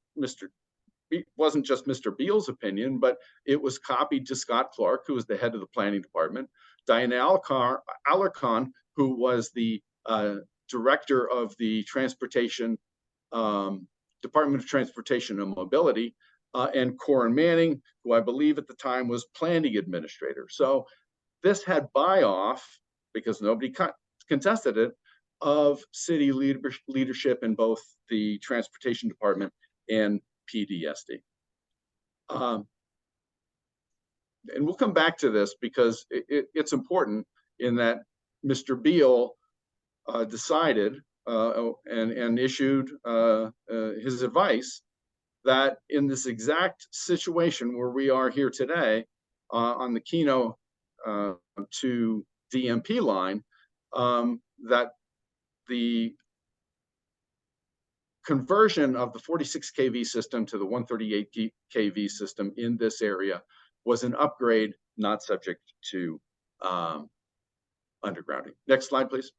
wasn't just Mr. Beal's opinion, but it was copied to Scott Clark, who was the head of the planning department, Diana Alarcon, who was the director of the Department of Transportation and Mobility, and Corin Manning, who I believe at the time was planning administrator. So this had buy-off, because nobody contested it, of city leadership in both the Transportation Department and PDSD. And we'll come back to this because it's important in that Mr. Beal decided and issued his advice that in this exact situation where we are here today on the Keno to DMP line, that the conversion of the 46 kV system to the 138 kV system in this area was an upgrade, not subject to undergrounding. Next slide, please.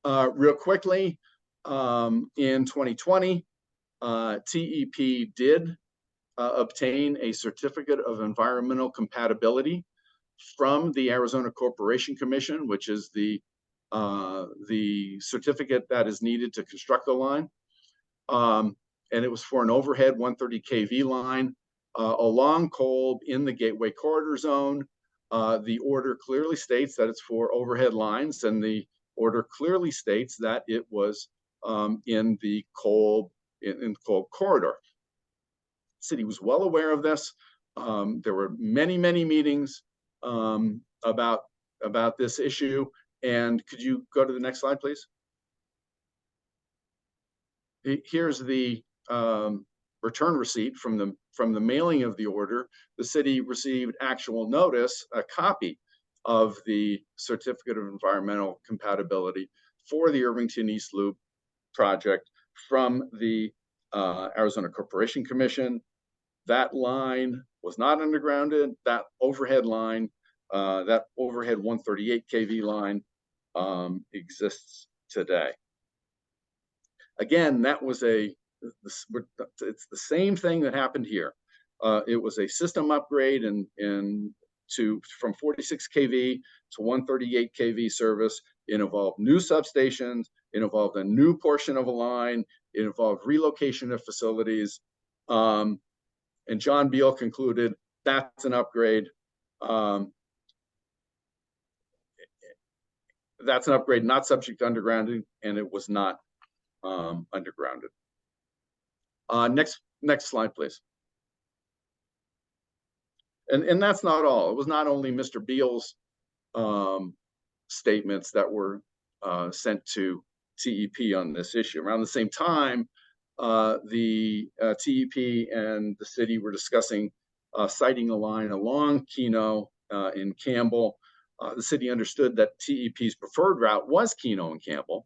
Real quickly, in 2020, TEP did obtain a certificate of environmental compatibility from the Arizona Corporation Commission, which is the certificate that is needed to construct the line. And it was for an overhead 130 kV line along Kolb in the Gateway Corridor Zone. The order clearly states that it's for overhead lines, and the order clearly states that it was in the Kolb corridor. The city was well aware of this. There were many meetings about about this issue. And could you go to the next slide, please? Here's the return receipt from the mailing of the order. The city received actual notice, a copy of the certificate of environmental compatibility for the Irvington East Loop project from the Arizona Corporation Commission. That line was not undergrounded. That overhead line, that overhead 138 kV line exists today. Again, that was it's the same thing that happened here. It was a system upgrade from 46 kV to 138 kV service. It involved new substations. It involved a new portion of a line. It involved relocation of facilities. And John Beal concluded that's an upgrade. That's an upgrade not subject to undergrounding, and it was not undergrounded. Next slide, please. And that's not all. It was not only Mr. Beal's statements that were sent to TEP on this issue. Around the same time, the TEP and the city were discussing siting a line along Keno in Campbell. The city understood that TEP's preferred route was Keno and Campbell.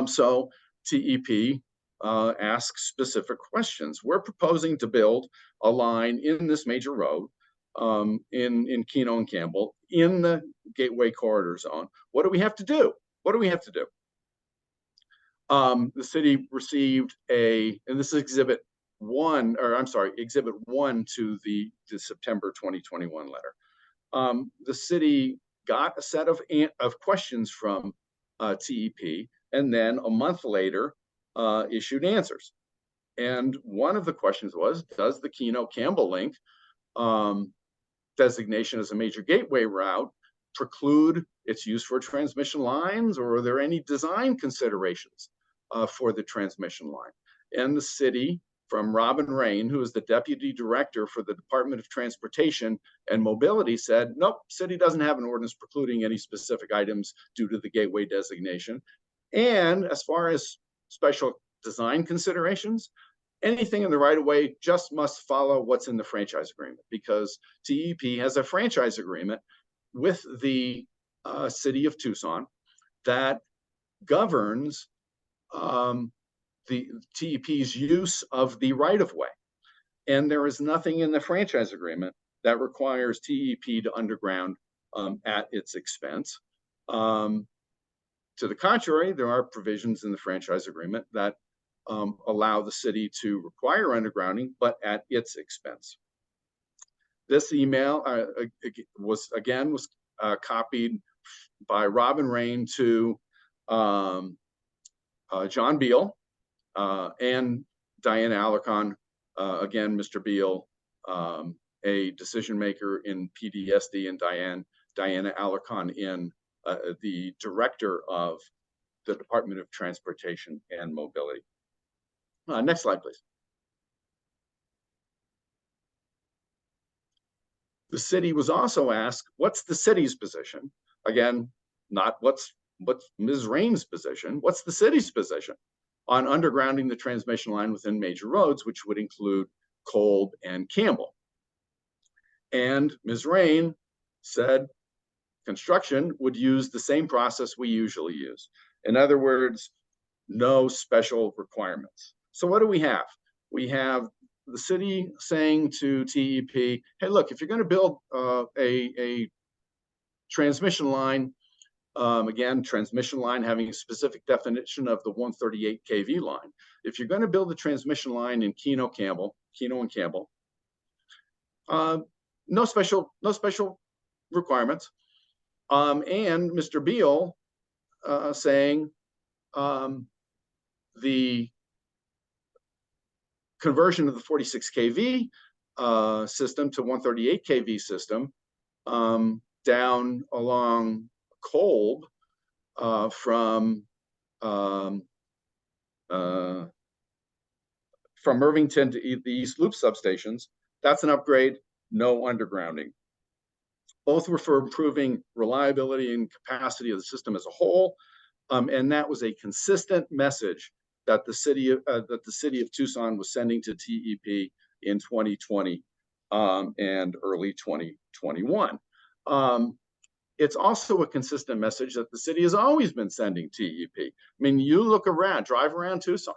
So TEP asked specific questions. We're proposing to build a line in this major road in Keno and Campbell in the Gateway Corridor Zone. What do we have to do? What do we have to do? The city received and this is exhibit 1 to the September 2021 letter. The city got a set of questions from TEP, and then a month later issued answers. And one of the questions was, does the Keno-Campbell link designation as a major gateway route preclude its use for transmission lines, or are there any design considerations for the transmission line? And the city, from Robin Rain, who is the deputy director for the Department of Transportation and Mobility, said, nope, city doesn't have an ordinance precluding any specific items due to the gateway designation. And as far as special design considerations, anything in the right of way just must follow what's in the franchise agreement, because TEP has a franchise agreement with the city of Tucson that governs the TEP's use of the right of way. And there is nothing in the franchise agreement that requires TEP to underground at its expense. To the contrary, there are provisions in the franchise agreement that allow the city to require undergrounding, but at its expense. This email was copied by Robin Rain to John Beal and Diana Alarcon. Again, Mr. Beal, a decision maker in PDSD, and Diana Alarcon in the director of the Department of Transportation and Mobility. Next slide, please. The city was also asked, what's the city's position? Again, not what's Ms. Rain's position, what's the city's position on undergrounding the transmission line within major roads, which would include Kolb and Campbell. And Ms. Rain said construction would use the same process we usually use. In other words, no special requirements. So what do we have? We have the city saying to TEP, hey, look, if you're going to build a transmission line, again, transmission line having a specific definition of the 138 kV line. If you're going to build a transmission line in Keno and Campbell, no special requirements. And Mr. Beal saying the conversion of the 46 kV system to 138 kV system down along Kolb from Irvington to the East Loop substations, that's an upgrade, no undergrounding. Both were for improving reliability and capacity of the system as a whole. And that was a consistent message that the city of Tucson was sending to TEP in 2020 and early 2021. It's also a consistent message that the city has always been sending TEP. I mean, you look around, drive around Tucson.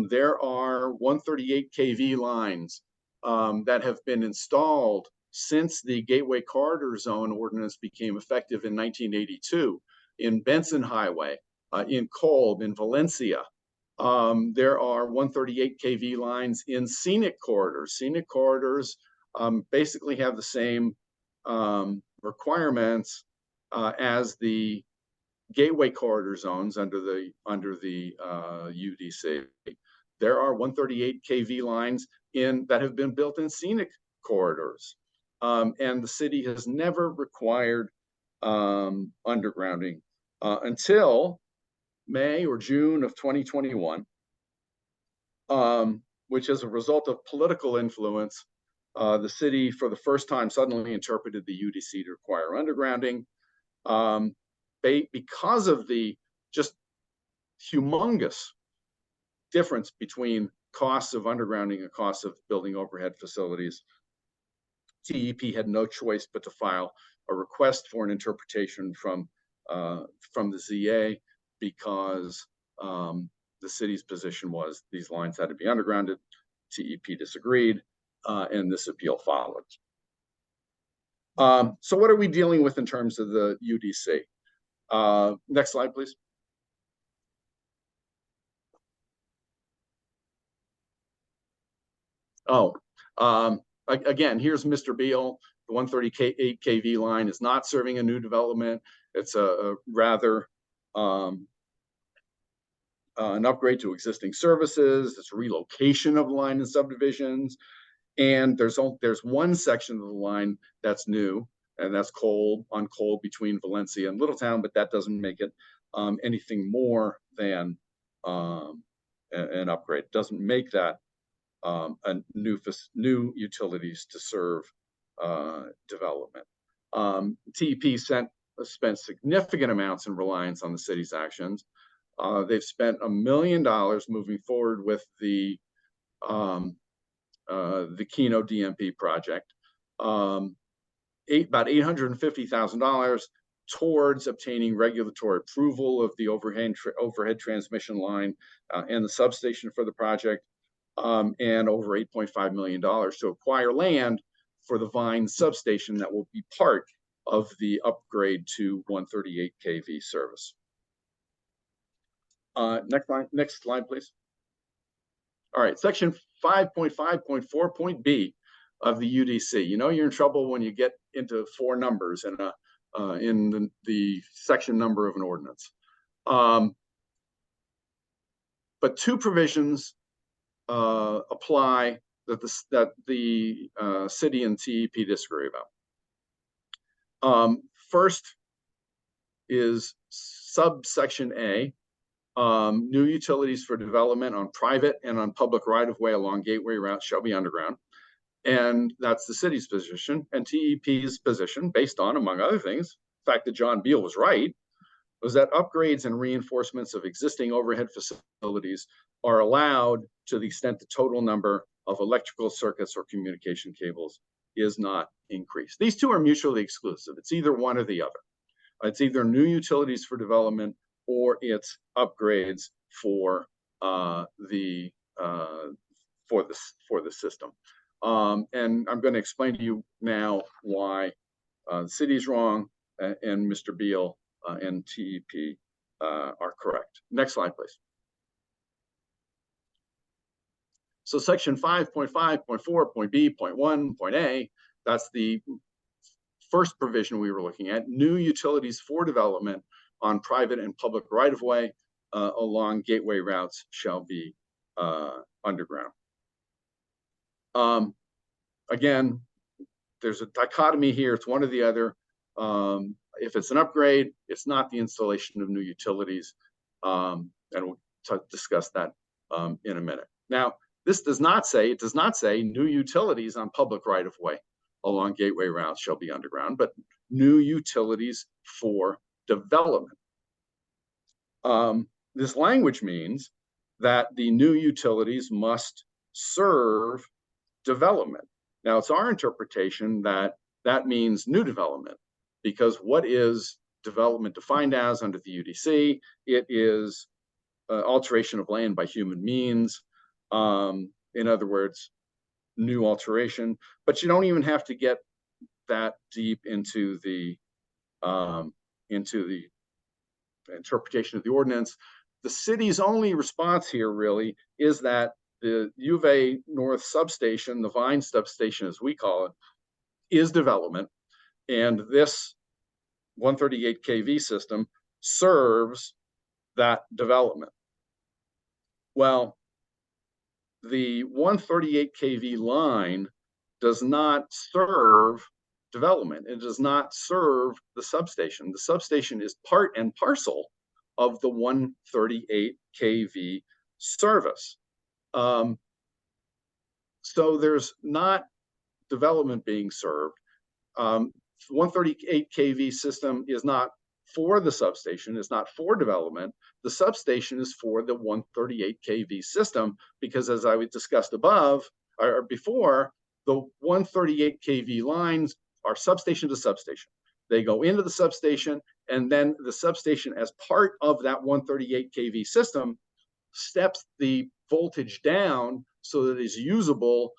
There are 138 kV lines that have been installed since the Gateway Corridor Zone ordinance became effective in 1982 in Benson Highway, in Kolb, in Valencia. There are 138 kV lines in scenic corridors. Scenic corridors basically have the same requirements as the Gateway Corridor Zones under the UDC. There are 138 kV lines that have been built in scenic corridors. And the city has never required undergrounding until May or June of 2021, which as a result of political influence, the city for the first time suddenly interpreted the UDC to require undergrounding. Because of the just humongous difference between costs of undergrounding and costs of building overhead facilities, TEP had no choice but to file a request for an interpretation from the ZA, because the city's position was these lines had to be undergrounded. TEP disagreed, and this appeal followed. So what are we dealing with in terms of the UDC? Next slide, please. Again, here's Mr. Beal. The 138 kV line is not serving a new development. It's a rather an upgrade to existing services. It's a relocation of the line in subdivisions. And there's one section of the line that's new, and that's Kolb between Valencia and Littletown, but that doesn't make it anything more than an upgrade. It doesn't make that a new utilities to serve development. TEP spent significant amounts in reliance on the city's actions. They've spent $1 million moving forward with the Keno DMP project, about $850,000 towards obtaining regulatory approval of the overhead transmission line and the substation for the project, and over $8.5 million to acquire land for the Vine substation that will be part of the upgrade to 138 kV service. Next slide, please. All right, section 5.5.4.b of the UDC. You know you're in trouble when you get into 4 numbers in the section number of an ordinance. But 2 provisions apply that the city and TEP disagree about. First is subsection A. New utilities for development on private and on public right-of-way along gateway routes shall be underground. And that's the city's position. And TEP's position, based on, among other things, the fact that John Beal was right, was that upgrades and reinforcements of existing overhead facilities are allowed to the extent the total number of electrical circuits or communication cables is not increased. These 2 are mutually exclusive. It's either one or the other. It's either new utilities for development or it's upgrades for the system. And I'm going to explain to you now why the city's wrong and Mr. Beal and TEP are correct. Next slide, please. So section 5.5.4.b.1.a, that's the first provision we were looking at. New utilities for development on private and public right-of-way along gateway routes shall be underground. Again, there's a dichotomy here. It's one or the other. If it's an upgrade, it's not the installation of new utilities. And we'll discuss that in a minute. Now, this does not say, new utilities on public right-of-way along gateway routes shall be underground, but new utilities for development. This language means that the new utilities must serve development. Now, it's our interpretation that that means new development, because what is development defined as under the UDC? It is alteration of land by human means. In other words, new alteration, but you don't even have to get that deep into the interpretation of the ordinance. The city's only response here really is that the U of A North substation, the Vine substation as we call it, is development, and this 138 kV system serves that development. Well, the 138 kV line does not serve development. It does not serve the substation. The substation is part and parcel of the 138 kV service. So there's not development being served. 138 kV system is not for the substation, it's not for development. The substation is for the 138 kV system, because as I discussed above or before, the 138 kV lines are substation to substation. They go into the substation, and then the substation, as part of that 138 kV system, steps the voltage down so that it's usable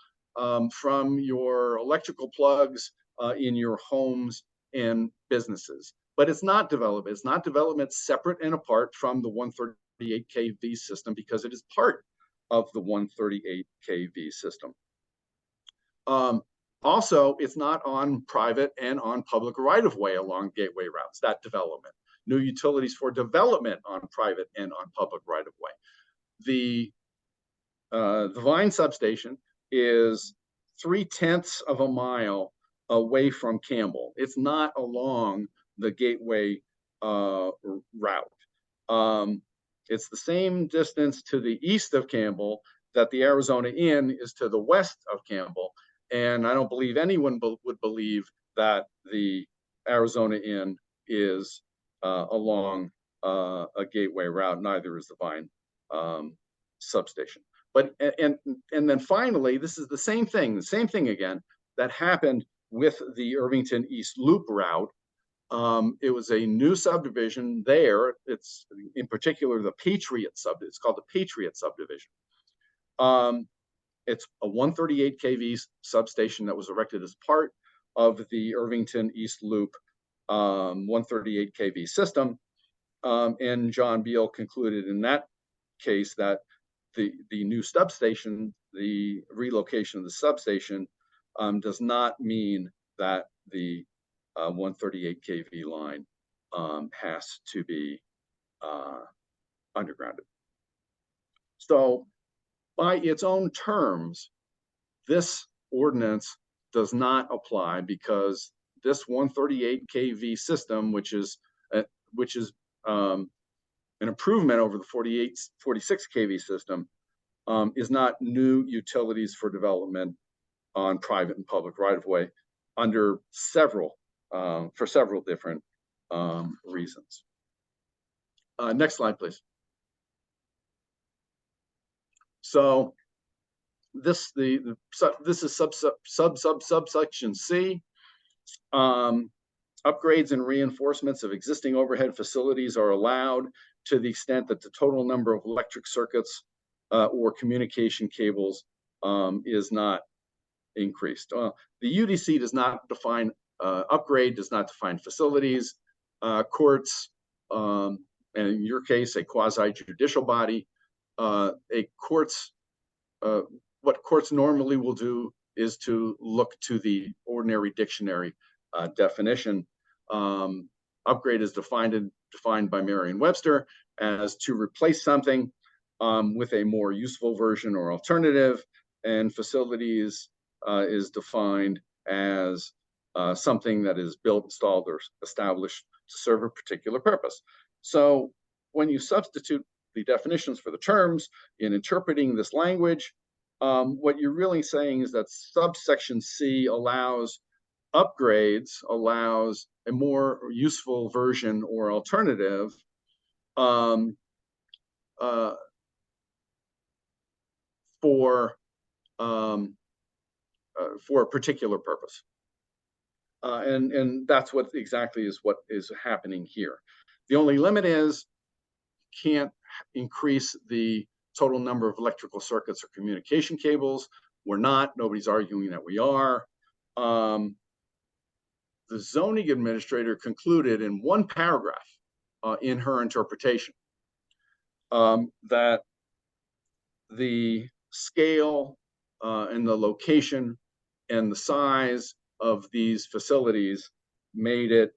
from your electrical plugs in your homes and businesses. But it's not development. It's not development separate and apart from the 138 kV system, because it is part of the 138 kV system. Also, it's not on private and on public right-of-way along gateway routes, that development. New utilities for development on private and on public right-of-way. The Vine substation is 0.3 of a mile away from Campbell. It's not along the gateway route. It's the same distance to the east of Campbell that the Arizona Inn is to the west of Campbell. And I don't believe anyone would believe that the Arizona Inn is along a gateway route. Neither is the Vine substation. But and then finally, this is the same thing again that happened with the Irvington East Loop route. It was a new subdivision there. It's in particular the Patriot subdivision. It's called the Patriot subdivision. It's a 138 kV substation that was erected as part of the Irvington East Loop 138 kV system. And John Beal concluded in that case that the new substation, the relocation of the substation, does not mean that the 138 kV line has to be undergrounded. So by its own terms, this ordinance does not apply, because this 138 kV system, which is an improvement over the 46 kV system, is not new utilities for development on private and public right-of-way under for several different reasons. Next slide, please. So this is subsection C. Upgrades and reinforcements of existing overhead facilities are allowed to the extent that the total number of electric circuits or communication cables is not increased. The UDC does not define upgrade, does not define facilities. Courts, and in your case, a quasi-judicial body, what courts normally will do is to look to the ordinary dictionary definition. Upgrade is defined by Merriam-Webster as to replace something with a more useful version or alternative, and facilities is defined as something that is built, installed, or established to serve a particular purpose. So when you substitute the definitions for the terms in interpreting this language, what you're really saying is that subsection C allows upgrades allows a more useful version or alternative um, for a particular purpose. And that's what exactly is what is happening here. The only limit is can't increase the total number of electrical circuits or communication cables. We're not, nobody's arguing that we are. The zoning administrator concluded in one paragraph in her interpretation that the scale and the location and the size of these facilities made it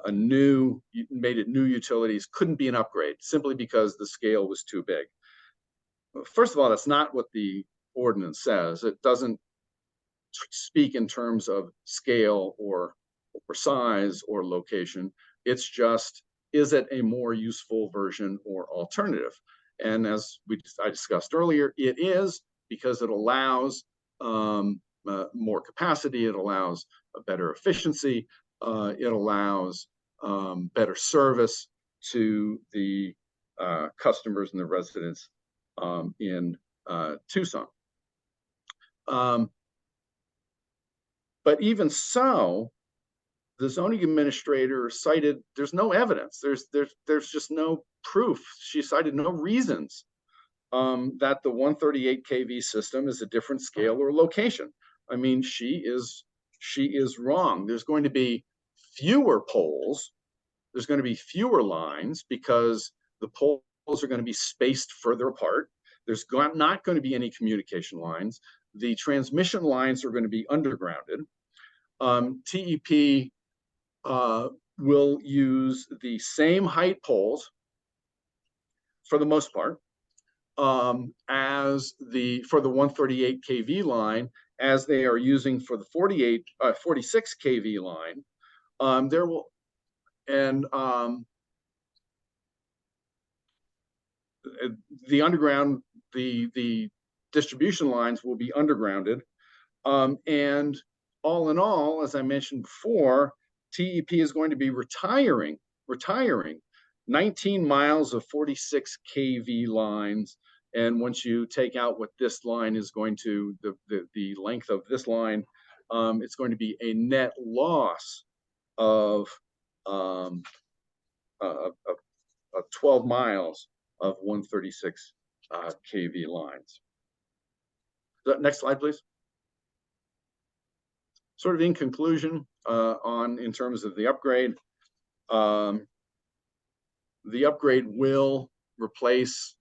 new utilities, couldn't be an upgrade simply because the scale was too big. First of all, that's not what the ordinance says. It doesn't speak in terms of scale or size or location. It's just, is it a more useful version or alternative? And as I discussed earlier, it is, because it allows more capacity, it allows a better efficiency, it allows better service to the customers and the residents in Tucson. But even so, the zoning administrator cited, there's no evidence, there's just no proof. She cited no reasons that the 138 kV system is a different scale or location. I mean, she is wrong. There's going to be fewer poles. There's going to be fewer lines because the poles are going to be spaced further apart. There's not going to be any communication lines. The transmission lines are going to be undergrounded. TEP will use the same height poles for the most part as for the 138 kV line, as they are using for the 46 kV line. The underground, the distribution lines will be undergrounded. And all in all, as I mentioned before, TEP is going to be retiring 19 miles of 46 kV lines. And once you take out what this line is going to, the length of this line, it's going to be a net loss of 12 miles of 136 kV lines. Next slide, please. Sort of in conclusion, in terms of the upgrade, the upgrade will replace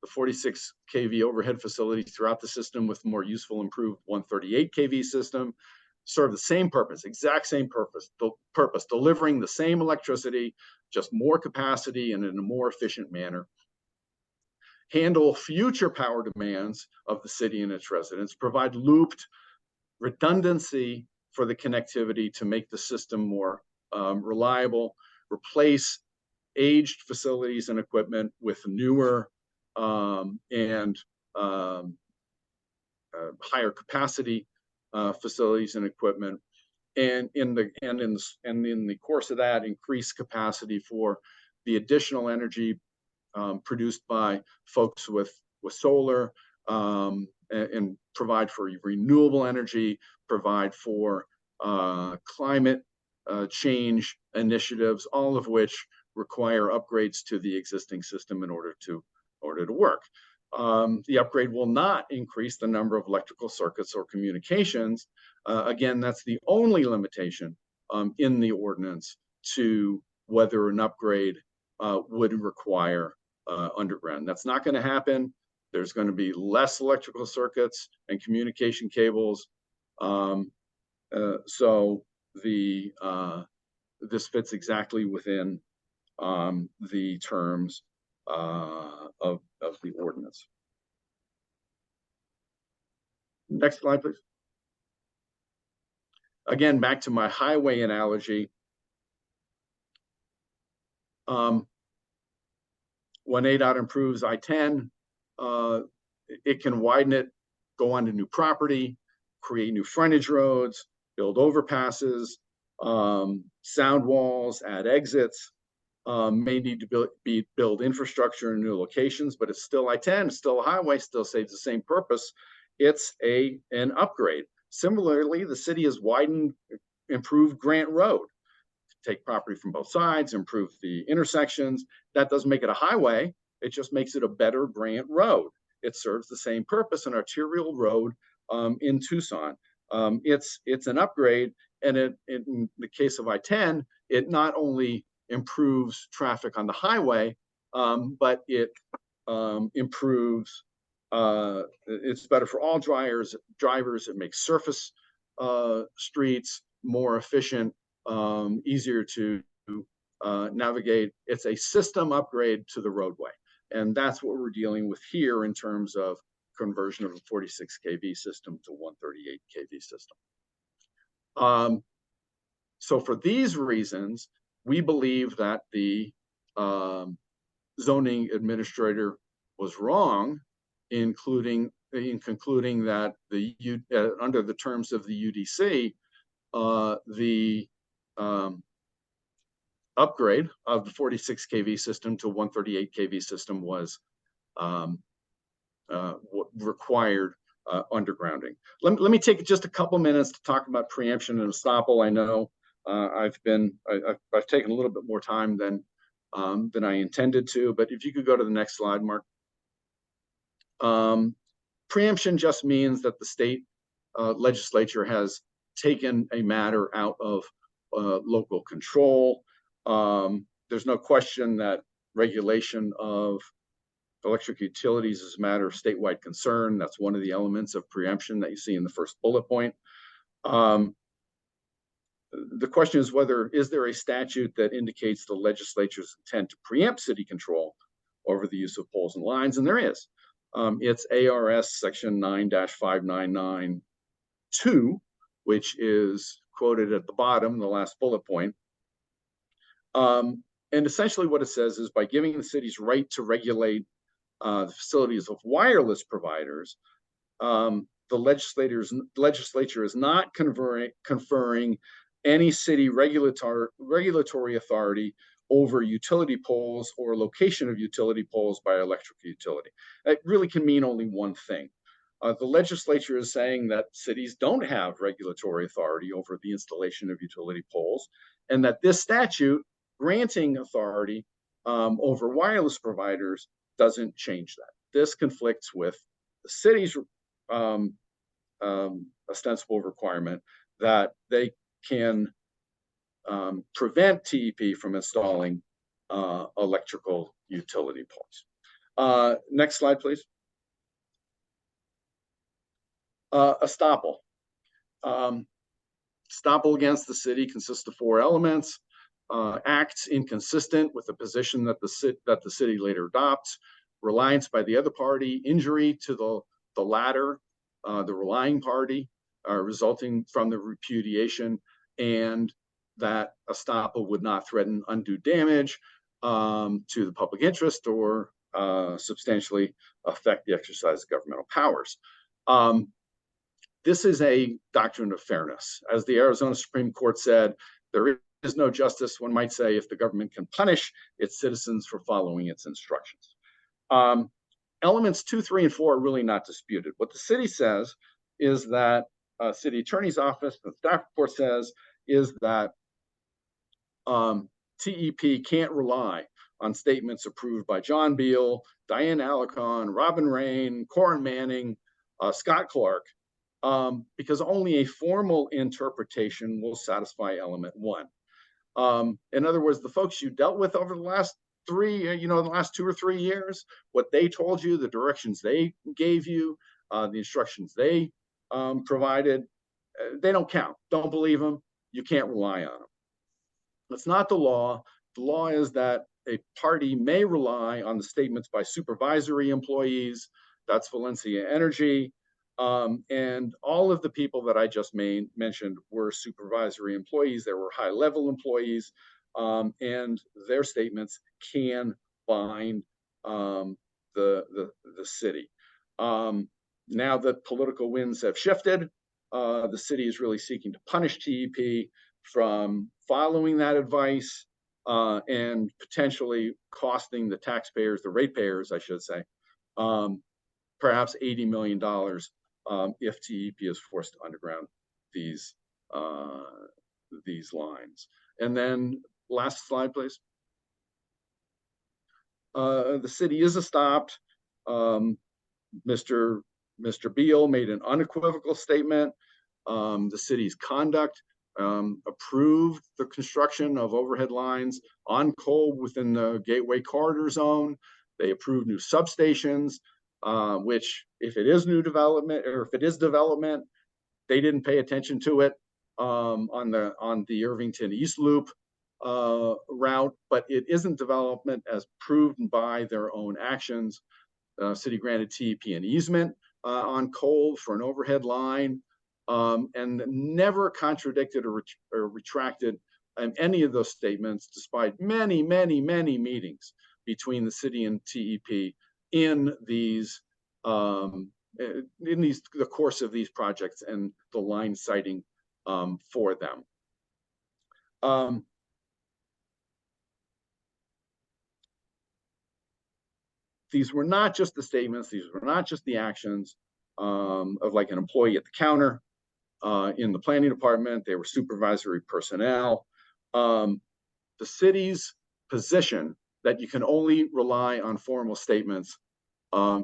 the 46 kV overhead facilities throughout the system with more useful, improved 138 kV system. Serve the same purpose, exact same purpose, delivering the same electricity, just more capacity and in a more efficient manner. Handle future power demands of the city and its residents, provide looped redundancy for the connectivity to make the system more reliable, replace aged facilities and equipment with newer and higher capacity facilities and equipment, and in the course of that, increase capacity for the additional energy produced by folks with solar, and provide for renewable energy, provide for climate change initiatives, all of which require upgrades to the existing system in order to work. The upgrade will not increase the number of electrical circuits or communications. Again, that's the only limitation in the ordinance to whether an upgrade would require underground. That's not going to happen. There's going to be less electrical circuits and communication cables. So this fits exactly within the terms of the ordinance. Next slide, please. Again, back to my highway analogy. When ADOT improves I-10, it can widen it, go onto new property, create new frontage roads, build overpasses, sound walls, add exits, may need to build infrastructure in new locations, but it's still I-10, it's still a highway, still serves the same purpose. It's an upgrade. Similarly, the city has widened, improved Grant Road. Take property from both sides, improve the intersections. That doesn't make it a highway. It just makes it a better Grant Road. It serves the same purpose, an arterial road in Tucson. It's an upgrade, and in the case of I-10, it not only improves traffic on the highway, but it improves. It's better for all drivers. It makes surface streets more efficient, easier to navigate. It's a system upgrade to the roadway, and that's what we're dealing with here in terms of conversion of a 46 kV system to 138 kV system. So for these reasons, we believe that the zoning administrator was wrong in concluding that under the terms of the UDC, the upgrade of the 46 kV system to 138 kV system was what required undergrounding. Let me take just a couple minutes to talk about preemption and estoppel. I know I've taken a little bit more time than I intended to, but if you could go to the next slide, Mark. Preemption just means that the state legislature has taken a matter out of local control. There's no question that regulation of electric utilities is a matter of statewide concern. That's one of the elements of preemption that you see in the first bullet point. The question is is there a statute that indicates the legislature's intent to preempt city control over the use of poles and lines? And there is. It's ARS section 9-5992, which is quoted at the bottom, the last bullet point. And essentially what it says is, by giving the city's right to regulate the facilities of wireless providers, the legislature is not conferring any city regulatory authority over utility poles or location of utility poles by electric utility. That really can mean only one thing. The legislature is saying that cities don't have regulatory authority over the installation of utility poles, and that this statute granting authority over wireless providers doesn't change that. This conflicts with the city's ostensible requirement that they can prevent TEP from installing electrical utility poles. Next slide, please. Estoppel. Estoppel against the city consists of 4 elements. Acts inconsistent with the position that the city later adopts, reliance by the other party, injury to the latter, the relying party, resulting from the repudiation, and that estoppel would not threaten undue damage to the public interest or substantially affect the exercise of governmental powers. This is a doctrine of fairness. As the Arizona Supreme Court said, there is no justice, one might say, if the government can punish its citizens for following its instructions. Elements 2, 3, and 4 are really not disputed. What the city says is that city attorney's office, the staff report says, is that TEP can't rely on statements approved by John Beal, Diane Alarcon, Robin Rain, Corin Manning, Scott Clark, because only a formal interpretation will satisfy element 1. In other words, the folks you dealt with over the last the last 2 or 3 years, what they told you, the directions they gave you, the instructions they provided, they don't count. Don't believe them. You can't rely on them. That's not the law. The law is that a party may rely on the statements by supervisory employees. That's Valencia Energy. And all of the people that I just mentioned were supervisory employees. They were high-level employees, and their statements can bind the city. Now that political winds have shifted, the city is really seeking to punish TEP from following that advice and potentially costing the taxpayers, the ratepayers, I should say, perhaps $80 million if TEP is forced to underground these lines. And then last slide, please. The city is stopped. Mr. Beal made an unequivocal statement. The city's conduct approved the construction of overhead lines on Kolb within the Gateway Corridor Zone. They approved new substations, which if it is new development or if it is development, they didn't pay attention to it on the Irvington East Loop route, but it isn't development as proved by their own actions. City granted TEP an easement on Kolb for an overhead line and never contradicted or retracted any of those statements, despite many meetings between the city and TEP in the course of these projects and the line siting for them. These were not just the statements, these were not just the actions of like an employee at the counter in the planning department. They were supervisory personnel. The city's position that you can only rely on formal statements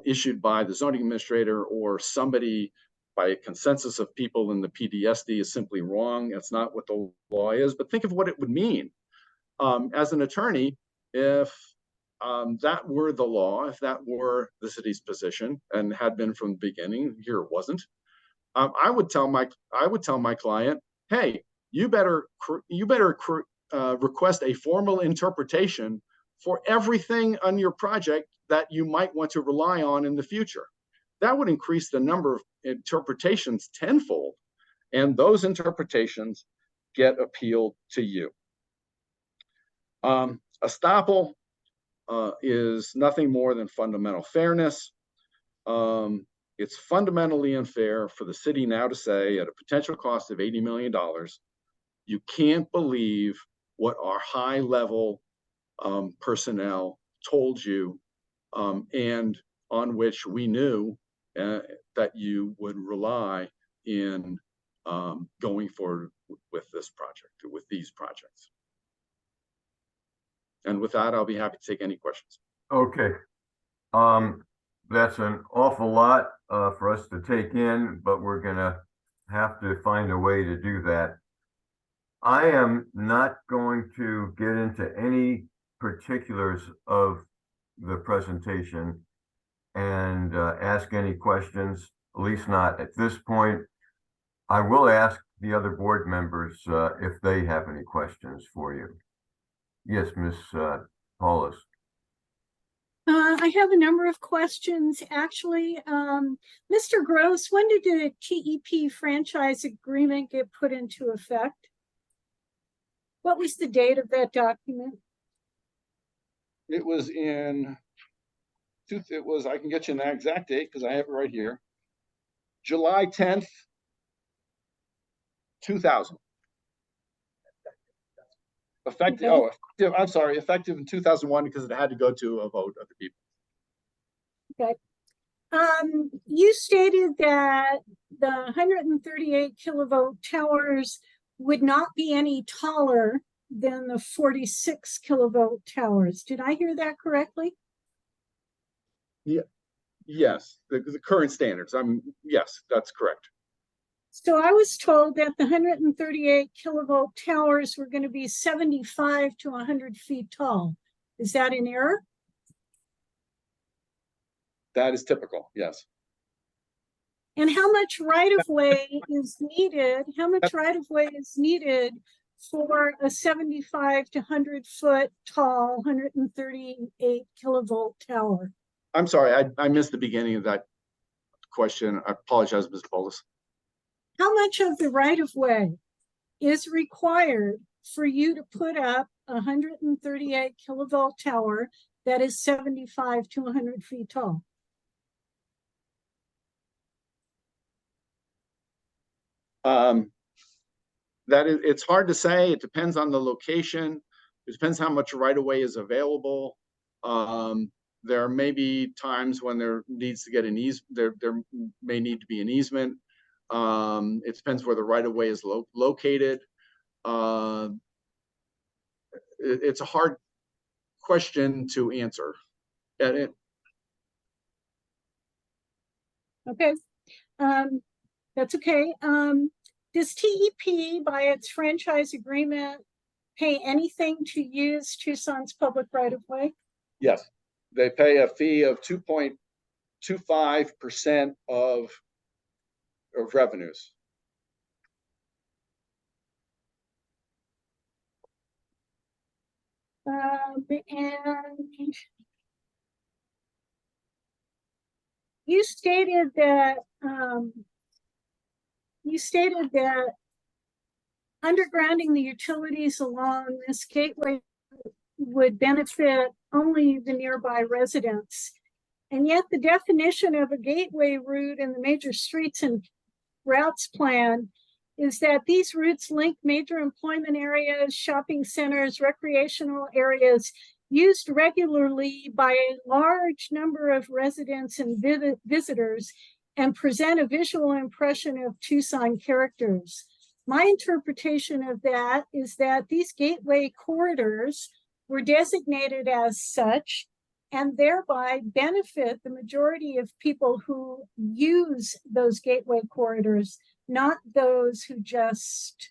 issued by the zoning administrator or somebody by a consensus of people in the PDSD is simply wrong. That's not what the law is, but think of what it would mean. As an attorney, if that were the law, if that were the city's position and had been from the beginning, here it wasn't, I would tell my client, hey, you better request a formal interpretation for everything on your project that you might want to rely on in the future. That would increase the number of interpretations tenfold, and those interpretations get appealed to you. Estoppel is nothing more than fundamental fairness. It's fundamentally unfair for the city now to say at a potential cost of $80 million, you can't believe what our high-level personnel told you and on which we knew that you would rely in going forward with this project, with these projects. And with that, I'll be happy to take any questions. Okay. That's an awful lot for us to take in, but we're gonna have to find a way to do that. I am not going to get into any particulars of the presentation and ask any questions, at least not at this point. I will ask the other board members if they have any questions for you. Yes, Ms. Paulus. I have a number of questions, actually. Mr. Gross, when did the TEP franchise agreement get put into effect? What was the date of that document? It was I can get you an exact date because I have it right here. July 10th, 2000. Effective, okay. I'm sorry, effective in 2001 because it had to go to a vote of the people. Okay. You stated that the 138 kilovolt towers would not be any taller than the 46 kilovolt towers. Did I hear that correctly? Yeah. Yes, the current standards. Yes, that's correct. So I was told that the 138 kilovolt towers were going to be 75 to 100 feet tall. Is that an error? That is typical, yes. And how much right-of-way is needed? How much right-of-way is needed for a 75 to 100 foot tall 138 kilovolt tower? I'm sorry, I missed the beginning of that question. I apologize, Ms. Paulus. How much of the right-of-way is required for you to put up a 138 kilovolt tower that is 75 to 100 feet tall? It's hard to say. It depends on the location. It depends how much right of way is available. There may be times when there needs to get an there may need to be an easement. It depends where the right of way is located. It's a hard question to answer. Okay. That's okay. Does TEP, by its franchise agreement, pay anything to use Tucson's public right-of-way? Yes, they pay a fee of 2.25% of revenues. And you stated that undergrounding the utilities along this gateway would benefit only the nearby residents. And yet the definition of a gateway route in the major streets and routes plan is that these routes link major employment areas, shopping centers, recreational areas used regularly by a large number of residents and visitors and present a visual impression of Tucson characters. My interpretation of that is that these gateway corridors were designated as such and thereby benefit the majority of people who use those gateway corridors, not those who just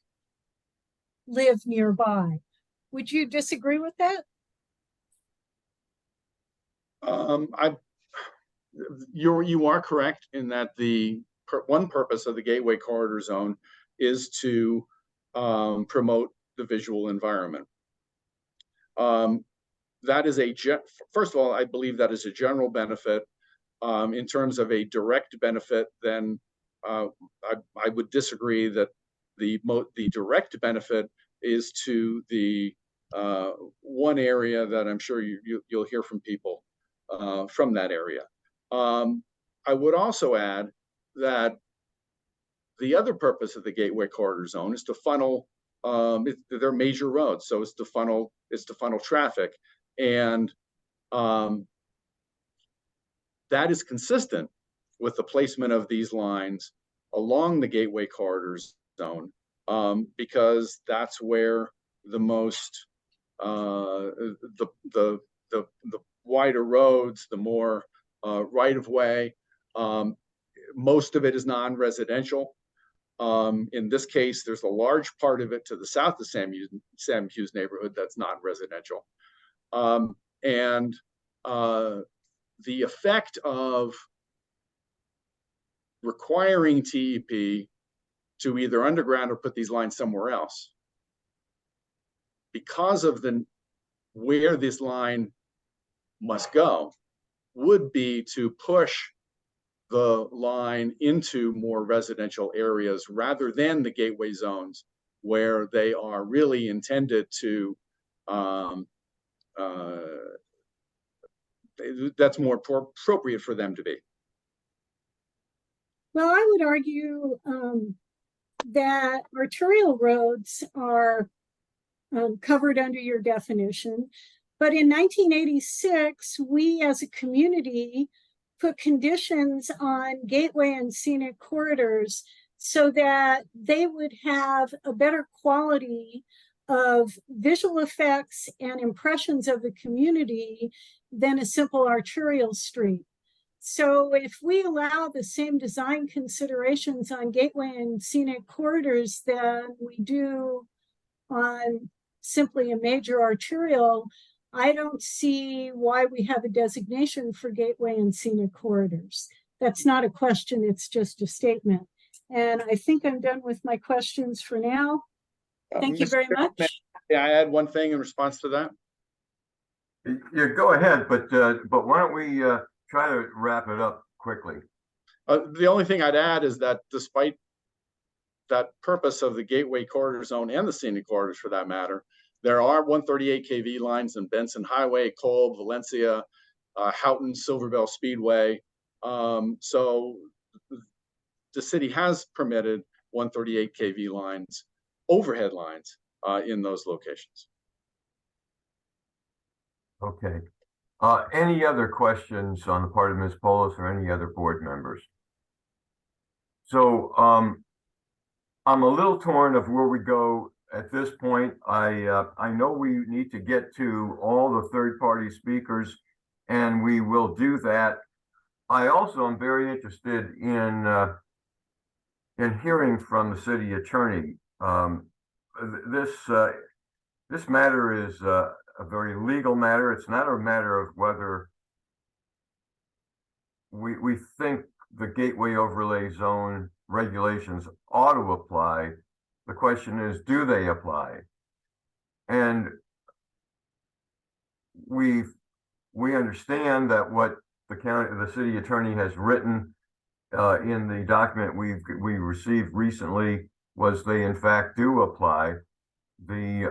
live nearby. Would you disagree with that? You are correct in that one purpose of the Gateway Corridor Zone is to promote the visual environment. That is first of all, I believe that is a general benefit. In terms of a direct benefit, then I would disagree that the direct benefit is to the one area that I'm sure you'll hear from people from that area. I would also add that the other purpose of the Gateway Corridor Zone is to funnel. They're major roads, so it's to funnel traffic, and that is consistent with the placement of these lines along the Gateway Corridor Zone, because that's where the most the wider roads, the more right of way. Most of it is non-residential. In this case, there's a large part of it to the south of Sam Hughes neighborhood that's non-residential. And the effect of requiring TEP to either underground or put these lines somewhere else, because of where this line must go, would be to push the line into more residential areas rather than the gateway zones where they are really intended to that's more appropriate for them to be. Well, I would argue that arterial roads are covered under your definition. But in 1986, we as a community put conditions on gateway and scenic corridors so that they would have a better quality of visual effects and impressions of the community than a simple arterial street. So if we allow the same design considerations on gateway and scenic corridors than we do on simply a major arterial, I don't see why we have a designation for gateway and scenic corridors. That's not a question, it's just a statement. And I think I'm done with my questions for now. Thank you very much. May I add one thing in response to that? Yeah, go ahead, but why don't we try to wrap it up quickly? The only thing I'd add is that despite that purpose of the Gateway Corridor Zone and the scenic corridors for that matter, there are 138 kV lines in Benson Highway, Kolb, Valencia, Houghton, Silver Bell Speedway. So the city has permitted 138 kV lines, overhead lines, in those locations. Okay. Any other questions on the part of Ms. Polis or any other board members? So, I'm a little torn of where we go at this point. I know we need to get to all the third-party speakers, and we will do that. I also am very interested in hearing from the city attorney. This matter is a very legal matter. It's not a matter of whether we think the Gateway Overlay Zone regulations ought to apply. The question is, do they apply? And we understand that what the city attorney has written in the document we received recently was they in fact do apply. The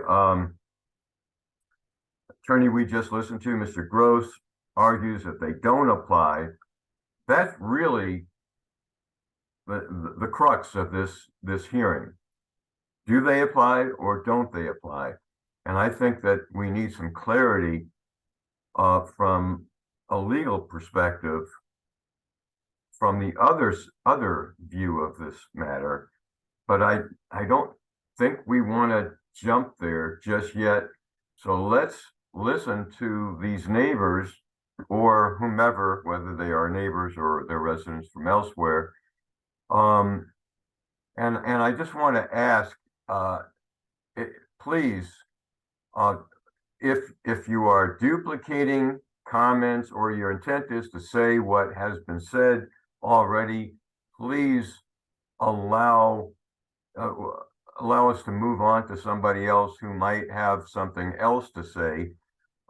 attorney we just listened to, Mr. Gross, argues that they don't apply. That's really the crux of this hearing. Do they apply or don't they apply? And I think that we need some clarity from a legal perspective from the other view of this matter. But I don't think we want to jump there just yet. So let's listen to these neighbors or whomever, whether they are neighbors or they're residents from elsewhere. And I just want to ask, please, if you are duplicating comments or your intent is to say what has been said already, please allow us to move on to somebody else who might have something else to say.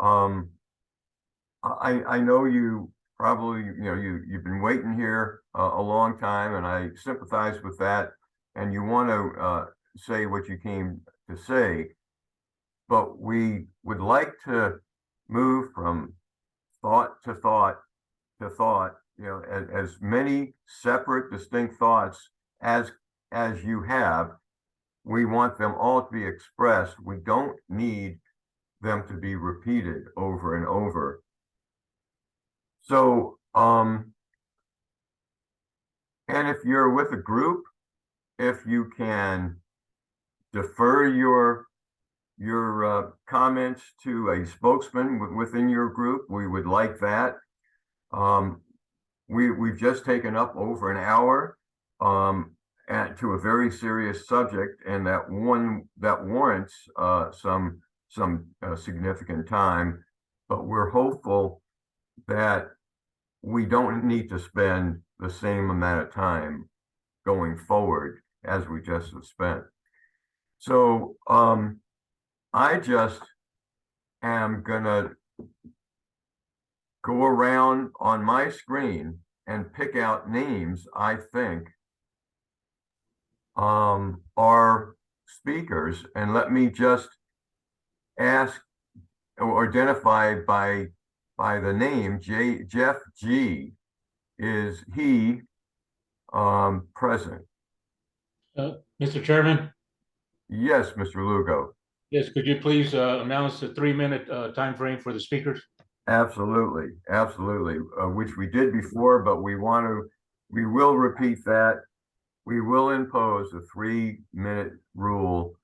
I know you probably, you've been waiting here a long time, and I sympathize with that, and you want to say what you came to say, but we would like to move from thought to thought to thought, as many separate, distinct thoughts as you have. We want them all to be expressed. We don't need them to be repeated over and over. So, and if you're with a group, if you can defer your comments to a spokesman within your group, we would like that. We've just taken up over an hour to a very serious subject, and that warrants some significant time. But we're hopeful that we don't need to spend the same amount of time going forward as we just have spent. So I just am gonna go around on my screen and pick out names I think are speakers, and let me just ask or identify by the name Jeff G. Is he present? Mr. Chairman? Yes, Mr. Lugo. Yes, could you please announce the 3-minute time frame for the speakers? Absolutely, absolutely, which we did before, but we will repeat that. We will impose a 3-minute rule,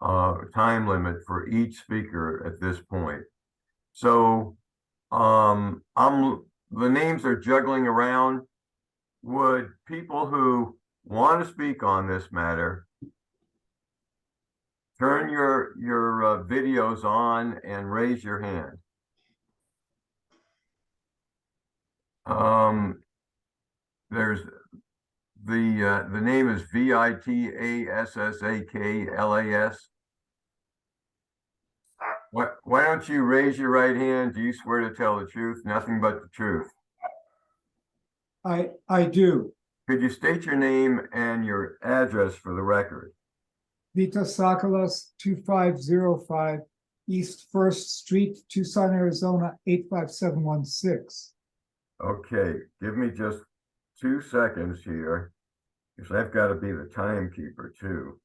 time limit for each speaker at this point. So the names are juggling around. Would people who want to speak on this matter turn your videos on and raise your hand? There's the name is VITASSAKLAS. Why don't you raise your right hand? Do you swear to tell the truth, nothing but the truth? I do. Could you state your name and your address for the record? Vitas Sakalas, 2505 East First Street, Tucson, Arizona, 85716. Okay, give me just 2 seconds here Because I've got to be the timekeeper too.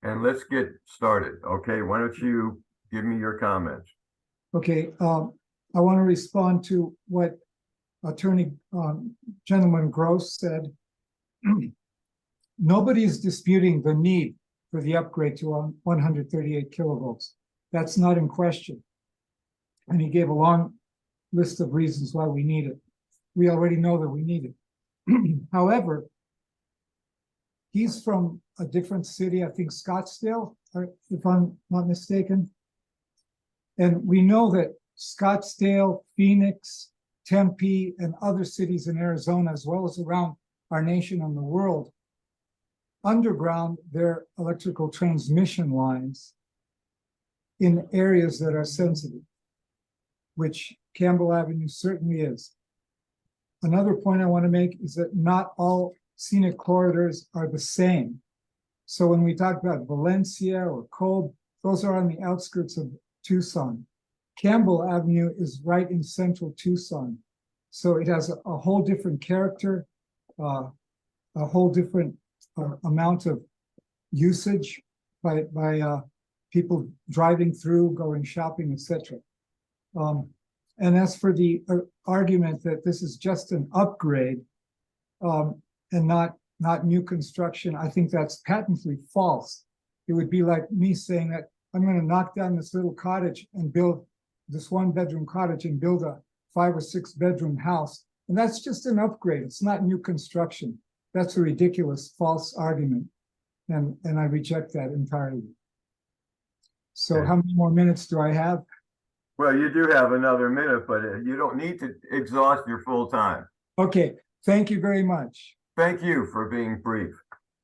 And let's get started. Okay, why don't you give me your comments? Okay, I want to respond to what Attorney Gentleman Gross said. Nobody's disputing the need for the upgrade to 138 kilovolts. That's not in question. And he gave a long list of reasons why we need it. We already know that we need it. However, he's from a different city, I think Scottsdale, if I'm not mistaken. And we know that Scottsdale, Phoenix, Tempe, and other cities in Arizona, as well as around our nation and the world, underground their electrical transmission lines in areas that are sensitive, which Campbell Avenue certainly is. Another point I want to make is that not all scenic corridors are the same. So when we talk about Valencia or Kolb, those are on the outskirts of Tucson. Campbell Avenue is right in central Tucson. So it has a whole different character, a whole different amount of usage by people driving through, going shopping, etc. And as for the argument that this is just an upgrade and not new construction, I think that's patently false. It would be like me saying that I'm going to knock down this little cottage and build this 1-bedroom cottage and build a 5 or 6 bedroom house. And that's just an upgrade. It's not new construction. That's a ridiculous, false argument. And I reject that entirely. So how many more minutes do I have? Well, you do have another minute, but you don't need to exhaust your full time. Okay, thank you very much. Thank you for being brief.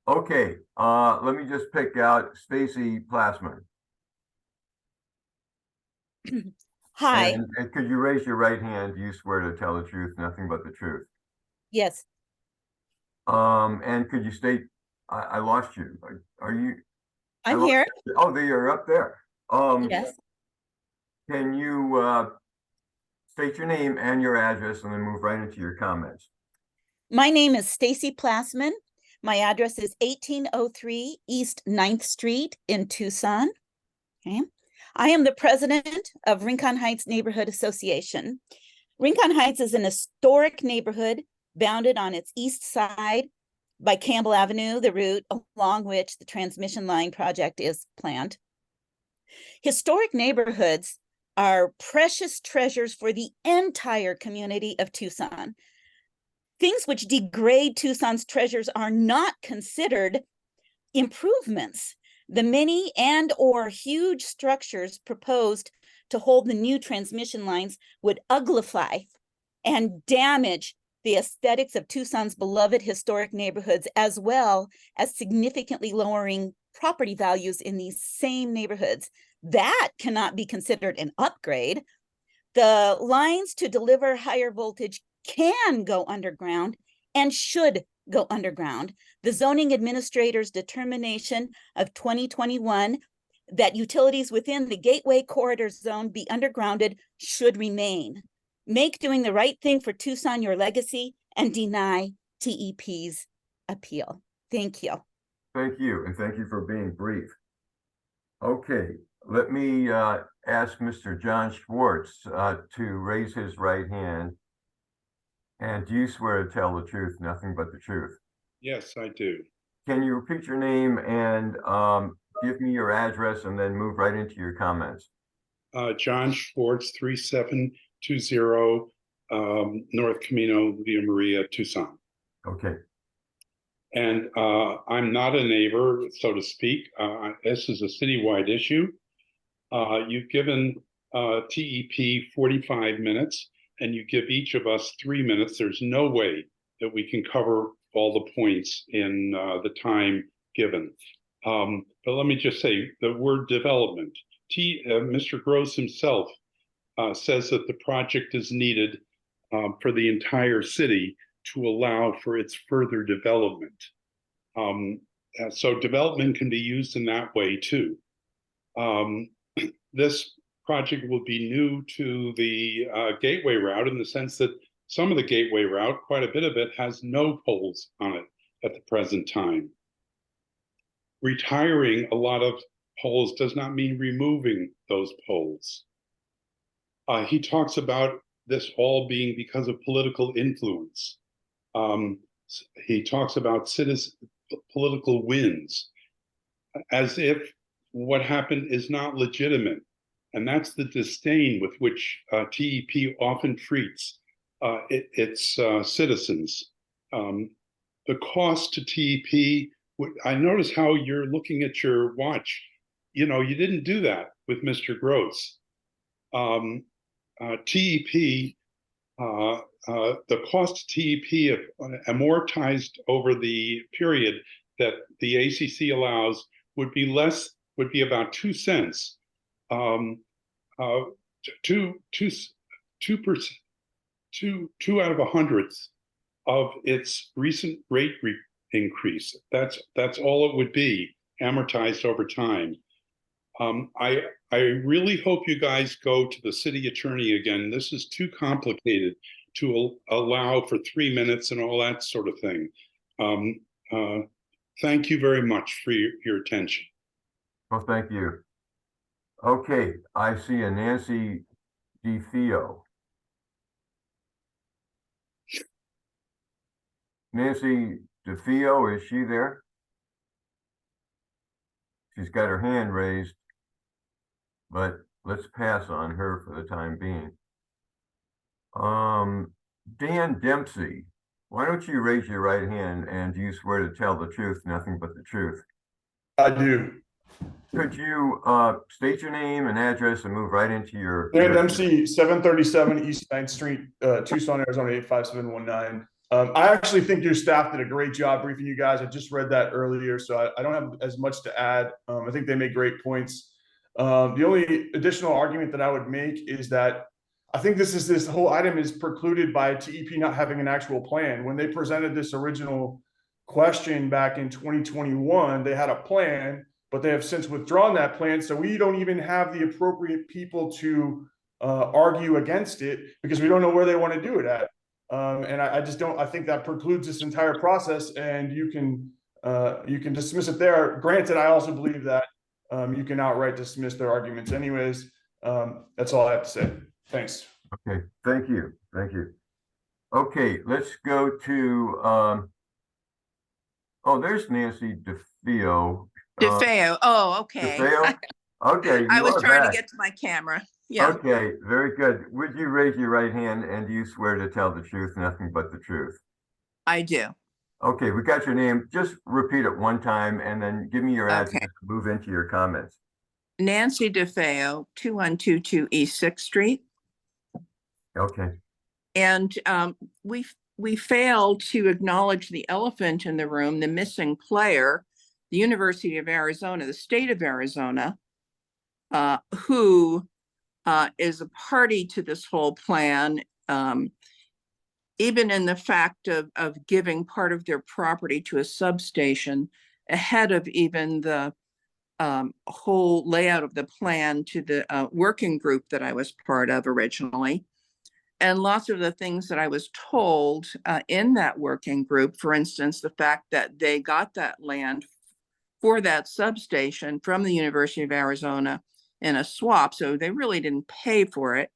Okay, let me just pick out Stacy Plasman. Hi. And could you raise your right hand? Do you swear to tell the truth, nothing but the truth? Yes. And could you state, I lost you. Are you? I'm here. Oh, there you're up there. Yes. Can you state your name and your address and then move right into your comments? My name is Stacy Plasman. My address is 1803 East 9th Street in Tucson. Okay. I am the president of Rincon Heights Neighborhood Association. Rincon Heights is an historic neighborhood bounded on its east side by Campbell Avenue, the route along which the transmission line project is planned. Historic neighborhoods are precious treasures for the entire community of Tucson. Things which degrade Tucson's treasures are not considered improvements. The many and or huge structures proposed to hold the new transmission lines would uglify and damage the aesthetics of Tucson's beloved historic neighborhoods, as well as significantly lowering property values in these same neighborhoods. That cannot be considered an upgrade. The lines to deliver higher voltage can go underground and should go underground. The zoning administrator's determination of 2021 that utilities within the Gateway Corridor Zone be undergrounded should remain. Make doing the right thing for Tucson your legacy and deny TEP's appeal. Thank you. Thank you, and thank you for being brief. Okay, let me ask Mr. John Schwartz to raise his right hand. And do you swear to tell the truth, nothing but the truth? Yes, I do. Can you repeat your name and give me your address and then move right into your comments? John Schwartz, 3720 North Camino, Villa Maria, Tucson. Okay. And I'm not a neighbor, so to speak. This is a citywide issue. You've given TEP 45 minutes, and you give each of us 3 minutes. There's no way that we can cover all the points in the time given. But let me just say the word development. Mr. Gross himself says that the project is needed for the entire city to allow for its further development. So development can be used in that way too. This project will be new to the Gateway route in the sense that Some of the Gateway route, quite a bit of it, has no poles on it at the present time. Retiring a lot of poles does not mean removing those poles. He talks about this all being because of political influence. He talks about political wins, as if what happened is not legitimate. And that's the disdain with which TEP often treats its citizens. The cost to TEP, I notice how you're looking at your watch. You know, you didn't do that with Mr. Gross. TEP, the cost to TEP, amortized over the period that the ACC allows, would be about 2 cents. 2 out of 100th of its recent rate increase. That's all it would be, amortized over time. I really hope you guys go to the city attorney again. This is too complicated to allow for 3 minutes and all that sort of thing. Thank you very much for your attention. Well, thank you. Okay, I see a Nancy DeFeo. Nancy DeFeo, is she there? She's got her hand raised, but let's pass on her for the time being. Dan Dempsey, why don't you raise your right hand and do you swear to tell the truth, nothing but the truth? I do. Could you state your name and address and move right into your... Dan Dempsey, 737 East 9th Street, Tucson, Arizona, 85719. I actually think your staff did a great job briefing you guys. I just read that earlier, so I don't have as much to add. I think they made great points. The only additional argument that I would make is that I think this whole item is precluded by TEP not having an actual plan. When they presented this original question back in 2021, they had a plan, but they have since withdrawn that plan. So we don't even have the appropriate people to argue against it because we don't know where they want to do it at. And I just don't, I think that precludes this entire process, and you can dismiss it there. Granted, I also believe that you can outright dismiss their arguments anyways. That's all I have to say. Thanks. Okay, thank you. Thank you. Okay, let's go to, oh, there's Nancy DeFeo. DeFeo. Oh, okay. DeFeo? Okay. I you was are trying back. to get to my camera. Yeah. Okay, very good. Would you raise your right hand and do you swear to tell the truth, nothing but the truth? I do. Okay, we got your name. Just repeat it one time and then give me your address Okay. to move into your comments. Nancy DeFeo, 2122 East 6th Street. Okay. And we failed to acknowledge the elephant in the room, the missing player, the University of Arizona, the state of Arizona, who is a party to this whole plan, even in the fact of giving part of their property to a substation ahead of even the whole layout of the plan to the working group that I was part of originally. And lots of the things that I was told in that working group, for instance, the fact that they got that land for that substation from the University of Arizona in a swap, so they really didn't pay for it.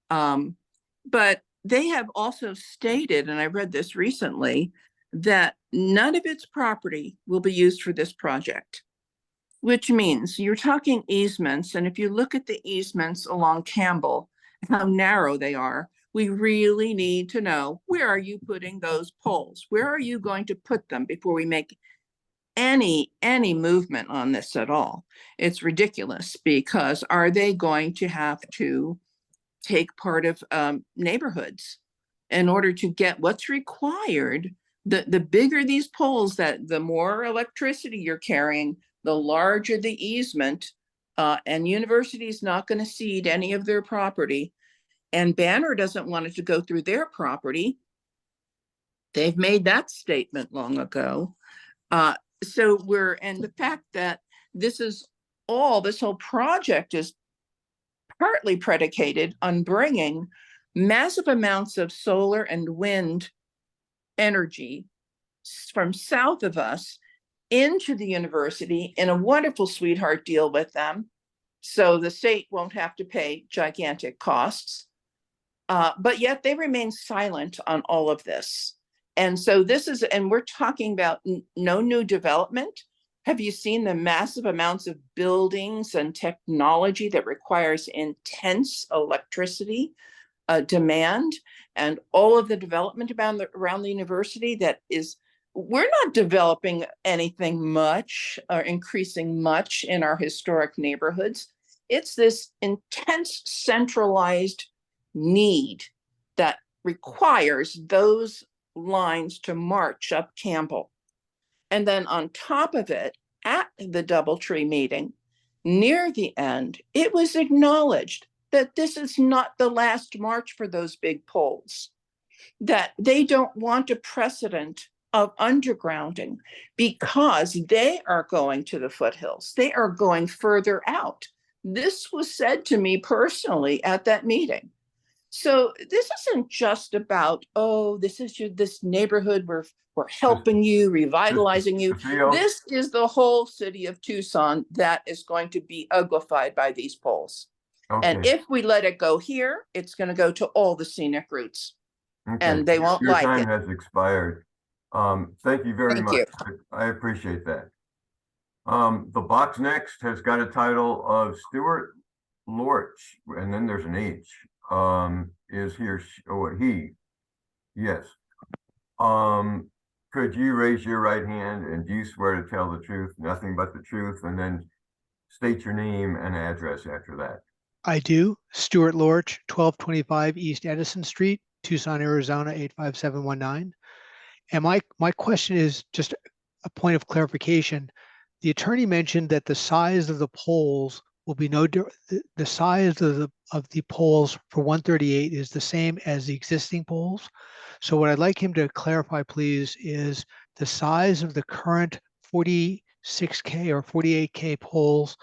But they have also stated, and I read this recently, that none of its property will be used for this project, which means you're talking easements. And if you look at the easements along Campbell, how narrow they are, we really need to know, where are you putting those poles? Where are you going to put them before we make any movement on this at all? It's ridiculous, because are they going to have to take part of neighborhoods in order to get what's required? The bigger these poles, that the more electricity you're carrying, the larger the easement, and university is not going to cede any of their property, and Banner doesn't want it to go through their property. They've made that statement long ago. So and the fact that this whole project is partly predicated on bringing massive amounts of solar and wind energy from south of us into the university in a wonderful sweetheart deal with them. So the state won't have to pay gigantic costs. But yet they remain silent on all of this. And so this is, and we're talking about no new development. Have you seen the massive amounts of buildings and technology that requires intense electricity demand, and all of the development around the university that is, we're not developing anything much or increasing much in our historic neighborhoods. It's this intense centralized need that requires those lines to march up Campbell. And then on top of it, at the DoubleTree meeting, near the end, it was acknowledged that this is not the last march for those big poles, that they don't want a precedent of undergrounding because they are going to the foothills. They are going further out. This was said to me personally at that meeting. So this isn't just about, oh, this is this neighborhood, we're helping you, revitalizing you. This is the whole city of Tucson that is going to be uglified by these poles. And Okay. if we let it go here, it's going to go to all the scenic routes. Okay. And they won't Your like time it. has expired. Thank you very Thank much. you. I appreciate that. The box next has got a title of Stuart Lorch, and then there's an H. Is he or she, oh, he? Yes. Could you raise your right hand and do you swear to tell the truth, nothing but the truth, and then state your name and address after that? I do. Stuart Lorch, 1225 East Edison Street, Tucson, Arizona, 85719. And my question is just a point of clarification. The attorney mentioned that the size of the poles will be the size of the poles for 138 is the same as the existing poles. So what I'd like him to clarify, please, is the size of the current 46K or 48K poles,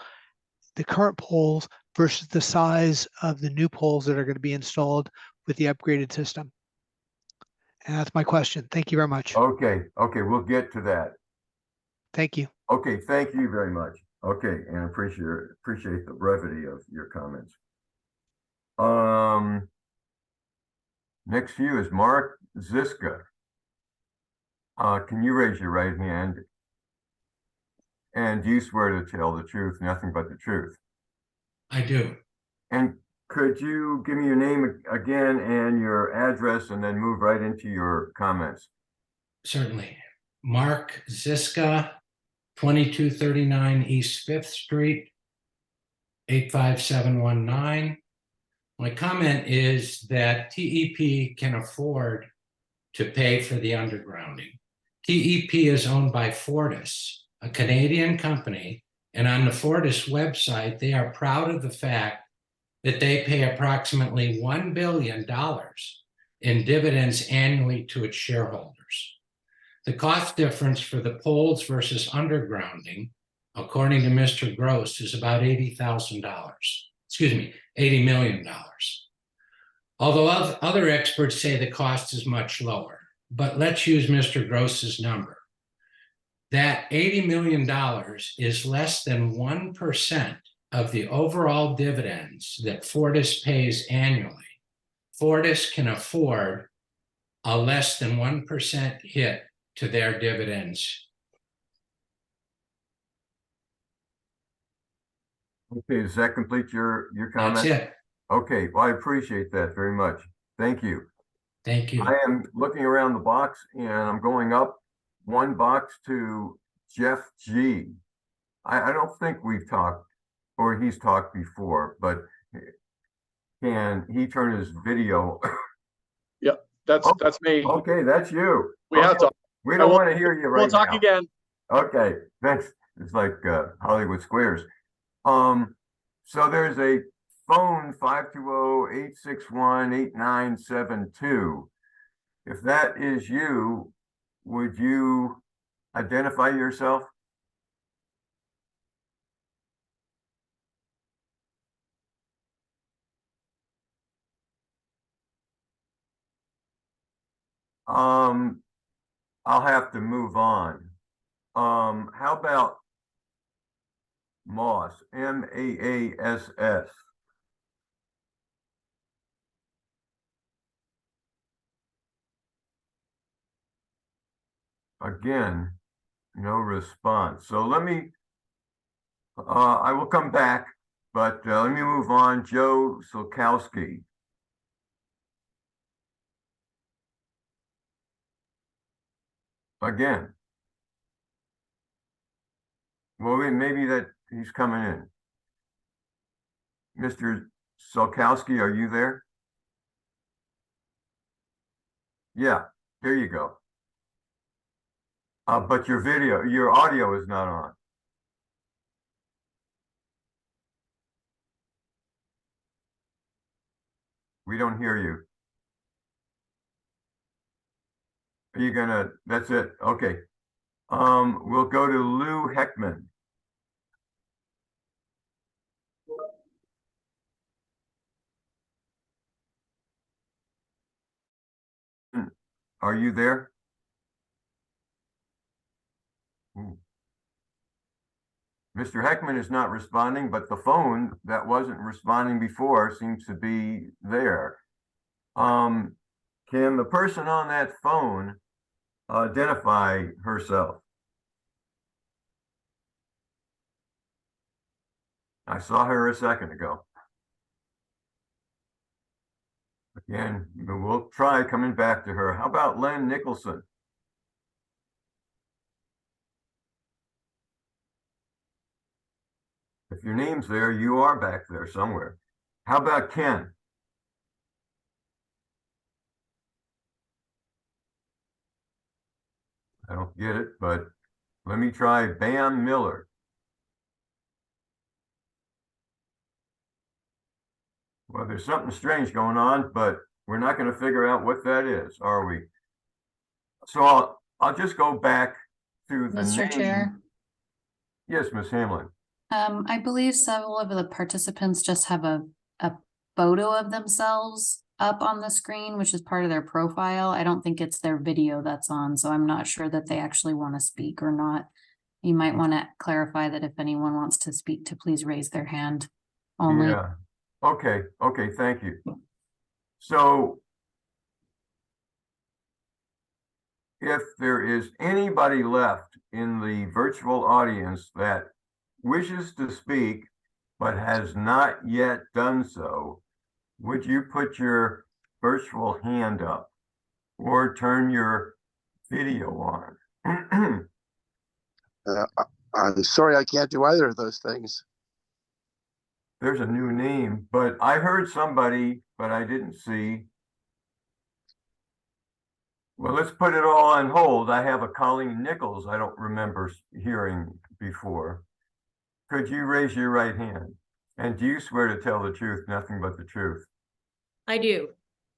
the current poles versus the size of the new poles that are going to be installed with the upgraded system. And that's my question. Thank you very much. Okay, we'll get to that. Thank you. Okay, thank you very much. Okay, and appreciate the brevity of your comments. Next to you is Mark Ziska. Can you raise your right hand? And do you swear to tell the truth, nothing but the truth? I do. And could you give me your name again and your address and then move right into your comments? Certainly. Mark Ziska, 2239 East 5th Street, 85719. My comment is that TEP can afford to pay for the undergrounding. TEP is owned by Fortis, a Canadian company, and on the Fortis website, they are proud of the fact that they pay approximately $1 billion in dividends annually to its shareholders. The cost difference for the poles versus undergrounding, according to Mr. Gross, is about $80,000. Excuse me, $80 million. Although other experts say the cost is much lower, but let's use Mr. Gross's number. That $80 million is less than 1% of the overall dividends that Fortis pays annually. Fortis can afford a less than 1% hit to their dividends. Okay, does that complete your comment? That's it. Okay, well, I appreciate that very much. Thank you. Thank you. I am looking around the box and I'm going up one box to Jeff G. I don't think we've talked or he's talked before, but can he turn his video? Yep, that's me. Okay, that's you. We have talked. We don't want to hear you right We'll talk now. again. Okay, thanks. It's like Hollywood Squares. So there's a phone 520-861-8972. If that is you, would you identify yourself? I'll have to move on. How about Moss, Maass? Again, no response. So let me, I will come back, but let me move on. Joe Solkowski. Again. Well, maybe that he's coming in. Mr. Solkowski, are you there? Yeah, there you go. But your audio is not on. We don't hear you. Are you gonna, that's it, okay. We'll go to Lou Heckman. Are you there? Mr. Heckman is not responding, but the phone that wasn't responding before seems to be there. Can the person on that phone identify herself? I saw her a second ago. Again, we'll try coming back to her. How about Len Nicholson? If your name's there, you are back there somewhere. How about Ken? I don't get it, but let me try Bam Miller. Well, there's something strange going on, but we're not going to figure out what that is, are we? So I'll just go back to the Mr. name. Chair. Yes, Ms. Hamlin. I believe several of the participants just have a photo of themselves up on the screen, which is part of their profile. I don't think it's their video that's on, so I'm not sure that they actually want to speak or not. You might want to clarify that if anyone wants to speak, to please raise their hand only. Yeah. Okay. Okay. Thank you. So if there is anybody left in the virtual audience that wishes to speak but has not yet done so, would you put your virtual hand up or turn your video on? I'm sorry, I can't do either of those things. There's a new name, but I heard somebody, but I didn't see. Well, let's put it all on hold. I have a Colleen Nichols I don't remember hearing before. Could you raise your right hand? And do you swear to tell the truth, nothing but the truth? I do.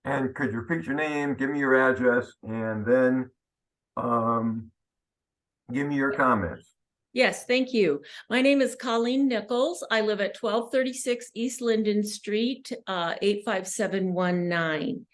And could you repeat your name, give me your address, and then give me your comments? Yes, thank you. My name is Colleen Nichols. I live at 1236 East Linden Street, 85719.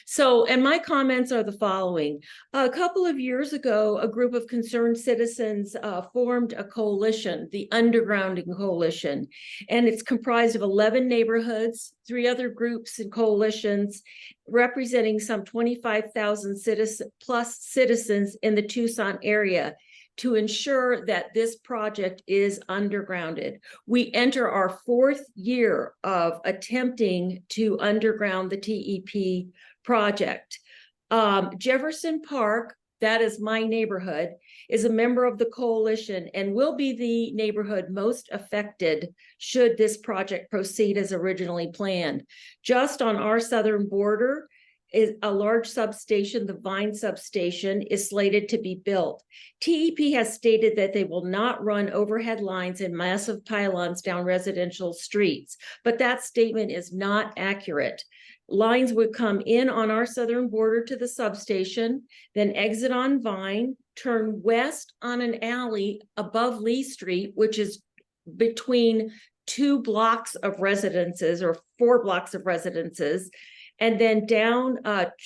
So, and my comments are the following. A couple of years ago, a group of concerned citizens formed a coalition, the Undergrounding Coalition, and it's comprised of 11 neighborhoods, 3 other groups and coalitions representing some 25,000 citizens in the Tucson area, to ensure that this project is undergrounded. We enter our 4th year of attempting to underground the TEP project. Jefferson Park, that is my neighborhood, is a member of the coalition and will be the neighborhood most affected should this project proceed as originally planned. Just on our southern border is a large substation, the Vine substation, is slated to be built. TEP has stated that they will not run overhead lines and massive pylons down residential streets, but that statement is not accurate. Lines would come in on our southern border to the substation, then exit on Vine, turn west on an alley above Lee Street, which is between 2 blocks of residences or 4 blocks of residences, and then down,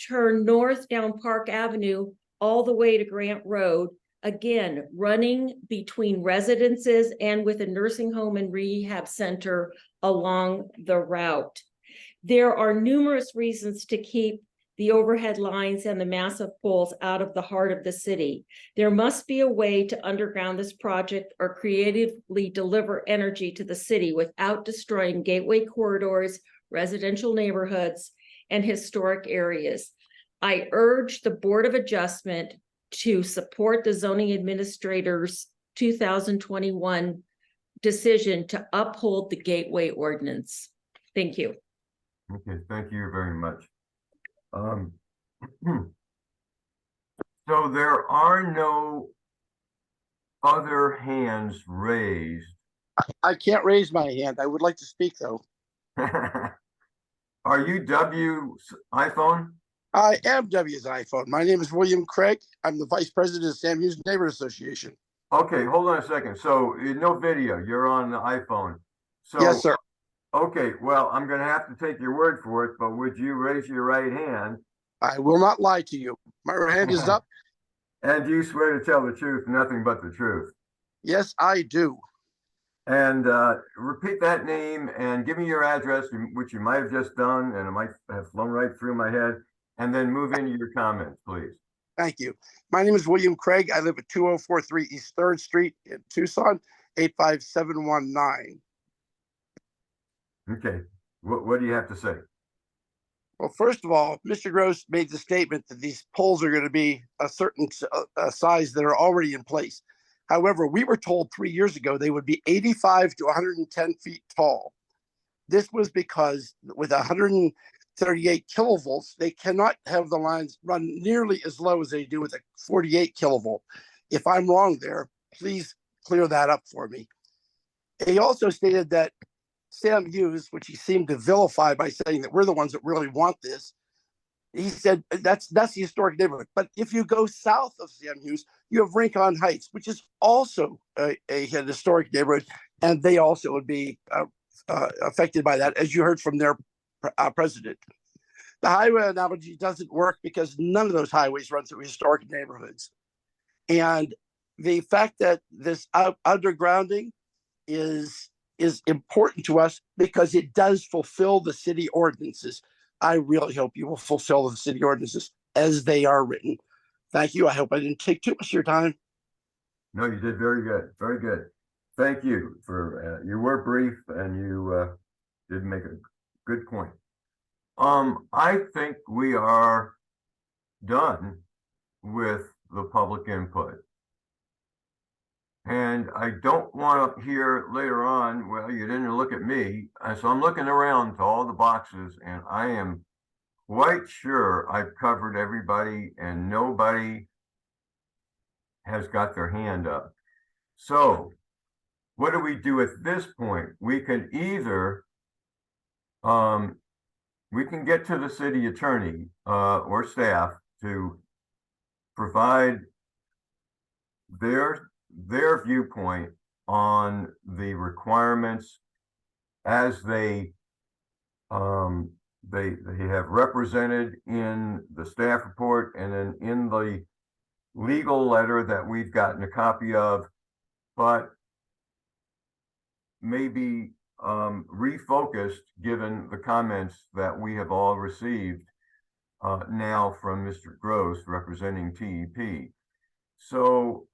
turn north down Park Avenue all the way to Grant Road, again, running between residences and with a nursing home and rehab center along the route. There are numerous reasons to keep the overhead lines and the massive poles out of the heart of the city. There must be a way to underground this project or creatively deliver energy to the city without destroying gateway corridors, residential neighborhoods, and historic areas. I urge the Board of Adjustment to support the zoning administrator's 2021 decision to uphold the gateway ordinance. Thank you. Okay, thank you very much. So there are no other hands raised. I can't raise my hand. I would like to speak though. Are you W's iPhone? I am W's iPhone. My name is William Craig. I'm the Vice President of Sam Hughes Neighborhood Association. Okay, hold on a second. So no video, you're on the iPhone. So, Yes, sir. okay, well, I'm gonna have to take your word for it, but would you raise your right hand? I will not lie to you. My hand is up. And do you swear to tell the truth, nothing but the truth? Yes, I do. And repeat that name and give me your address, which you might have just done, and it might have flown right through my head, and then move into your comments, please. Thank you. My name is William Craig. I live at 2043 East 3rd Street in Tucson, 85719. Okay, what do you have to say? Well, first of all, Mr. Gross made the statement that these poles are going to be a certain size that are already in place. However, we were told 3 years ago they would be 85 to 110 feet tall. This was because with 138 kilovolts, they cannot have the lines run nearly as low as they do with a 48 kilovolt. If I'm wrong there, please clear that up for me. He also stated that Sam Hughes, which he seemed to vilify by saying that we're the ones that really want this, he said that's the historic neighborhood. But if you go south of Sam Hughes, you have Rincon Heights, which is also a historic neighborhood, and they also would be affected by that, as you heard from their president. The highway analogy doesn't work because none of those highways run through historic neighborhoods. And the fact that this undergrounding is important to us because it does fulfill the city ordinances. I really hope you will fulfill the city ordinances as they are written. Thank you. I hope I didn't take too much of your time. No, you did very good. Very good. Thank you for, you were brief and you did make a good point. I think we are done with the public input. And I don't want to hear later on, well, you didn't look at me. So I'm looking around to all the boxes and I am quite sure I've covered everybody and nobody has got their hand up. So what do we do at this point? We can either, we can get to the city attorney or staff to provide their viewpoint on the requirements as they have represented in the staff report and then in the legal letter that we've gotten a copy of, but maybe refocused given the comments that we have all received now from Mr. Gross representing TEP. So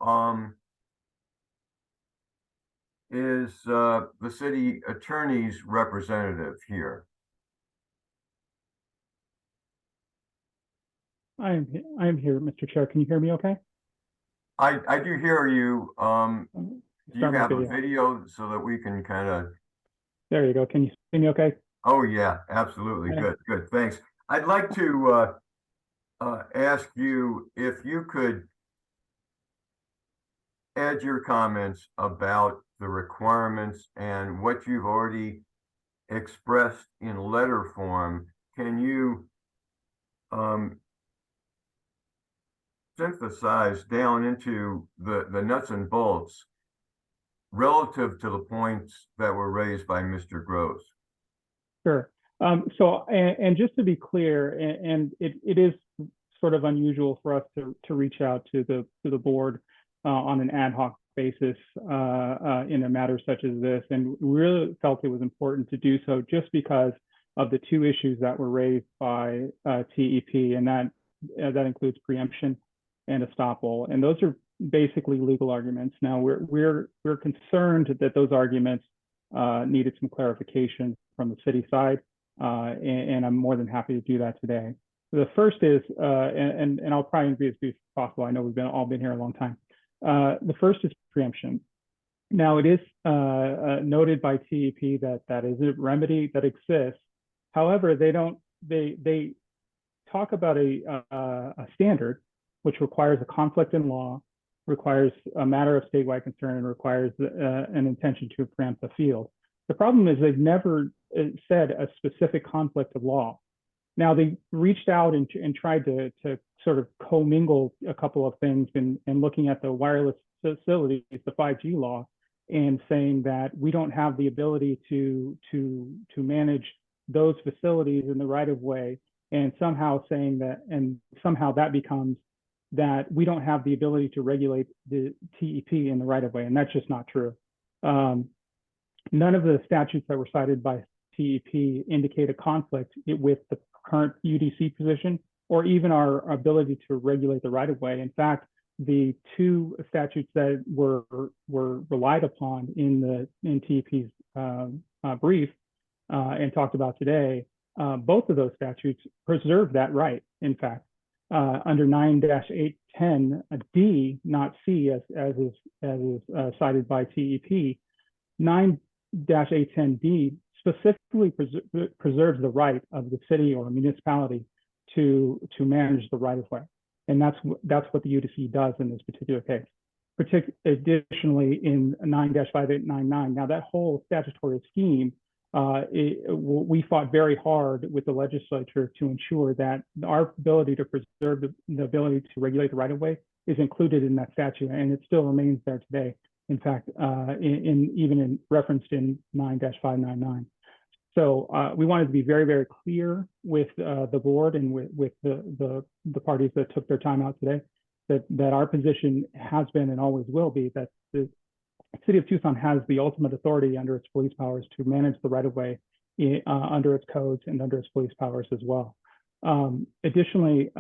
is the city attorney's representative here? I am here, Mr. Chair. Can you hear me okay? I do hear you. Do you Start my have a video. video so that we can kind of? There you go. Can you see me okay? Oh, yeah, absolutely. Okay. Good, good. Thanks. I'd like to ask you if you could add your comments about the requirements and what you've already expressed in letter form. Can you synthesize down into the nuts and bolts relative to the points that were raised by Mr. Gross? Sure. And just to be clear, and it is sort of unusual for us to reach out to the board on an ad hoc basis in a matter such as this, and we really felt it was important to do so just because of the two issues that were raised by TEP, and that includes preemption and estoppel, and those are basically legal arguments. Now we're concerned that those arguments needed some clarification from the city side, and I'm more than happy to do that today. The first is, and I'll probably be as brief as possible. I know we've all been here a long time. The first is preemption. Now it is noted by TEP that is a remedy that exists. However, they talk about a standard which requires a conflict in law, requires a matter of statewide concern, and requires an intention to preempt the field. The problem is they've never said a specific conflict of law. Now they reached out and tried to sort of commingle a couple of things and looking at the wireless facilities, the 5G law, and saying that we don't have the ability to manage those facilities in the right of way, and somehow saying that, and somehow that becomes that we don't have the ability to regulate the TEP in the right of way, and that's just not true. None of the statutes that were cited by TEP indicate a conflict with the current UDC position or even our ability to regulate the right of way. In fact, the two statutes that were relied upon in TEP's brief and talked about today, both of those statutes preserve that right. In fact, under 9-810D, not C, as is cited by TEP, 9-810D specifically preserves the right of the city or municipality to manage the right of way, and that's what the UDC does in this particular case. Additionally, in 9-5899, now that whole statutory scheme, we fought very hard with the legislature to ensure that our ability to preserve the ability to regulate the right of way is included in that statute, and it still remains there today. In fact, even referenced in 9-599. So we wanted to be very, very clear with the board and with the parties that took their time out today, that our position has been and always will be that the City of Tucson has the ultimate authority under its police powers to manage the right of way under its codes and under its police powers as well. Additionally,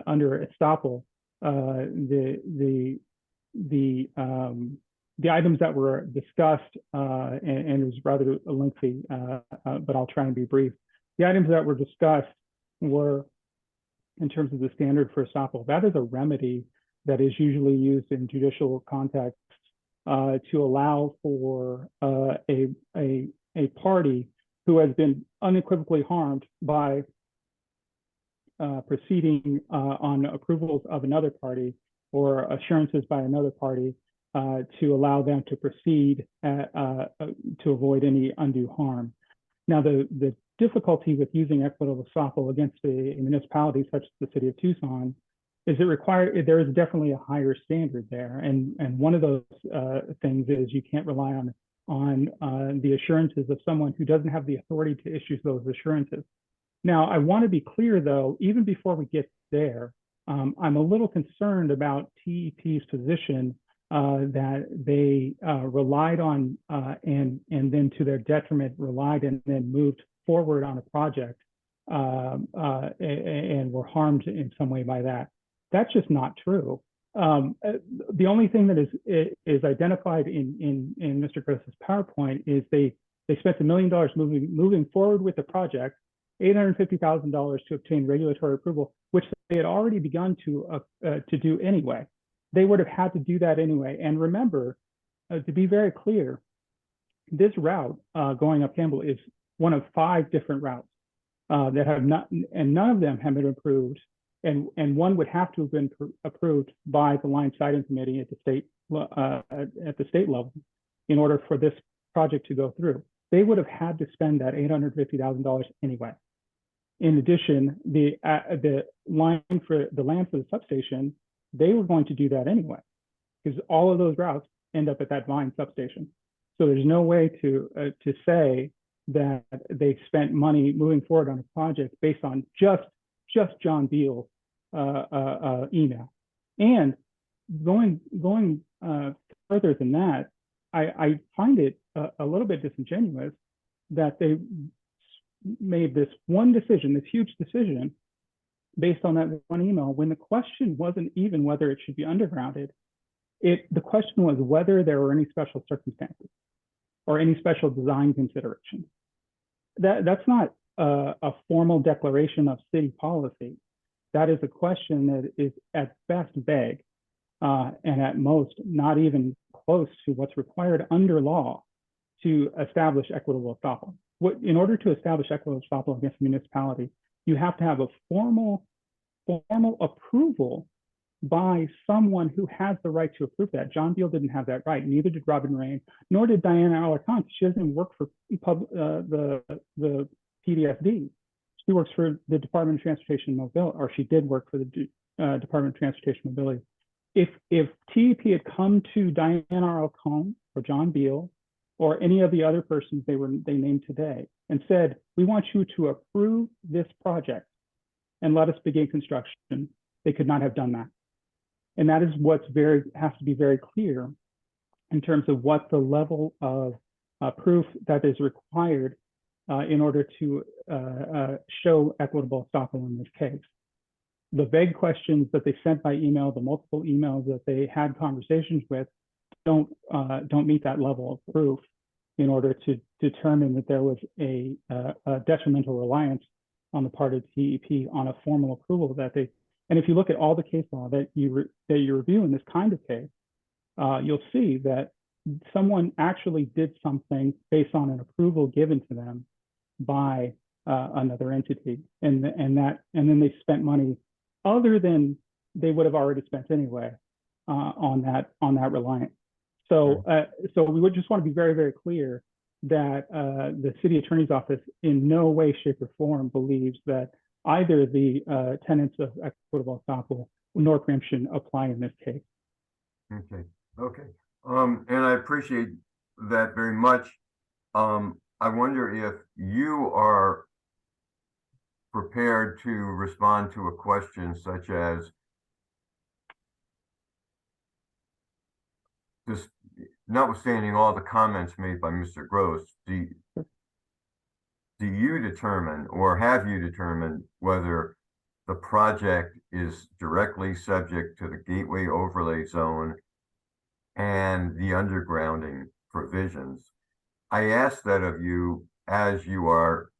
under estoppel, the items that were discussed, and it was rather lengthy, but I'll try and be brief. The items that were discussed were, in terms of the standard for estoppel, that is a remedy that is usually used in judicial contexts to allow for a party who has been unequivocally harmed by proceeding on approvals of another party or assurances by another party to allow them to proceed to avoid any undue harm. Now, the difficulty with using equitable estoppel against a municipality such as the City of Tucson is there is definitely a higher standard there, and one of those things is you can't rely on the assurances of someone who doesn't have the authority to issue those assurances. Now, I want to be clear though, even before we get there, I'm a little concerned about TEP's position that they relied on and then to their detriment relied and then moved forward on a project and were harmed in some way by that. That's just not true. The only thing that is identified in Mr. Gross's PowerPoint is they spent $1 million moving forward with the project, $850,000 to obtain regulatory approval, which they had already begun to do anyway. They would have had to do that anyway. And remember, to be very clear, this route going up Campbell is one of 5 different routes that have not, and none of them have been approved. And one would have to have been approved by the Line Siting Committee at the state level in order for this project to go through. They would have had to spend that $850,000 anyway. In addition, the land for the substation, they were going to do that anyway, because all of those routes end up at that Vine substation. So there's no way to say that they spent money moving forward on a project based on just John Beal's email. And going further than that, I find it a little bit disingenuous that they made this one decision, this huge decision, based on that one email, when the question wasn't even whether it should be undergrounded. The question was whether there were any special circumstances or any special design considerations. That's not a formal declaration of city policy. That is a question that is at best vague, and at most not even close to what's required under law to establish equitable estoppel. In order to establish equitable estoppel against a municipality, you have to have a formal approval by someone who has the right to approve that. John Beal didn't have that right, neither did Robin Rain, nor did Diana Alarcon. She doesn't work for the PDSD. She works for the Department of Transportation and Mobility, or she did work for the Department of Transportation and Mobility. If TEP had come to Diana Alarcon or John Beal or any of the other persons they named today and said, we want you to approve this project and let us begin construction, they could not have done that. And that is has to be very clear in terms of what the level of proof that is required in order to show equitable estoppel in this case. The vague questions that they sent by email, the multiple emails that they had conversations with, don't meet that level of proof in order to determine that there was a detrimental reliance on the part of TEP on a formal approval that they. And if you look at all the case law that you review in this kind of case, you'll see that someone actually did something based on an approval given to them by another entity, and then they spent money other than they would have already spent anyway on that reliance. So we would just want to be very, very clear that the city attorney's office in no way, shape, or form believes that either the tenets of equitable estoppel nor preemption apply in this case. Okay. And I appreciate that very much. I wonder if you are prepared to respond to a question such as, just notwithstanding all the comments made by Mr. Gross, do you determine, or have you determined, whether the project is directly subject to the Gateway Overlay Zone and the undergrounding provisions? I ask that of you as you are,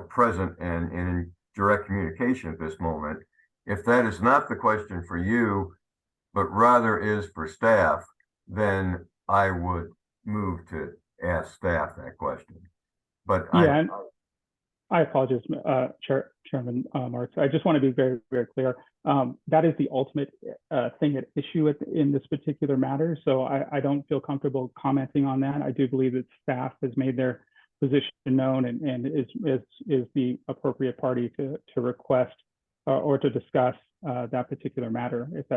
present and in direct communication at this moment. If that is not the question for you, but rather is for staff, then I would move to ask staff that question. But yeah, I apologize, Chairman Marks. I just want to be very, very clear. That is the ultimate thing at issue in this particular matter. So I don't feel comfortable commenting on that. I do believe that staff has made their position known and is the appropriate party to request or to discuss that particular matter, if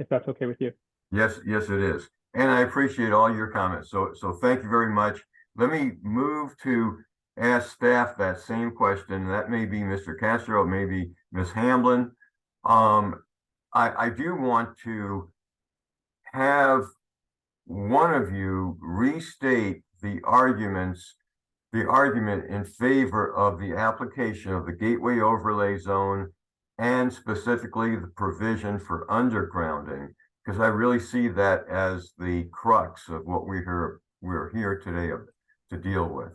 that's okay with you. Yes, it is. And I appreciate all your comments. So thank you very much. Let me move to ask staff that same question. That may be Mr. Castro, maybe Ms. Hamblin. I do want to have one of you restate the argument in favor of the application of the Gateway Overlay Zone and specifically the provision for undergrounding, because I really see that as the crux of what we're here today to deal with.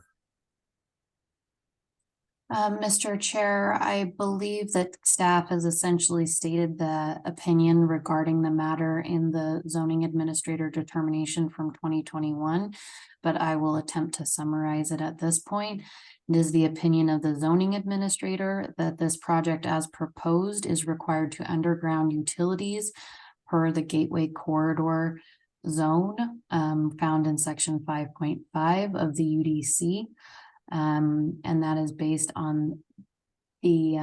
Mr. Chair, I believe that staff has essentially stated the opinion regarding the matter in the zoning administrator determination from 2021, but I will attempt to summarize it at this point. It is the opinion of the zoning administrator that this project as proposed is required to underground utilities per the Gateway Corridor Zone found in section 5.5 of the UDC. And that is based on the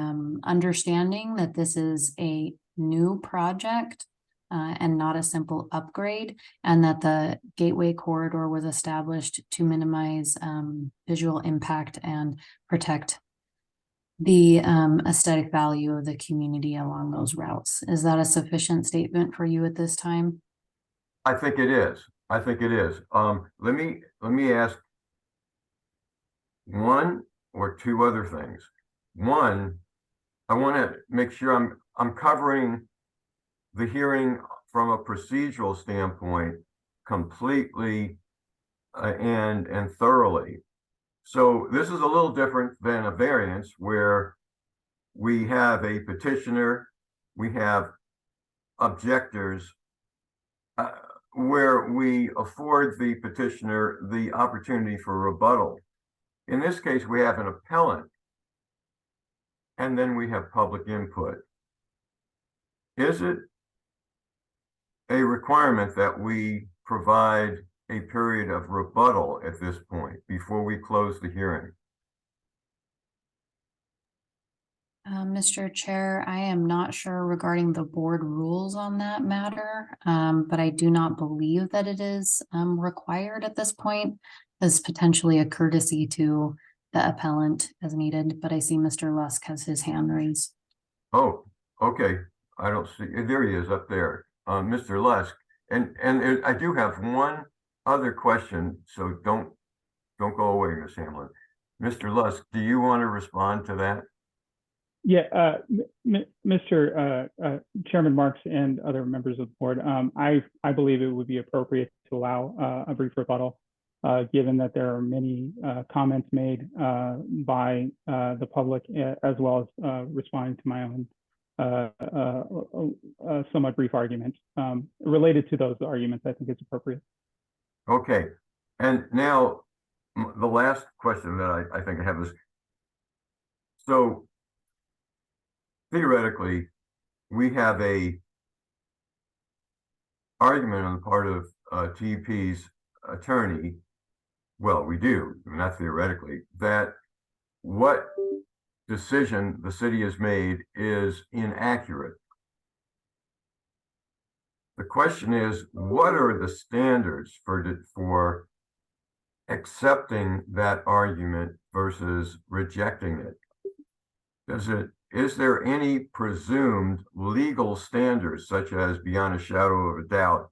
understanding that this is a new project and not a simple upgrade, and that the gateway corridor was established to minimize visual impact and protect the aesthetic value of the community along those routes. Is that a sufficient statement for you at this time? I think it is. I think it is. Let me ask one or two other things. One, I want to make sure I'm covering the hearing from a procedural standpoint completely and thoroughly. So this is a little different than a variance where we have a petitioner, we have objectors, where we afford the petitioner the opportunity for rebuttal. In this case, we have an appellant, and then we have public input. Is it a requirement that we provide a period of rebuttal at this point before we close the hearing? Mr. Chair, I am not sure regarding the board rules on that matter, but I do not believe that it is required at this point, as potentially a courtesy to the appellant as needed, but I see Mr. Lusk has his hand raised. Oh, okay. I don't see, there he is up there, Mr. Lusk. And I do have one other question, so don't go away, Ms. Hamlin. Mr. Lusk, do you want to respond to that? Yeah, Mr. Chairman Marks and other members of the board, I believe it would be appropriate to allow a brief rebuttal, given that there are many comments made by the public, as well as responding to my own somewhat brief argument. Related to those arguments, I think it's appropriate. Okay. And now the last question that I think I have is, so theoretically, we have a argument on the part of TEP's attorney. Well, we do, not theoretically, that what decision the city has made is inaccurate. The question is, what are the standards for accepting that argument versus rejecting it? Is there any presumed legal standards, such as beyond a shadow of a doubt,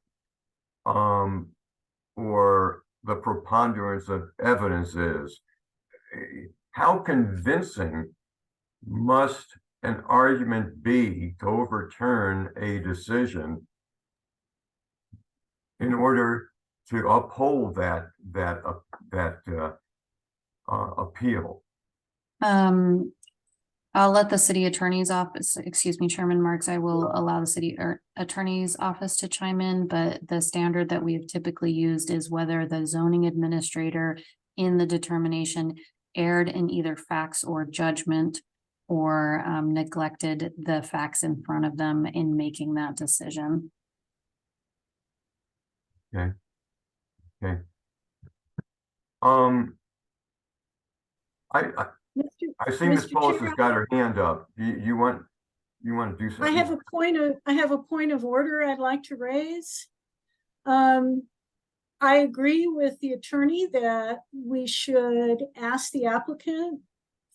or the preponderance of evidence is? How convincing must an argument be to overturn a decision in order to uphold that appeal? I'll let the city attorney's office, excuse me, Chairman Marks, I will allow the city attorney's office to chime in, but the standard that we have typically used is whether the zoning administrator in the determination erred in either facts or judgment, or neglected the facts in front of them in making that decision. Okay. Okay. I see Ms. Polis has got her hand up. You want to do something? I have a point of order I'd like to raise. I agree with the attorney that we should ask the applicant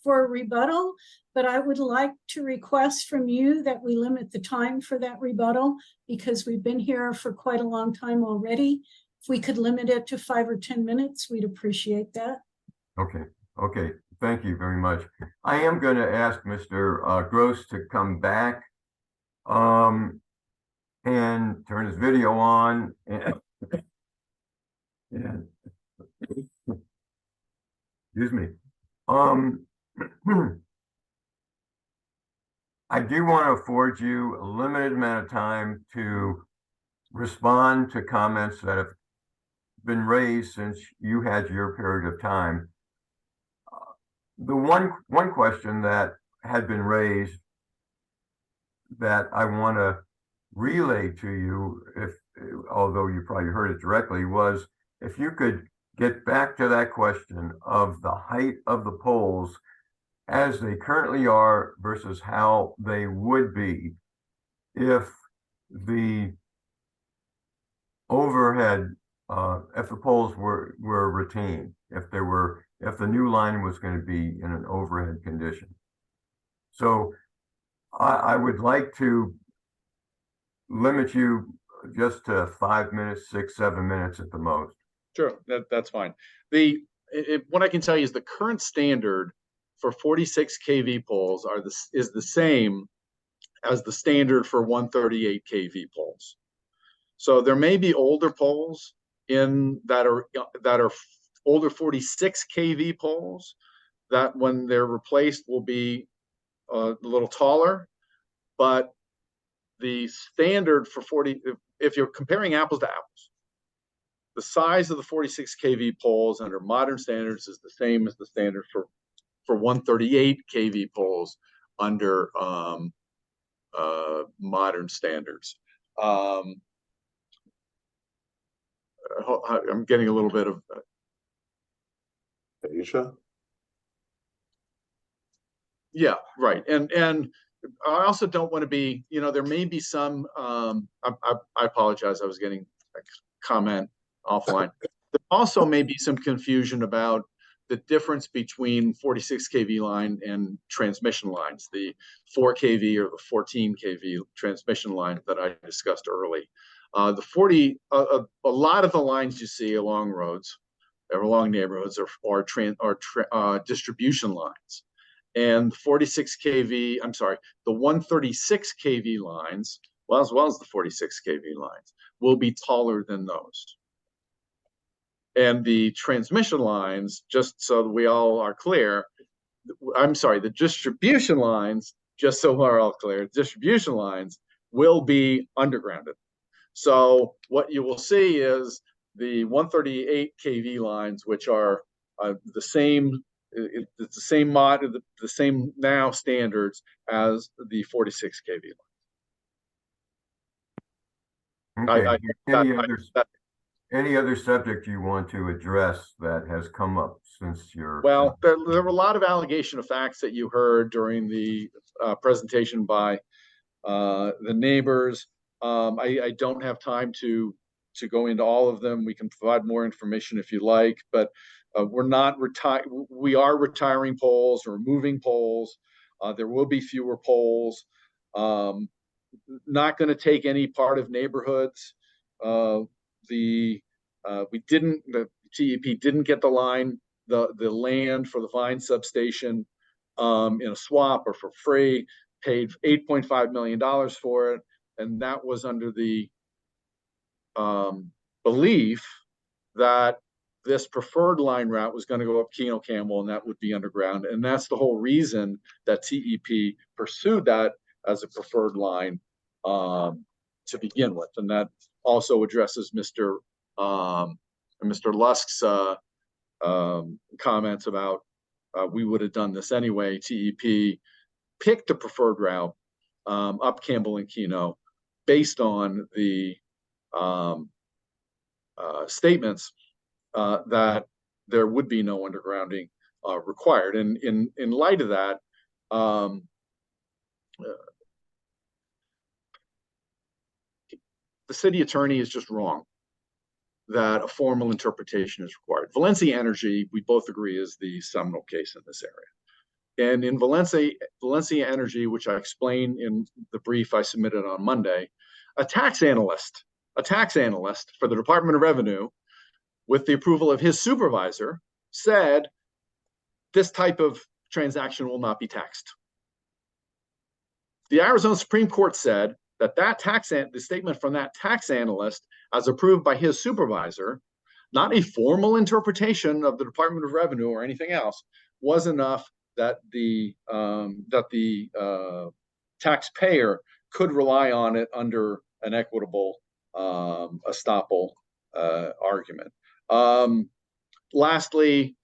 for a rebuttal, but I would like to request from you that we limit the time for that rebuttal, because we've been here for quite a long time already. If we could limit it to 5 or 10 minutes, we'd appreciate that. Okay. Okay. Thank you very much. I am going to ask Mr. Gross to come back and turn his video on. And excuse me. I do want to afford you a limited amount of time to respond to comments that have been raised since you had your period of time. The one question that had been raised that I want to relay to you, although you probably heard it directly, was if you could get back to that question of the height of the poles as they currently are versus how they would be if the overhead, if the poles were retained, if the new line was going to be in an overhead condition. So I would like to limit you just to 5 minutes, 6, 7 minutes at the most. Sure, that's fine. What I can tell you is the current standard for 46 kV poles is the same as the standard for 138 kV poles. So there may be older poles that are older 46 kV poles that when they're replaced will be a little taller, but the standard for 40, if you're comparing apples to apples, the size of the 46 kV poles under modern standards is the same as the standard for 138 kV poles under modern standards. I'm getting a little bit of Aisha? Yeah, right. And I also don't want to be, there may be some, I apologize, I was getting a comment offline. There also may be some confusion about the difference between 46 kV line and transmission lines, the 4 kV or the 14 kV transmission lines that I discussed early. A lot of the lines you see along roads, or along neighborhoods are distribution lines. And 46 kV, I'm sorry, the 136 kV lines, well, as well as the 46 kV lines, will be taller than those. And the transmission lines, just so that we all are clear, I'm sorry, the distribution lines, just so we're all clear, distribution lines will be undergrounded. So what you will see is the 138 kV lines, which are the same, it's the same the same now standards as the 46 kV lines. Okay. Any other subject you want to address that has come up since your? Well, there were a lot of allegation of facts that you heard during the presentation by the neighbors. I don't have time to go into all of them. We can provide more information if you like, but we are retiring poles or moving poles. There will be fewer poles. Not going to take any part of neighborhoods. The TEP didn't get the land for the Vine substation in a swap or for free, paid $8.5 million for it. And that was under the belief that this preferred line route was going to go up Keno Campbell and that would be underground. And that's the whole reason that TEP pursued that as a preferred line to begin with. And that also addresses Mr. Lusk's comments about we would have done this anyway. TEP picked a preferred route up Campbell and Keno based on the statements that there would be no undergrounding required. And in light of that, the city attorney is just wrong that a formal interpretation is required. Valencia Energy, we both agree, is the seminal case in this area. And in Valencia Energy, which I explained in the brief I submitted on Monday, a tax analyst for the Department of Revenue, with the approval of his supervisor, said this type of transaction will not be taxed. The Arizona Supreme Court said that the statement from that tax analyst, as approved by his supervisor, not a formal interpretation of the Department of Revenue or anything else, was enough that the taxpayer could rely on it under an equitable estoppel argument. Lastly,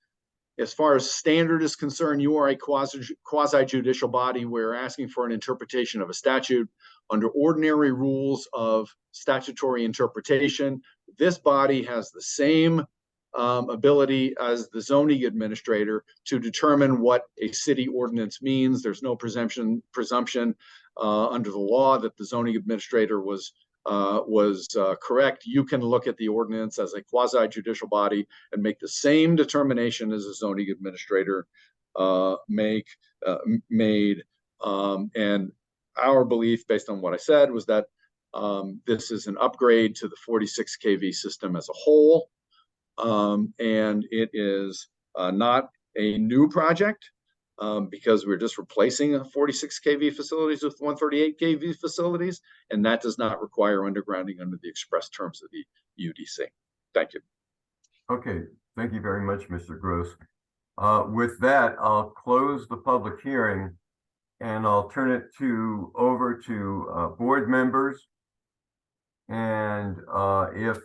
as far as standard is concerned, you are a quasi-judicial body. We're asking for an interpretation of a statute under ordinary rules of statutory interpretation. This body has the same ability as the zoning administrator to determine what a city ordinance means. There's no presumption under the law that the zoning administrator was was correct. You can look at the ordinance as a quasi judicial body and make the same determination as a zoning administrator made. And our belief, based on what I said, was that this is an upgrade to the 46 kV system as a whole. And it is not a new project because we're just replacing 46 kV facilities with 138 kV facilities, and that does not require undergrounding under the express terms of the UDC. Thank you. Okay, thank you very much, Mr. Gross. With that, I'll close the public hearing and I'll turn it over to board members. And if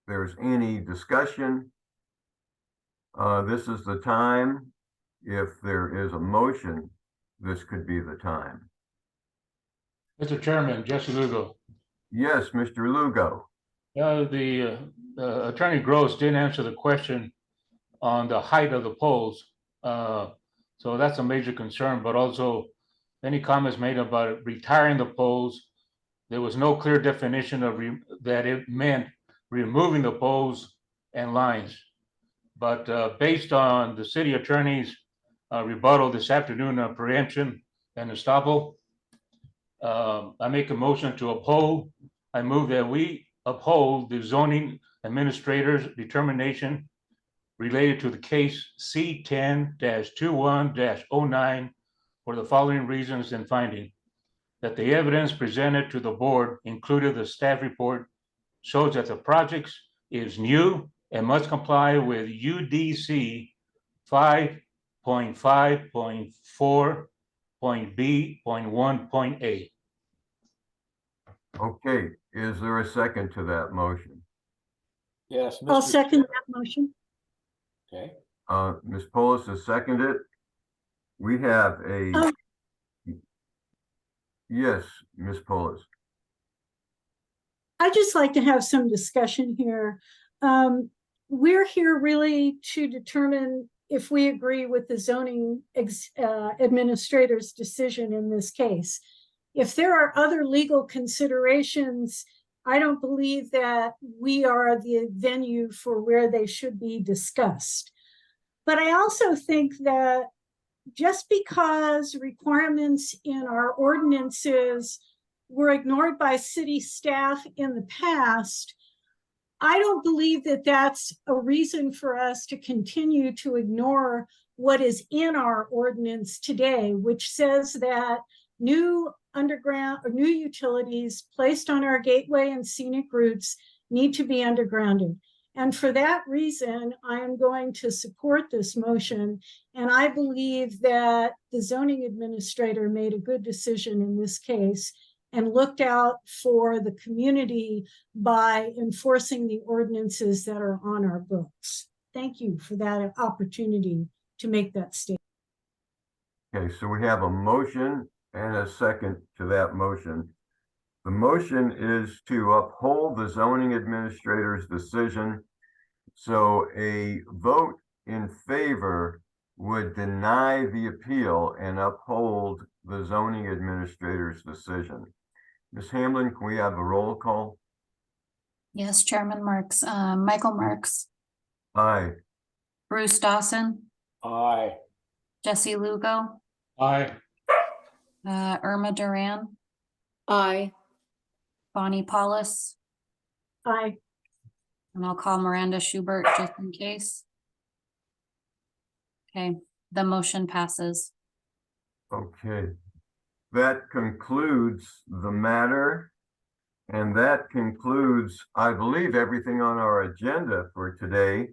there's any discussion, this is the time. If there is a motion, this could be the time. Mr. Chairman, Jesse Lugo. Yes, Mr. Lugo. The Attorney Gross didn't answer the question on the height of the poles. So that's a major concern, but also any comments made about retiring the poles. There was no clear definition of that it meant removing the poles and lines. But based on the city attorney's rebuttal this afternoon on preemption and estoppel, I make a motion to uphold. I move that we uphold the zoning administrator's determination related to the case C10-21-09 for the following reasons and finding: that the evidence presented to the board, included the staff report, shows that the project is new and must comply with UDC 5.5.4.B.1.A. Okay, is there a second to that motion? Yes. I'll Mr. second that motion. Okay. Ms. Polis has seconded. We have a, yes, Ms. Polis. I'd just like to have some discussion here. We're here really to determine if we agree with the zoning administrator's decision in this case. If there are other legal considerations, I don't believe that we are the venue for where they should be discussed. But I also think that just because requirements in our ordinances were ignored by city staff in the past, I don't believe that that's a reason for us to continue to ignore what is in our ordinance today, which says that new underground or new utilities placed on our gateway and scenic routes need to be undergrounded. And for that reason, I am going to support this motion. And I believe that the zoning administrator made a good decision in this case and looked out for the community by enforcing the ordinances that are on our books. Thank you for that opportunity to make that statement. Okay, so we have a motion and a second to that motion. The motion is to uphold the zoning administrator's decision. So a vote in favor would deny the appeal and uphold the zoning administrator's decision. Ms. Hamlin, can we have a roll call? Yes, Chairman Marks. Michael Marks, Aye. Bruce Dawson, Aye. Jesse Lugo, Aye. Irma Duran, Aye. Bonnie Paulus, Aye. and I'll call Miranda Schubert just in case. Okay, the motion passes. Okay. That concludes the matter. And that concludes, I believe, everything on our agenda for today.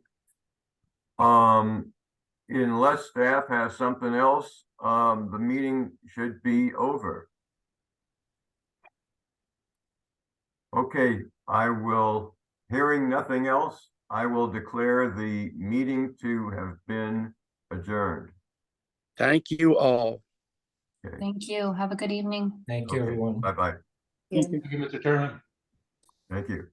Unless staff has something else, the meeting should be over. Okay, hearing nothing else, I will declare the meeting to have been adjourned. Thank you all. Okay. Thank you. Have a good evening. Thank you, everyone. Bye-bye. Thank you. Thank you, Mr. Chairman. Thank you.